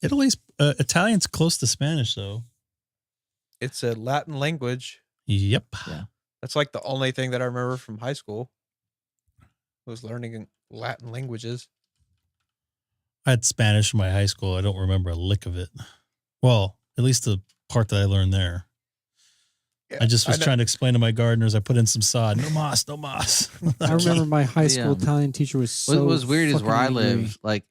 Italy's Italian's close to Spanish though. It's a Latin language. Yep. Yeah. That's like the only thing that I remember from high school was learning Latin languages. I had Spanish in my high school. I don't remember a lick of it. Well, at least the part that I learned there. Yeah, I just was trying to explain to my gardeners. I put in some sod. No moss, no moss. I remember my high school Italian teacher was so. What was weird is where I fucking live, angry. like,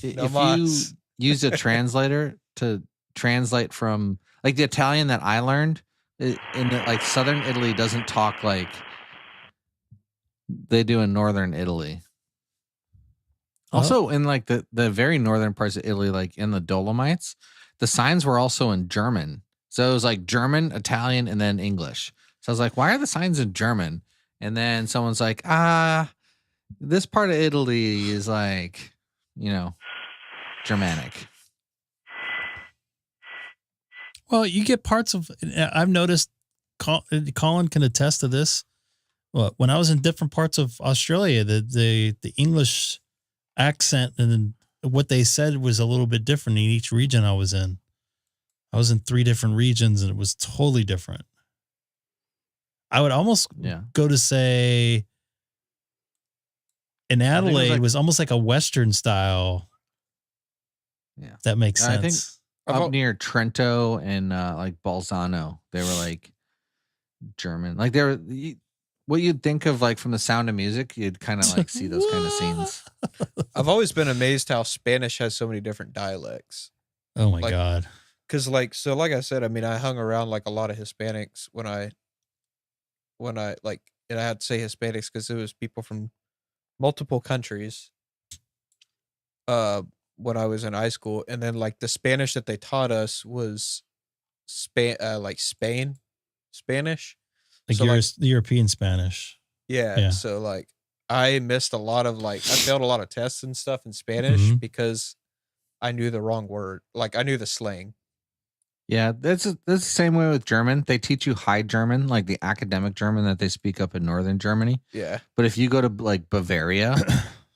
No if moss. you use a translator to translate from, like, the Italian that I learned in like southern Italy doesn't talk like they do in northern Italy. Also, in like the very northern parts of Italy, like in the Dolomites, the signs were also in German. So it was like German, Italian, and then English. So I was like, why are the signs in German? And then someone's like, this part of Italy is like, Germanic. Well, you get parts of. I've noticed. Colin can attest to this. Well, when I was in different parts of Australia, the English accent and what they said was a little bit different in each region I was in. I was in 3 different regions and it was totally different. I would almost go to say in Adelaide was almost like a Western style. Yeah. That makes sense. I think up near Trento and like Bolzano, they were like German. Like they were what you'd think of like from The Sound of Music, you'd kind of like see those kind of scenes. I've always been amazed how Spanish has so many different dialects. Oh my God. Because like I said, I mean, I hung around like a lot of Hispanics when I like, and I had to say Hispanics because it was people from multiple countries when I was in high school. And then like the Spanish that they taught us was Spanish. Like So, European Spanish. Yeah. So like I missed a lot of I failed a lot of tests and stuff in Spanish because I knew the wrong word. Like I knew the slang. Yeah, that's the same way with German. They teach you High German, like the academic German that they speak up in northern Germany. Yeah. But if you go to like Bavaria,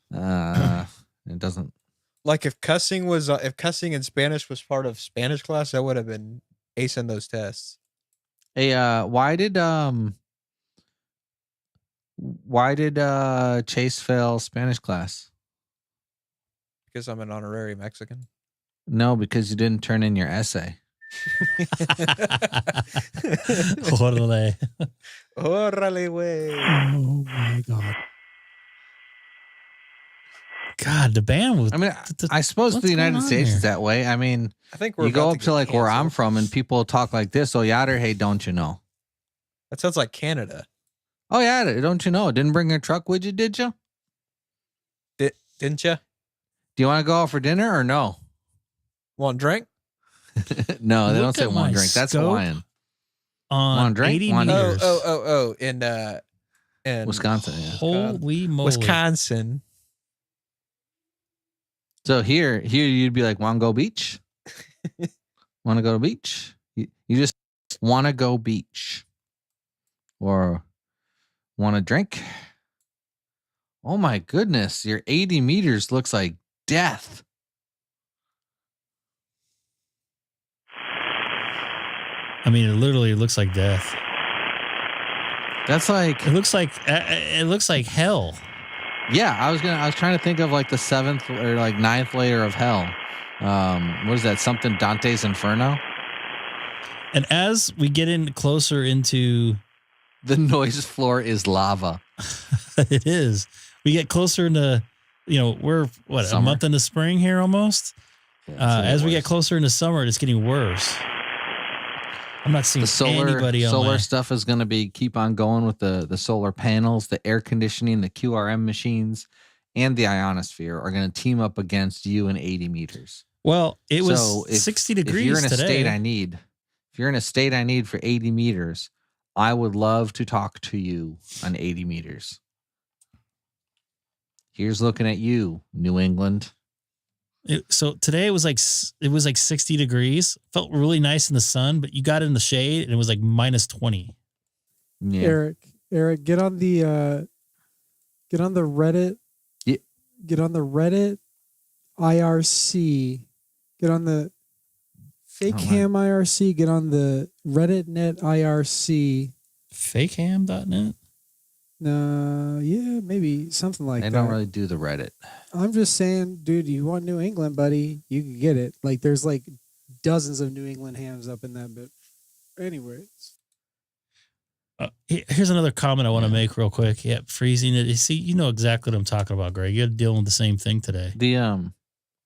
it doesn't. Like if cussing in Spanish was part of Spanish class, I would have been acing those tests. Hey, why did Chase fail Spanish class? Because I'm an honorary Mexican. No, because you didn't turn in your essay. Órale. Órale, way. Oh my God. God, the band was. I mean, I suppose the United States is that way. I mean, I think we're you go about up to to get like where I'm canceled. from and people talk like this. Oh, yader, hey, don't you know? That sounds like Canada. Oh, yeah, don't you know? Didn't bring your truck with you, did you? Didn't you? Do you want to go out for dinner or no? Want drink? No, they Look don't say at one my drink. That's scope Hawaiian. on One drink, 80 one meters. Oh, in Wisconsin, yeah. Holy moly. Wisconsin. So here you'd be like, want to go beach? Want to go to beach? You just want to go beach. Or want to drink? Oh my goodness, your 80 meters looks like death. I mean, it literally looks like death. That's like It looks like hell. Yeah, I was trying to think of like the 7th or like 9th layer of hell. What is that? Something Dante's Inferno? And as we get in closer into the noise floor is lava. It is. We get closer into, we're Summer? a month into spring here almost. Yeah, As we get closer into summer, it's getting worse. I'm not seeing anybody on solar my... stuff is going to keep on going with the solar panels, the air conditioning, the QRM machines, and the ionosphere are going to team up against you in 80 meters. Well, it was 60 degrees if you're in a today. If you're in a state I need for 80 meters, I would love to talk to you on 80 meters. Here's looking at you, New England. So today it was like 60 degrees. Felt really nice in the sun, but you got in the shade and it was like minus 20. Yeah. Eric, get on the Reddit. Yeah. Get on the Reddit IRC. Get on the Fake Ham IRC. Get on the Reddit Net IRC. Fakeham.net? No, yeah, maybe something like that. They don't really do the Reddit. I'm just saying, dude, you want New England, buddy, you can get it. Like, there's like dozens of New England hams up in that bit. Anyways. Here's another comment I want to make real quick. Yeah, freezing it. You see, you know exactly what I'm talking about, Greg. You're dealing with the same thing today.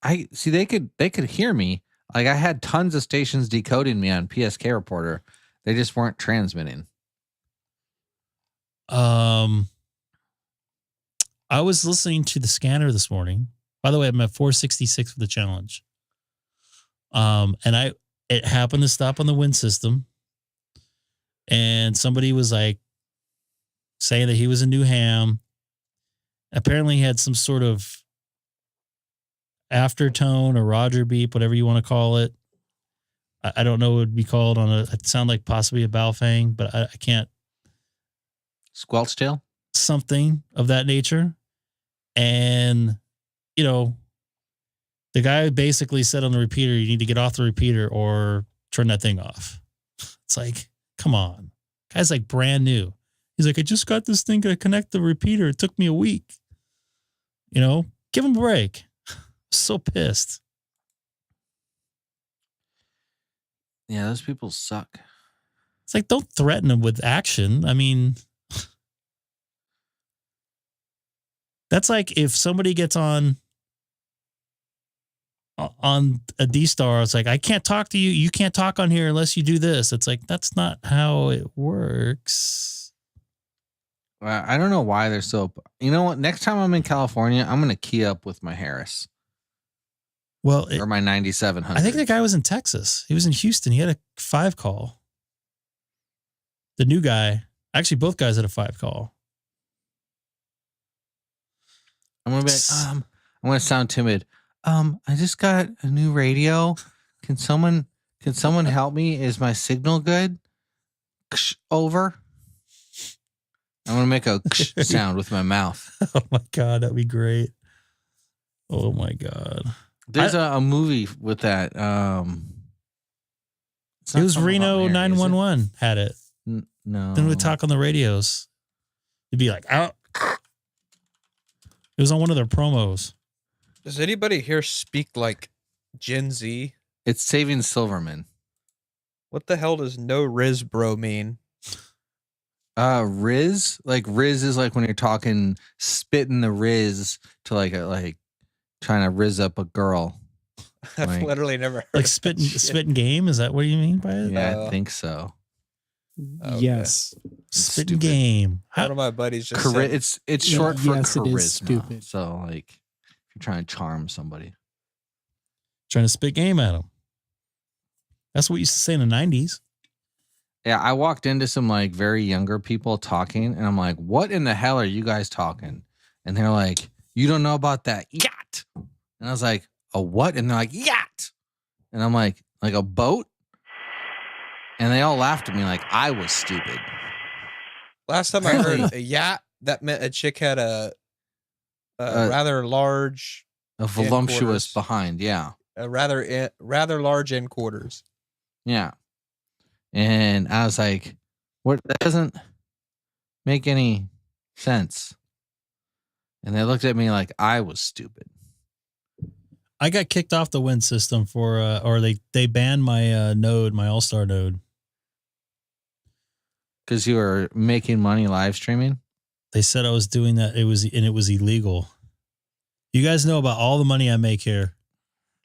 I see they could hear me. Like I had tons of stations decoding me on PSK Reporter. They just weren't transmitting. I was listening to the scanner this morning. By the way, I'm at 466 for the challenge. And it happened to stop on the wind system. And somebody was like saying that he was a new ham. Apparently he had some sort of aftertone or Roger beep, whatever you want to call it. I don't know what it would be called it sound like possibly a Balfang, but I can't. Squelch tail? Something of that nature. And, the guy basically said on the repeater, you need to get off the repeater or turn that thing off. It's like, come on. Guy's like brand new. He's like, I just got this thing to connect the repeater. It took me a week. Give him a break. So pissed. Yeah, those people suck. It's like, don't threaten them with action. I mean, that's like if somebody gets on a DStar, it's like, I can't talk to you. You can't talk on here unless you do this. It's like, that's not how it works. I don't know why they're so. You know what? Next time I'm in California, I'm going to key up with my Harris. Well, or my 9700. I think the guy was in Texas. He was in Houston. He had a 5 call. The new guy, actually, both guys had a 5 call. I'm going to be like, I'm going to sound timid. I just got a new radio. Can someone Can someone help me? Is my signal good? Over. I'm gonna make a sound with my mouth. Oh my god, that'd be great. Oh my god. There's a movie with that. It was Reno 911 had it. No. Then we'd talk on the radios. It'd be like, out. It was on one of their promos. Does anybody here speak like Gen Z? It's Saving Silverman. What the hell does no Riz bro mean? Riz? Like Riz is like when you're talking spitting the Riz to like trying to Riz up a girl. I've Like- literally never heard Like of that shit. spitting game? Is that what you mean by it? Yeah, I think so. Okay. Yes. Spitting game. One of my buddies just Chari- said, it's short for Yes, it charisma. is stupid. So like if you're trying to charm somebody. Trying to spit game at them. That's what you used to say in the 90s. Yeah, I walked into some like very younger people talking, and I'm like, "What in the hell are you guys talking?" And they're like, "You don't know about that yacht?" And I was like, "A what?" And they're like, "Yacht." And I'm like a boat? And they all laughed at me like I was stupid. last time I heard a yacht, that meant a chick had a rather large, A voluptuous quarters. behind, yeah. a rather large end quarters. Yeah. And I was like, "What? That doesn't make any sense." And they looked at me like I was stupid. I got kicked off the Win system for, or they banned my node, my Allstar node. Because you were making money live streaming? They said I was doing that. It was illegal. You guys know about all the money I make here.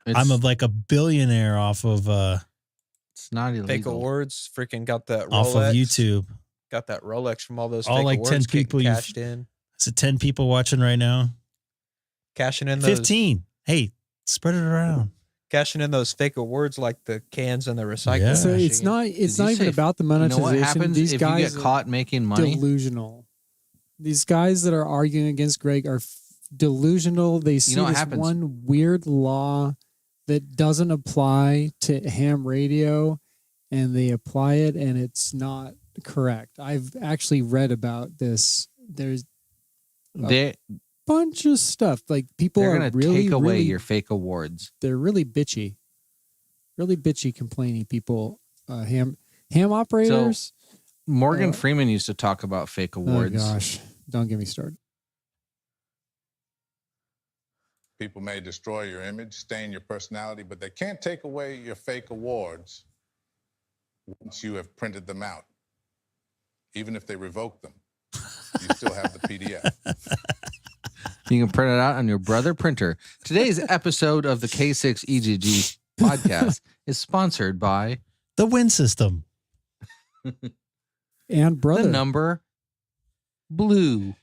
I'm like a billionaire off of it's not illegal. Fake awards, freaking got that Rolex. Off of YouTube. Got that Rolex from all those All fake like awards 10 getting people cashed in. Is it 10 people watching right now? Cashing in those 15. Hey, spread it around. Cashing in those fake awards like the cans and the recycling. So machine. it's not Did you even say- about the You know monetization. what happens These if guys you get are caught making money? delusional. These guys that are arguing against Greg are delusional. They see know what this happens? one weird law that doesn't apply to ham radio, and they apply it, and it's not correct. I've actually read about this. There's They bunch of stuff. Like people they're are gonna really, take away really, your fake awards. they're really bitchy, complaining people. Ham operators. Morgan Freeman used to talk about fake awards. Oh gosh, don't get me started. People may destroy your image, stain your personality, but they can't take away your fake awards once you have printed them out. Even if they revoke them, you still have the PDF. You can print it out on your brother printer. Today's episode of the K6EGG podcast is sponsored by the Win system. And brother. The number blue.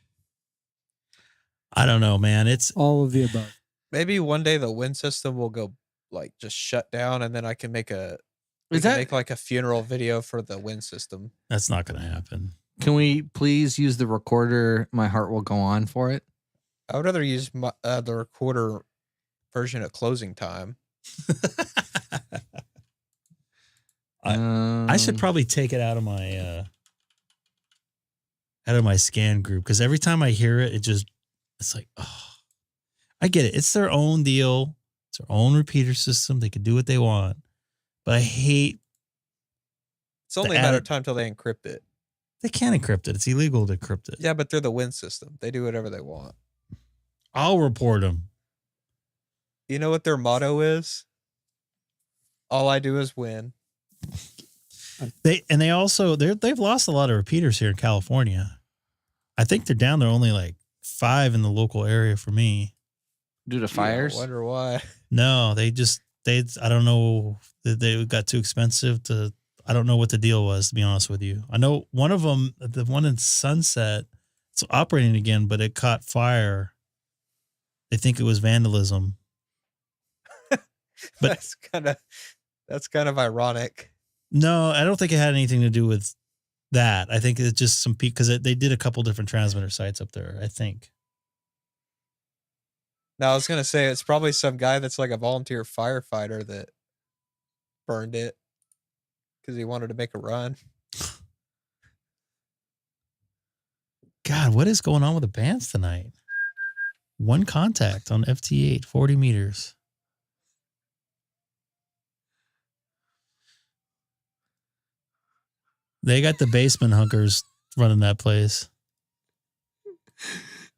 I don't know, man. It's all of the above. Maybe one day the Win system will go like just shut down, and then I can make make like a funeral video for the Win system. That's not going to happen. Can we please use the recorder? My heart will go on for it. I would rather use the recorder version at closing time. I should probably take it out of my scan group, because every time I hear it, it's like, oh, I get it. It's their own deal. It's their own repeater system. They can do what they want, but I hate. It's only a matter of time till they encrypt it. They can't encrypt it. It's illegal to encrypt it. Yeah, but they're the Win system. They do whatever they want. I'll report them. You know what their motto is? All I do is win. They've lost a lot of repeaters here in California. I think they're down. They're only like 5 in the local area for me. Due to fires? I wonder why. No, I don't know. They got too expensive I don't know what the deal was, to be honest with you. I know one of them, the one in Sunset, it's operating again, but it caught fire. They think it was vandalism. But that's kind of ironic. No, I don't think it had anything to do with that. I think it's just some people, because they did a couple different transmitter sites up there, I think. Now, I was going to say it's probably some guy that's like a volunteer firefighter that burned it. because he wanted to make a run. God, what is going on with the bands tonight? One contact on FT8, 40 meters. They got the basement hunkers running that place.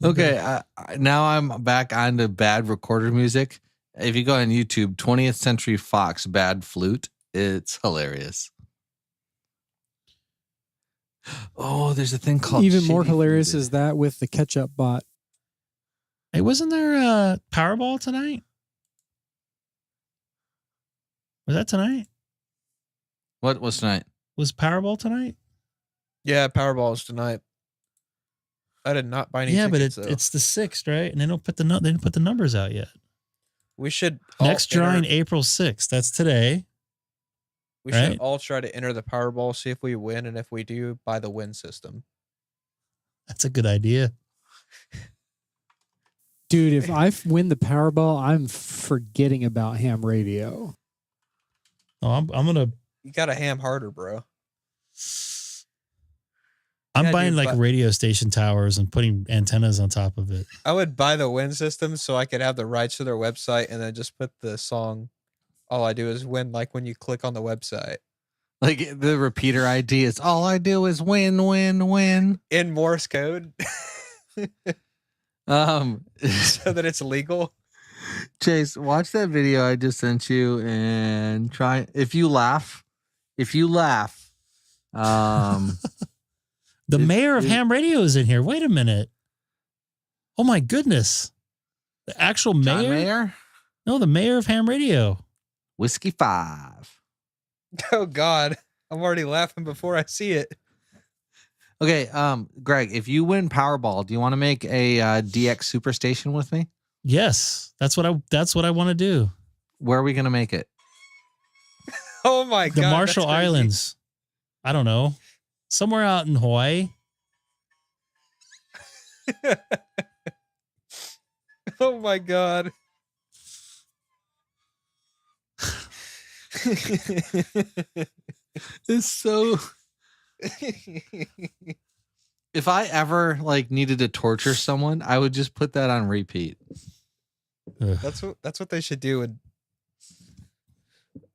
Okay, now I'm back on to bad recorder music. If you go on YouTube, 20th Century Fox Bad Flute, it's hilarious. Oh, there's a thing called Even more Shitty hilarious Fluted. is that with the ketchup bot. Hey, wasn't there a Powerball tonight? Was that tonight? What was tonight? Was Powerball tonight? Yeah, Powerball is tonight. I did not buy any tickets, though. It's the 6th, right? And they don't put they didn't put the numbers out yet. We should all Next drawing enter- April 6th. That's today. We right? should all try to enter the Powerball, see if we win, and if we do, buy the win system. That's a good idea. Dude, if I win the Powerball, I'm forgetting about ham radio. Oh, I'm gonna. You gotta ham harder, bro. I'm Yeah, buying dude, like but- radio station towers and putting antennas on top of it. I would buy the win system so I could have the rights to their website and then just put the song. All I do is win, like when you click on the website. Like the repeater ID is all I do is win, win, win. In Morse code. So that it's legal. Chase, watch that video I just sent you and try. If you laugh, The mayor of ham radio is in here. Wait a minute. Oh my goodness. The actual John mayor? Mayer? No, the mayor of ham radio. Whiskey 5. Oh God. I'm already laughing before I see it. Okay, Greg, if you win Powerball, do you want to make a DX Superstation with me? Yes. That's what I want to do. Where are we gonna make it? Oh my God. The that's Marshall crazy. Islands. I don't know. Somewhere out in Hawaii. Oh my God. It's so. If I ever like needed to torture someone, I would just put that on repeat. That's what they should do. And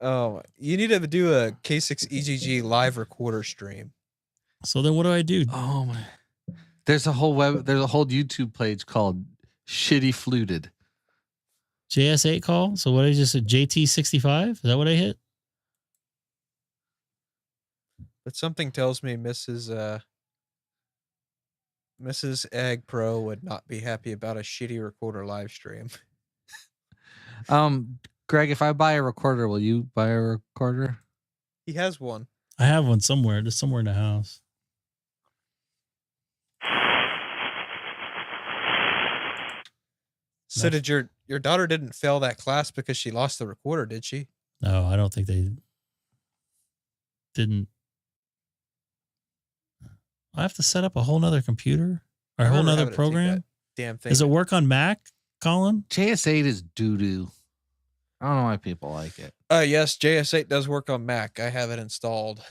oh, you need to do a K6EGG live recorder stream. So then what do I do? Oh my. There's a whole YouTube page called Shitty Fluted. JS8 call? So what I just said, JT65? Is that what I hit? But something tells me Mrs. Egg Pro would not be happy about a shitty recorder live stream. Greg, if I buy a recorder, will you buy a recorder? He has one. I have one somewhere. Just somewhere in the house. So did your daughter didn't fail that class because she lost the recorder, did she? No, I don't think they didn't. I have to set up a whole nother computer or a whole remember nother having to take program. that damn thing. Does it work on Mac, Colin? JS8 is doo-doo. I don't know why people like it. Yes, JS8 does work on Mac. I have it installed.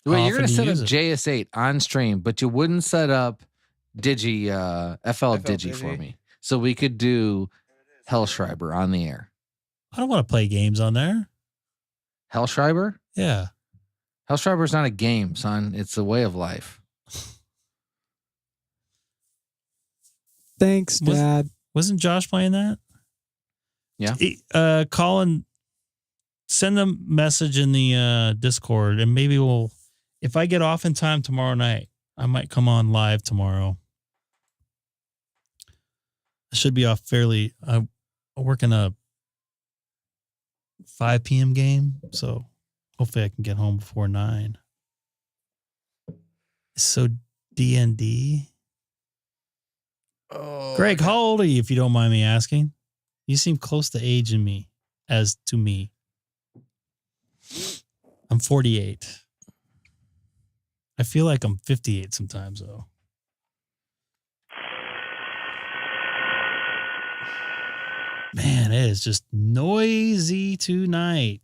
Wait, How you're going to often set do you up use JS8 on stream, but you wouldn't set up Digi, FL Digi for Digi. me. So we could do Hellschreiber on the air. I don't want to play games on there. Hellschreiber? Yeah. Hellschreiber is not a game, son. It's a way of life. Thanks, Dad. Wasn't Josh playing that? Yeah. Colin, send a message in the Discord, and maybe if I get off in time tomorrow night, I might come on live tomorrow. I should be off fairly. I work in a 5 p.m. game, so hopefully I can get home before 9. So DND. Oh, Greg, how old are you, if you don't mind me asking? You seem close to age in me, as to me. I'm 48. I feel like I'm 58 sometimes, though. Man, it is just noisy tonight.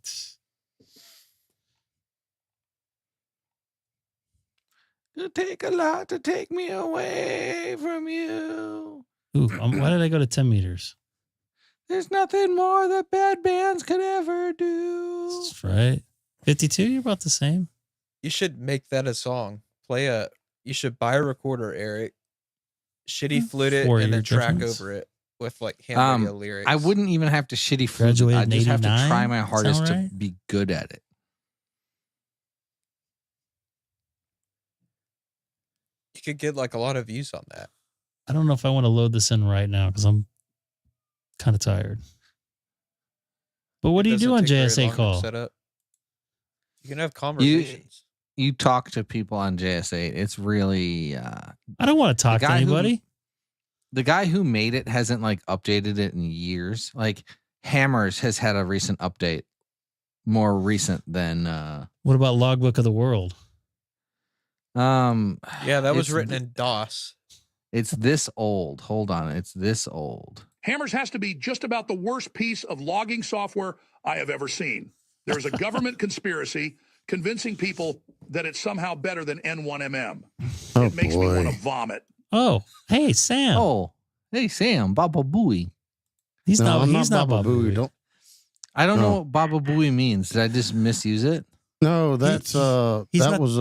It'll take a lot to take me away from you. Ooh, why did I go to 10 meters? There's nothing more that bad bands could ever do. That's right. 52, you're about the same. You should make that a song. You should buy a recorder, Eric. Shitty flute it and then track over it with like ham radio lyrics. I wouldn't even have to shitty flute it. I just have to try my hardest to be good at it. You could get like a lot of views on that. I don't know if I want to load this in right now because I'm kind of tired. But what do you do on JSA call? You can have conversations. You talk to people on JS8. It's really I don't want to talk to anybody. The guy who made it hasn't like updated it in years. Like Hammers has had a recent update, more recent than what about Logbook of the World? Yeah, that was written in DOS. It's this old. Hold on, it's this old. Hammers has to be just about the worst piece of logging software I have ever seen. There's a government conspiracy convincing people that it's somehow better than N1MM. It makes me want to vomit. Oh, hey, Sam. Oh, hey, Sam. Baba Booey. He's not Baba Booey. I don't know what Baba Booey means. Did I just misuse it? No, that's was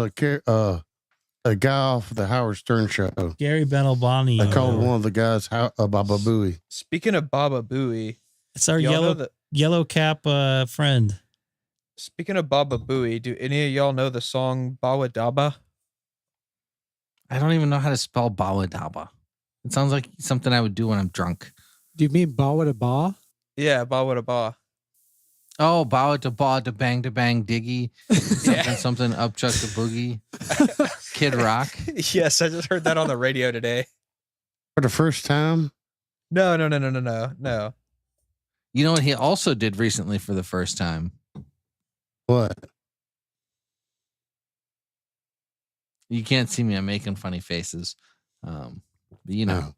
a guy off the Howard Stern show. Gary Benalbani. I called one of the guys Baba Booey. Speaking of Baba Booey, it's our yellow cap friend. Speaking of Baba Booey, do any of y'all know the song Bawa Daba? I don't even know how to spell Bawa Daba. It sounds like something I would do when I'm drunk. Do you mean Bawa da Ba? Yeah, Bawa da Ba. Oh, Bawa da Ba da Bang da Bang Diggy. Something up Chuck the Boogie. Kid Rock. Yes, I just heard that on the radio today. For the first time? No. You know what he also did recently for the first time? What? You can't see me. I'm making funny faces. But you know.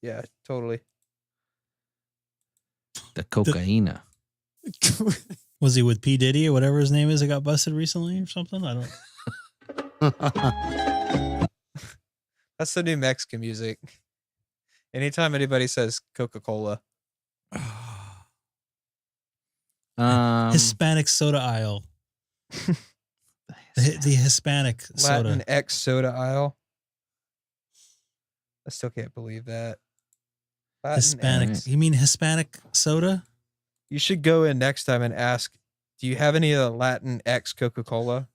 Yeah, totally. The cocaina. Was he with P. Diddy or whatever his name is that got busted recently or something? I don't. That's the new Mexican music. Anytime anybody says Coca-Cola. Hispanic soda aisle. the Hispanic soda. Latin X soda aisle. I still can't believe that. Latin Hispanic. X. You mean Hispanic soda? You should go in next time and ask, do you have any of the Latin X Coca-Cola?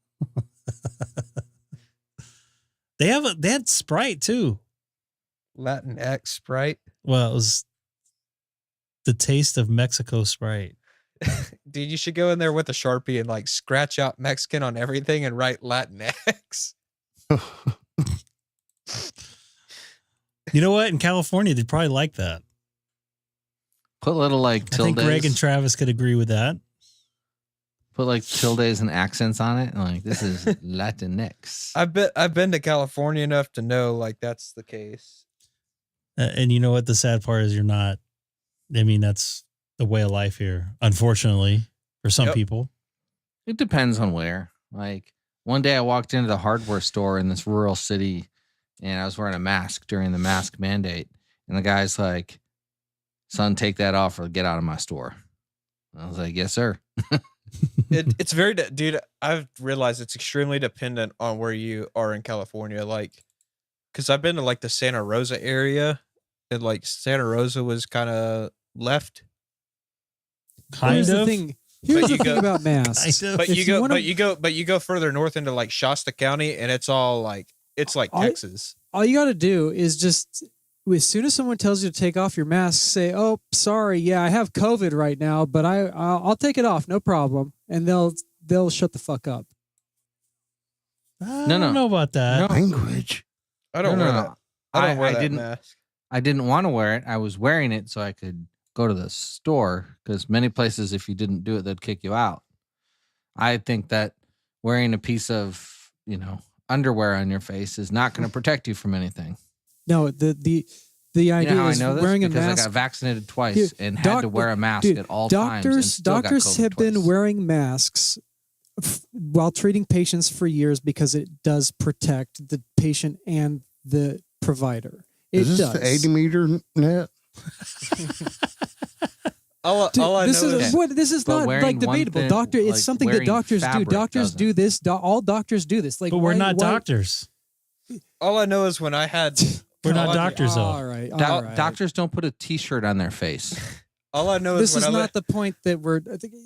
They had Sprite too. Latin X Sprite? Well, it was the taste of Mexico Sprite. Dude, you should go in there with a Sharpie and like scratch out Mexican on everything and write Latin X. You know what? In California, they'd probably like that. Put little like tildes. I think Greg and Travis could agree with that. Put like tildes and accents on it. Like, this is Latinx. I've been to California enough to know like that's the case. And you know what? The sad part is you're not. I mean, that's the way of life here, unfortunately, for some people. It depends on where. Like, one day I walked into the hardware store in this rural city and I was wearing a mask during the mask mandate. And the guy's like, son, take that off or get out of my store. I was like, yes, sir. It's very, dude, I've realized it's extremely dependent on where you are in California. Like, because I've been to like the Santa Rosa area and like Santa Rosa was kind of left. Here's the thing about masks. But you go further north into like Shasta County and it's all like, it's like Texas. All you got to do is just, as soon as someone tells you to take off your mask, say, "Oh, sorry, yeah, I have COVID right now, but I'll take it off, no problem," and they'll shut the fuck up. I don't know about that. No. Language. I don't wear that. I don't wear that mask. I didn't want to wear it. I was wearing it so I could go to the store because many places, if you didn't do it, they'd kick you out. I think that wearing a piece of, underwear on your face is not going to protect you from anything. No, the idea is wearing a mask. I got vaccinated twice and had to wear a mask at all times. Doctors have been wearing masks while treating patients for years because it does protect the patient and the provider. It Is this does. the 80 meter net? This is not like debatable. Doctor, it's something that doctors do. Doctors do this. All doctors do this. Like, but we're not doctors. All I know is when I had. We're not doctors, though. All right. Doctors don't put a T-shirt on their face. All I know is this is not the point that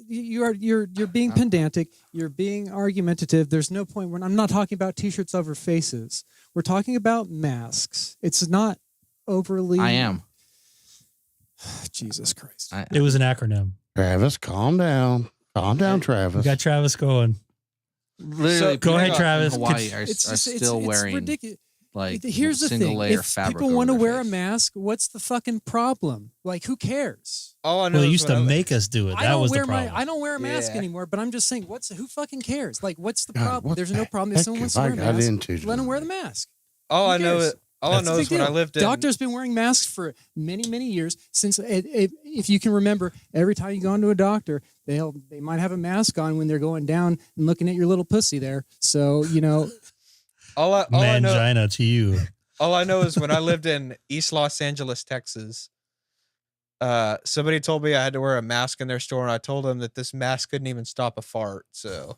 you're being pedantic. You're being argumentative. There's no point where I'm not talking about T-shirts over faces. We're talking about masks. It's not overly. I am. Jesus Christ! It was an acronym. Travis, calm down. Calm down, Travis. We got Travis going. Literally, go ahead, Travis. Hawaii are still wearing ridiculous. Like here's the single thing: layer if fabric people want to over wear their a mask, what's the fucking problem? Like, who cares? All I know Well, they is used to make us do it. That was the problem. I don't wear a mask Yeah. anymore. But I'm just saying, who fucking cares? Like, what's the God, problem? what There's the no problem if heck someone wants have to I wear a got mask. into Let them wear the mask. All Who I know cares? is all I know is when I lived in. Doctors been wearing masks for many years since. If you can remember, every time you go into a doctor, they might have a mask on when they're going down and looking at your little pussy there. So all I know. Mangina to you. All I know is when I lived in East Los Angeles, Texas, somebody told me I had to wear a mask in their store, and I told them that this mask couldn't even stop a fart. So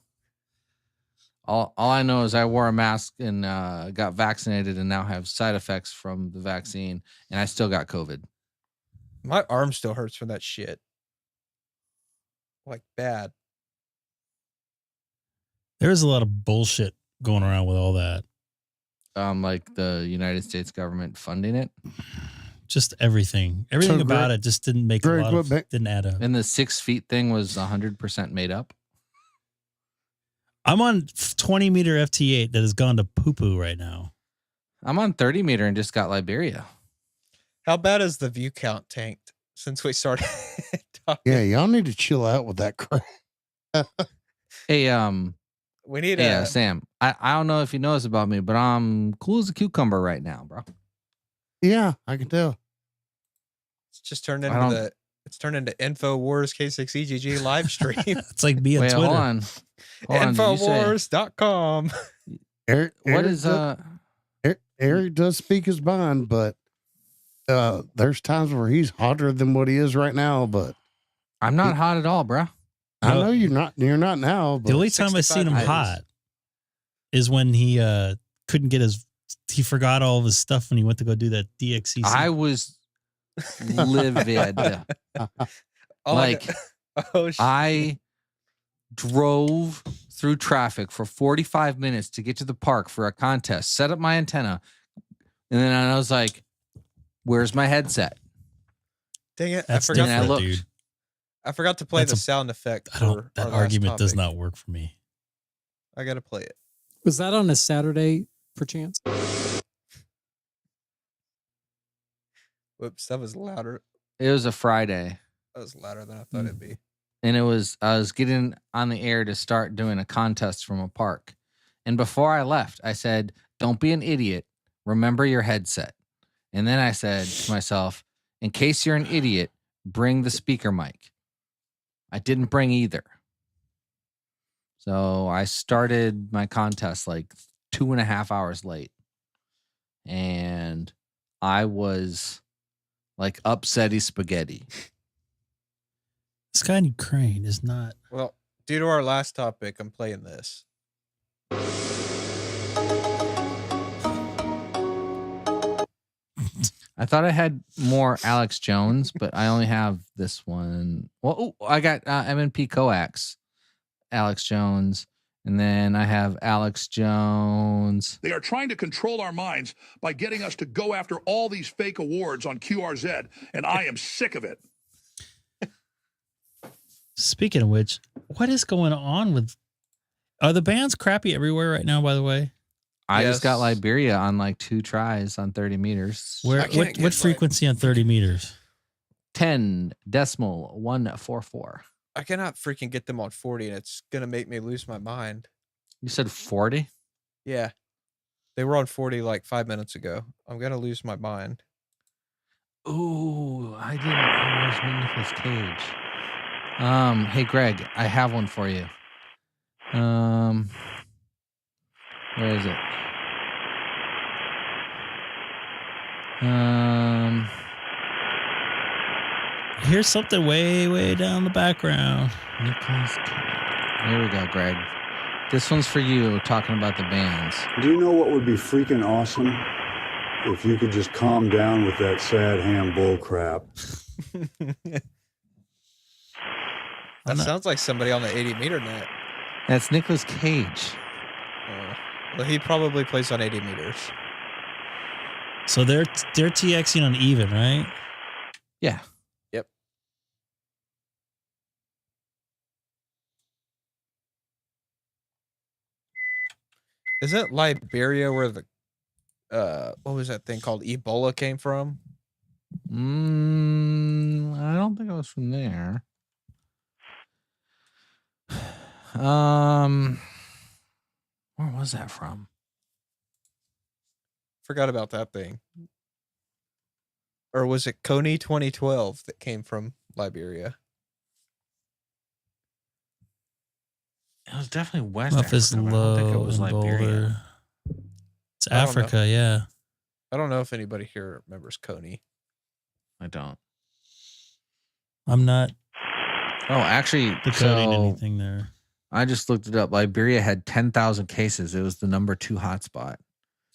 All I know is I wore a mask and got vaccinated and now have side effects from the vaccine, and I still got COVID. my arm still hurts from that shit. Like bad. There's a lot of bullshit going around with all that. Like the United States government funding it. Just everything. Everything about it just didn't make a lot of, didn't add up. And the 6 feet thing was 100% made up. I'm on 20 meter FT8 that has gone to poo-poo right now. I'm on 30 meter and just got Liberia. How bad is the view count tanked since we started talking? Yeah, y'all need to chill out with that crap. Hey, we need Sam. I don't know if you know this about me, but I'm cool as a cucumber right now, bro. Yeah, I can tell. It's just turned into InfoWars K6EGG live stream. It's like being Twitter. Hold on. Infowars.com. Eric does speak his mind, but there's times where he's hotter than what he is right now. But I'm not hot at all, bro. I know you're not. You're not now. But the only time I've seen him hot is when he couldn't get he forgot all of his stuff when he went to go do that DXCC. I was livid. I drove through traffic for 45 minutes to get to the park for a contest, set up my antenna, and then I was like, where's my headset? Dang it. That's I forgot different, dude. I forgot to play the sound effect. That argument does not work for me. I got to play it. Was that on a Saturday, perchance? Whoops, that was louder. It was a Friday. That was louder than I thought it'd be. And I was getting on the air to start doing a contest from a park. And before I left, I said, don't be an idiot. Remember your headset. And then I said to myself, in case you're an idiot, bring the speaker mic. I didn't bring either. So I started my contest like 2.5 hours late. And I was like upsetty spaghetti. This guy in Ukraine is not. Well, due to our last topic, I'm playing this. I thought I had more Alex Jones, but I only have this one. Well, I got MNP Coax, Alex Jones, and then I have Alex Jones. They are trying to control our minds by getting us to go after all these fake awards on QRZ, and I am sick of it. Speaking of which, what is going on with? Are the bands crappy everywhere right now? By the way, I just got Liberia on like 2 tries on 30 meters. What frequency on 30 meters? 10.144. I cannot freaking get them on 40, and it's gonna make me lose my mind. You said 40? Yeah, they were on 40 like 5 minutes ago. I'm gonna lose my mind. Ooh, I didn't. I was Nicolas Cage. Hey Greg, I have one for you. Where is it? Here's something way, way down the background. Here we go, Greg. This one's for you, talking about the bands. Do you know what would be freaking awesome? If you could just calm down with that sad ham bull crap. That sounds like somebody on the 80-meter net. That's Nicolas Cage. Well, he probably plays on 80 meters. So they're TXing on even, right? Yeah. Yep. Isn't Liberia where the what was that thing called? Ebola came from? I don't think it was from there. Where was that from? Forgot about that thing. Or was it Coney 2012 that came from Liberia? It was definitely West Muff is Africa, but I don't think it low was and Liberia. bolder. It's I don't know. Africa, yeah. I don't know if anybody here remembers Coney. I don't. I'm not Oh, actually, decoding so anything there. I just looked it up. Liberia had 10,000 cases. It was the number 2 hotspot.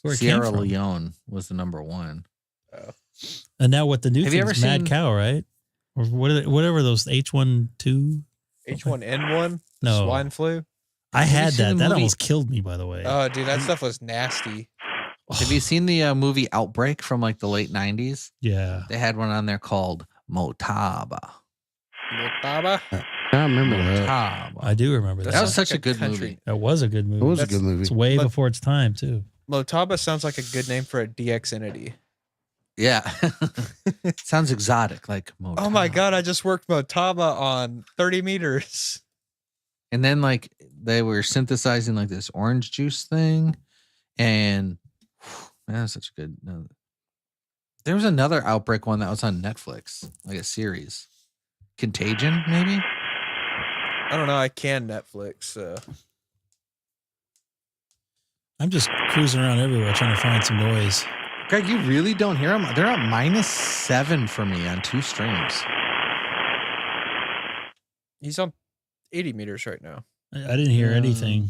Where it came Sierra from. Leone was the number 1. And now what the new Have you thing's ever Mad seen- Cow, right? Or whatever those H1-2. H1N1? No. Swine flu? I Have you had seen that. the That movie- almost killed me, by the way. Oh, dude, that stuff was nasty. Have you seen the movie Outbreak from like the late 90s? Yeah. They had one on there called Motaba. Motaba? I remember that. Motaba. I do remember that. That was sounds such like a a good country. movie. That was a good movie. It was a That's- good movie. It's way But- before its time, too. Motaba sounds like a good name for a DX entity. Yeah. Sounds exotic, like Motaba. Oh my god, I just worked Motaba on 30 meters. And then like they were synthesizing like this orange juice thing, and man, that's such a good. No. There was another Outbreak one that was on Netflix, like a series, Contagion, maybe. I don't know, I can Netflix, so. I'm just cruising around everywhere trying to find some noise. Greg, you really don't hear them? They're at -7 for me on 2 streams. He's on 80 meters right now. I didn't hear anything.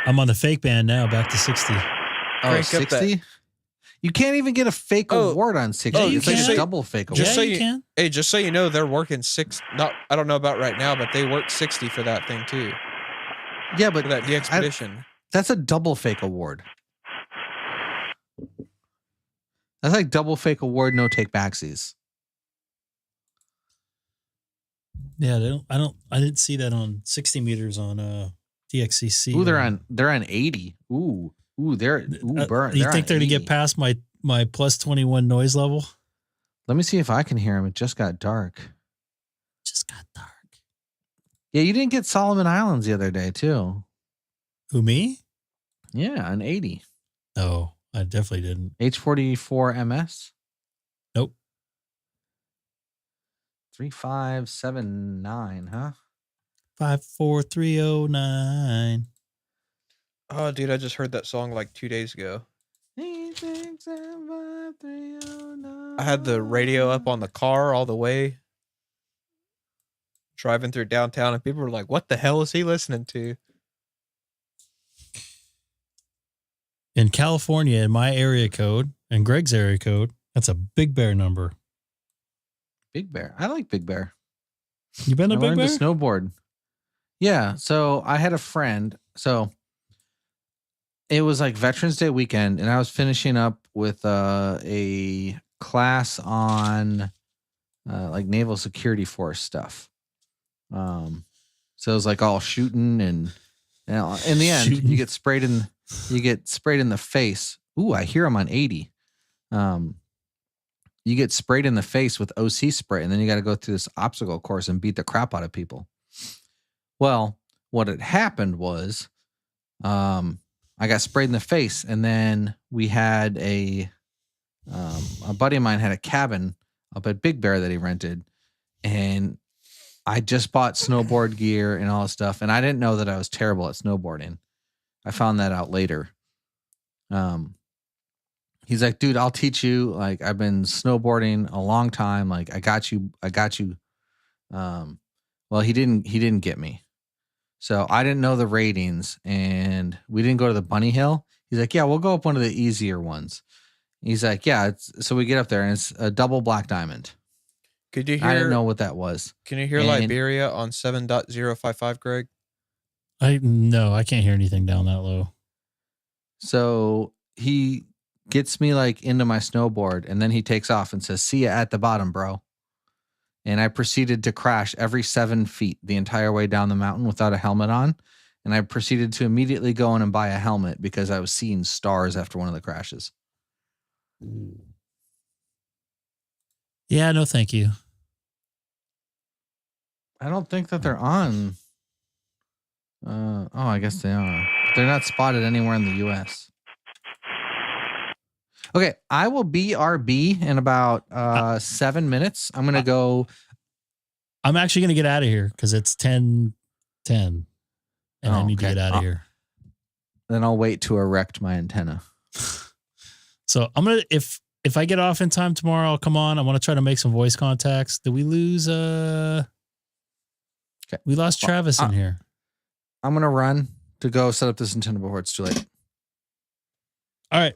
I'm on the fake band now, back to 60. Oh, Crank up that- 60? You can't even get a fake Oh. award on 60. Oh, you it's like can. a double fake award. Just Yeah, so you can. Hey, just so you know, they're working 6. Not, I don't know about right now, but they worked 60 for that thing too. Yeah, but For that DX expedition. that's a double fake award. That's like double fake award, no take backsies. Yeah, I didn't see that on 60 meters on DXCC. Ooh, they're on 80. Ooh, burn. You They're think on they're gonna 80. get past my plus 21 noise level? Let me see if I can hear them. It just got dark. Just got dark. Yeah, you didn't get Solomon Islands the other day too. Who, me? Yeah, on 80. No, I definitely didn't. H44 MS. Nope. 3579, huh? 54309. Oh, dude, I just heard that song like 2 days ago. I had the radio up on the car all the way, driving through downtown, and people were like, "What the hell is he listening to?" In California, in my area code and Greg's area code, that's a Big Bear number. Big Bear. I like Big Bear. You been to I Big learned Bear? to snowboard. Yeah. So I had a friend. So it was like Veterans Day weekend, and I was finishing up with a class on like naval security force stuff. So it was like all shooting, and you know, in the end, Shooting. you get sprayed in the face. Ooh, I hear them on 80. You get sprayed in the face with OC spray, and then you got to go through this obstacle course and beat the crap out of people. Well, what had happened was, I got sprayed in the face, and then we had a buddy of mine had a cabin up at Big Bear that he rented, and I just bought snowboard gear and all this stuff, and I didn't know that I was terrible at snowboarding. I found that out later. He's like, dude, I'll teach you. Like, I've been snowboarding a long time. Like, I got you. Well, he didn't get me. So I didn't know the ratings, and we didn't go to the bunny hill. He's like, yeah, we'll go up one of the easier ones. He's like, yeah. So we get up there, and it's a double black diamond. Could you hear? I didn't know what that was. Can you hear Liberia on 7.055, Greg? No, I can't hear anything down that low. So he gets me like into my snowboard, and then he takes off and says, see ya at the bottom, bro. And I proceeded to crash every 7 feet the entire way down the mountain without a helmet on. And I proceeded to immediately go in and buy a helmet because I was seeing stars after one of the crashes. Yeah, no, thank you. I don't think that they're on. I guess they are. They're not spotted anywhere in the U.S. Okay, I will BRB in about 7 minutes. I'm going to go. I'm actually going to get out of here because it's 10:10, and I need to get out of here. Then I'll wait to erect my antenna. So I'm going to, if I get off in time tomorrow, I'll come on. I want to try to make some voice contacts. Did we lose? Okay. We lost Travis in here. I'm going to run to go set up this antenna before it's too late. All right.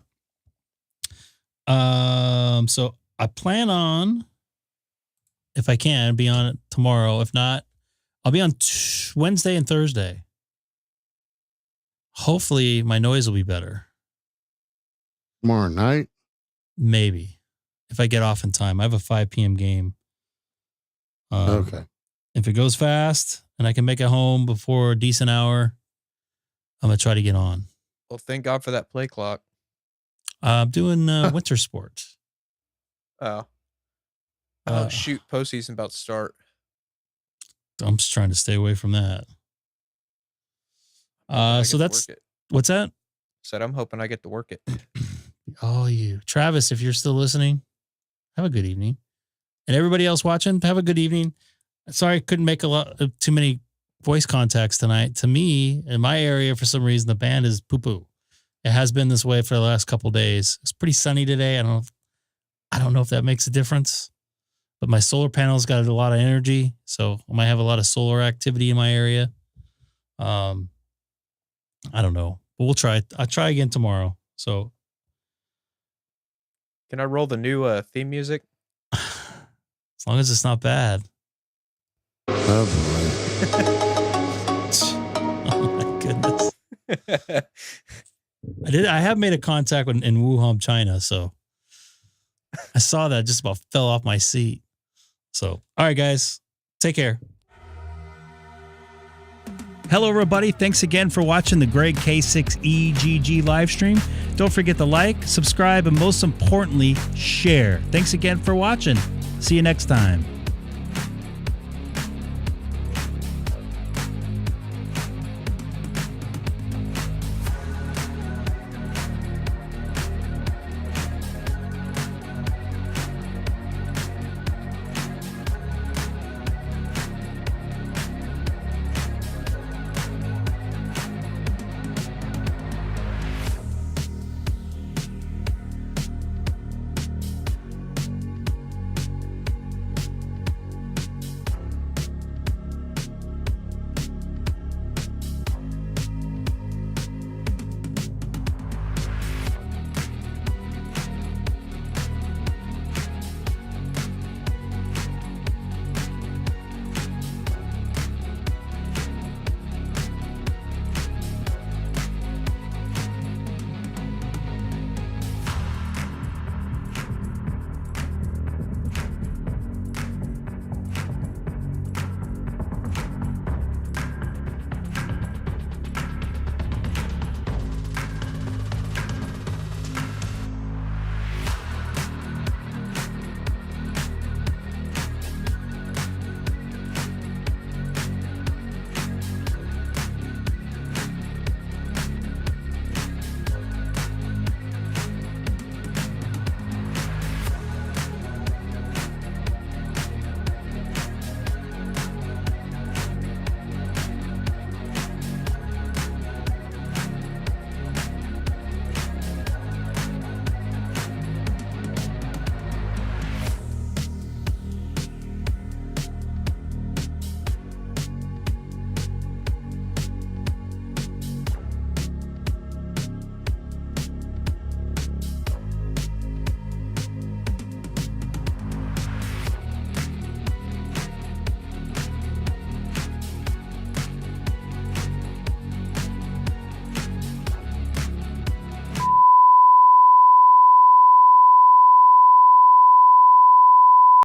So I plan on, if I can, be on it tomorrow. If not, I'll be on Wednesday and Thursday. Hopefully my noise will be better. Tomorrow night? Maybe. If I get off in time. I have a 5 p.m. game. Okay. If it goes fast and I can make it home before a decent hour, I'm going to try to get on. Well, thank God for that play clock. I'm doing winter sports. Oh, shoot. Postseason about to start. I'm just trying to stay away from that. So that's, what's that? Said I'm hoping I get to work it. Oh, you. Travis, if you're still listening, have a good evening. And everybody else watching, have a good evening. Sorry I couldn't make too many voice contacts tonight. To me, in my area, for some reason, the band is poo-poo. It has been this way for the last couple of days. It's pretty sunny today. I don't know if that makes a difference, but my solar panels got a lot of energy, so I might have a lot of solar activity in my area. I don't know, but we'll try. I'll try again tomorrow. So, can I roll the new theme music? As long as it's not bad. Oh my goodness. I have made a contact in Wuhan, China, so I saw that, just about fell off my seat. So, all right, guys, take care. Hello, everybody. Thanks again for watching the Greg K6EGG live stream. Don't forget to like, subscribe, and most importantly, share. Thanks again for watching. See you next time.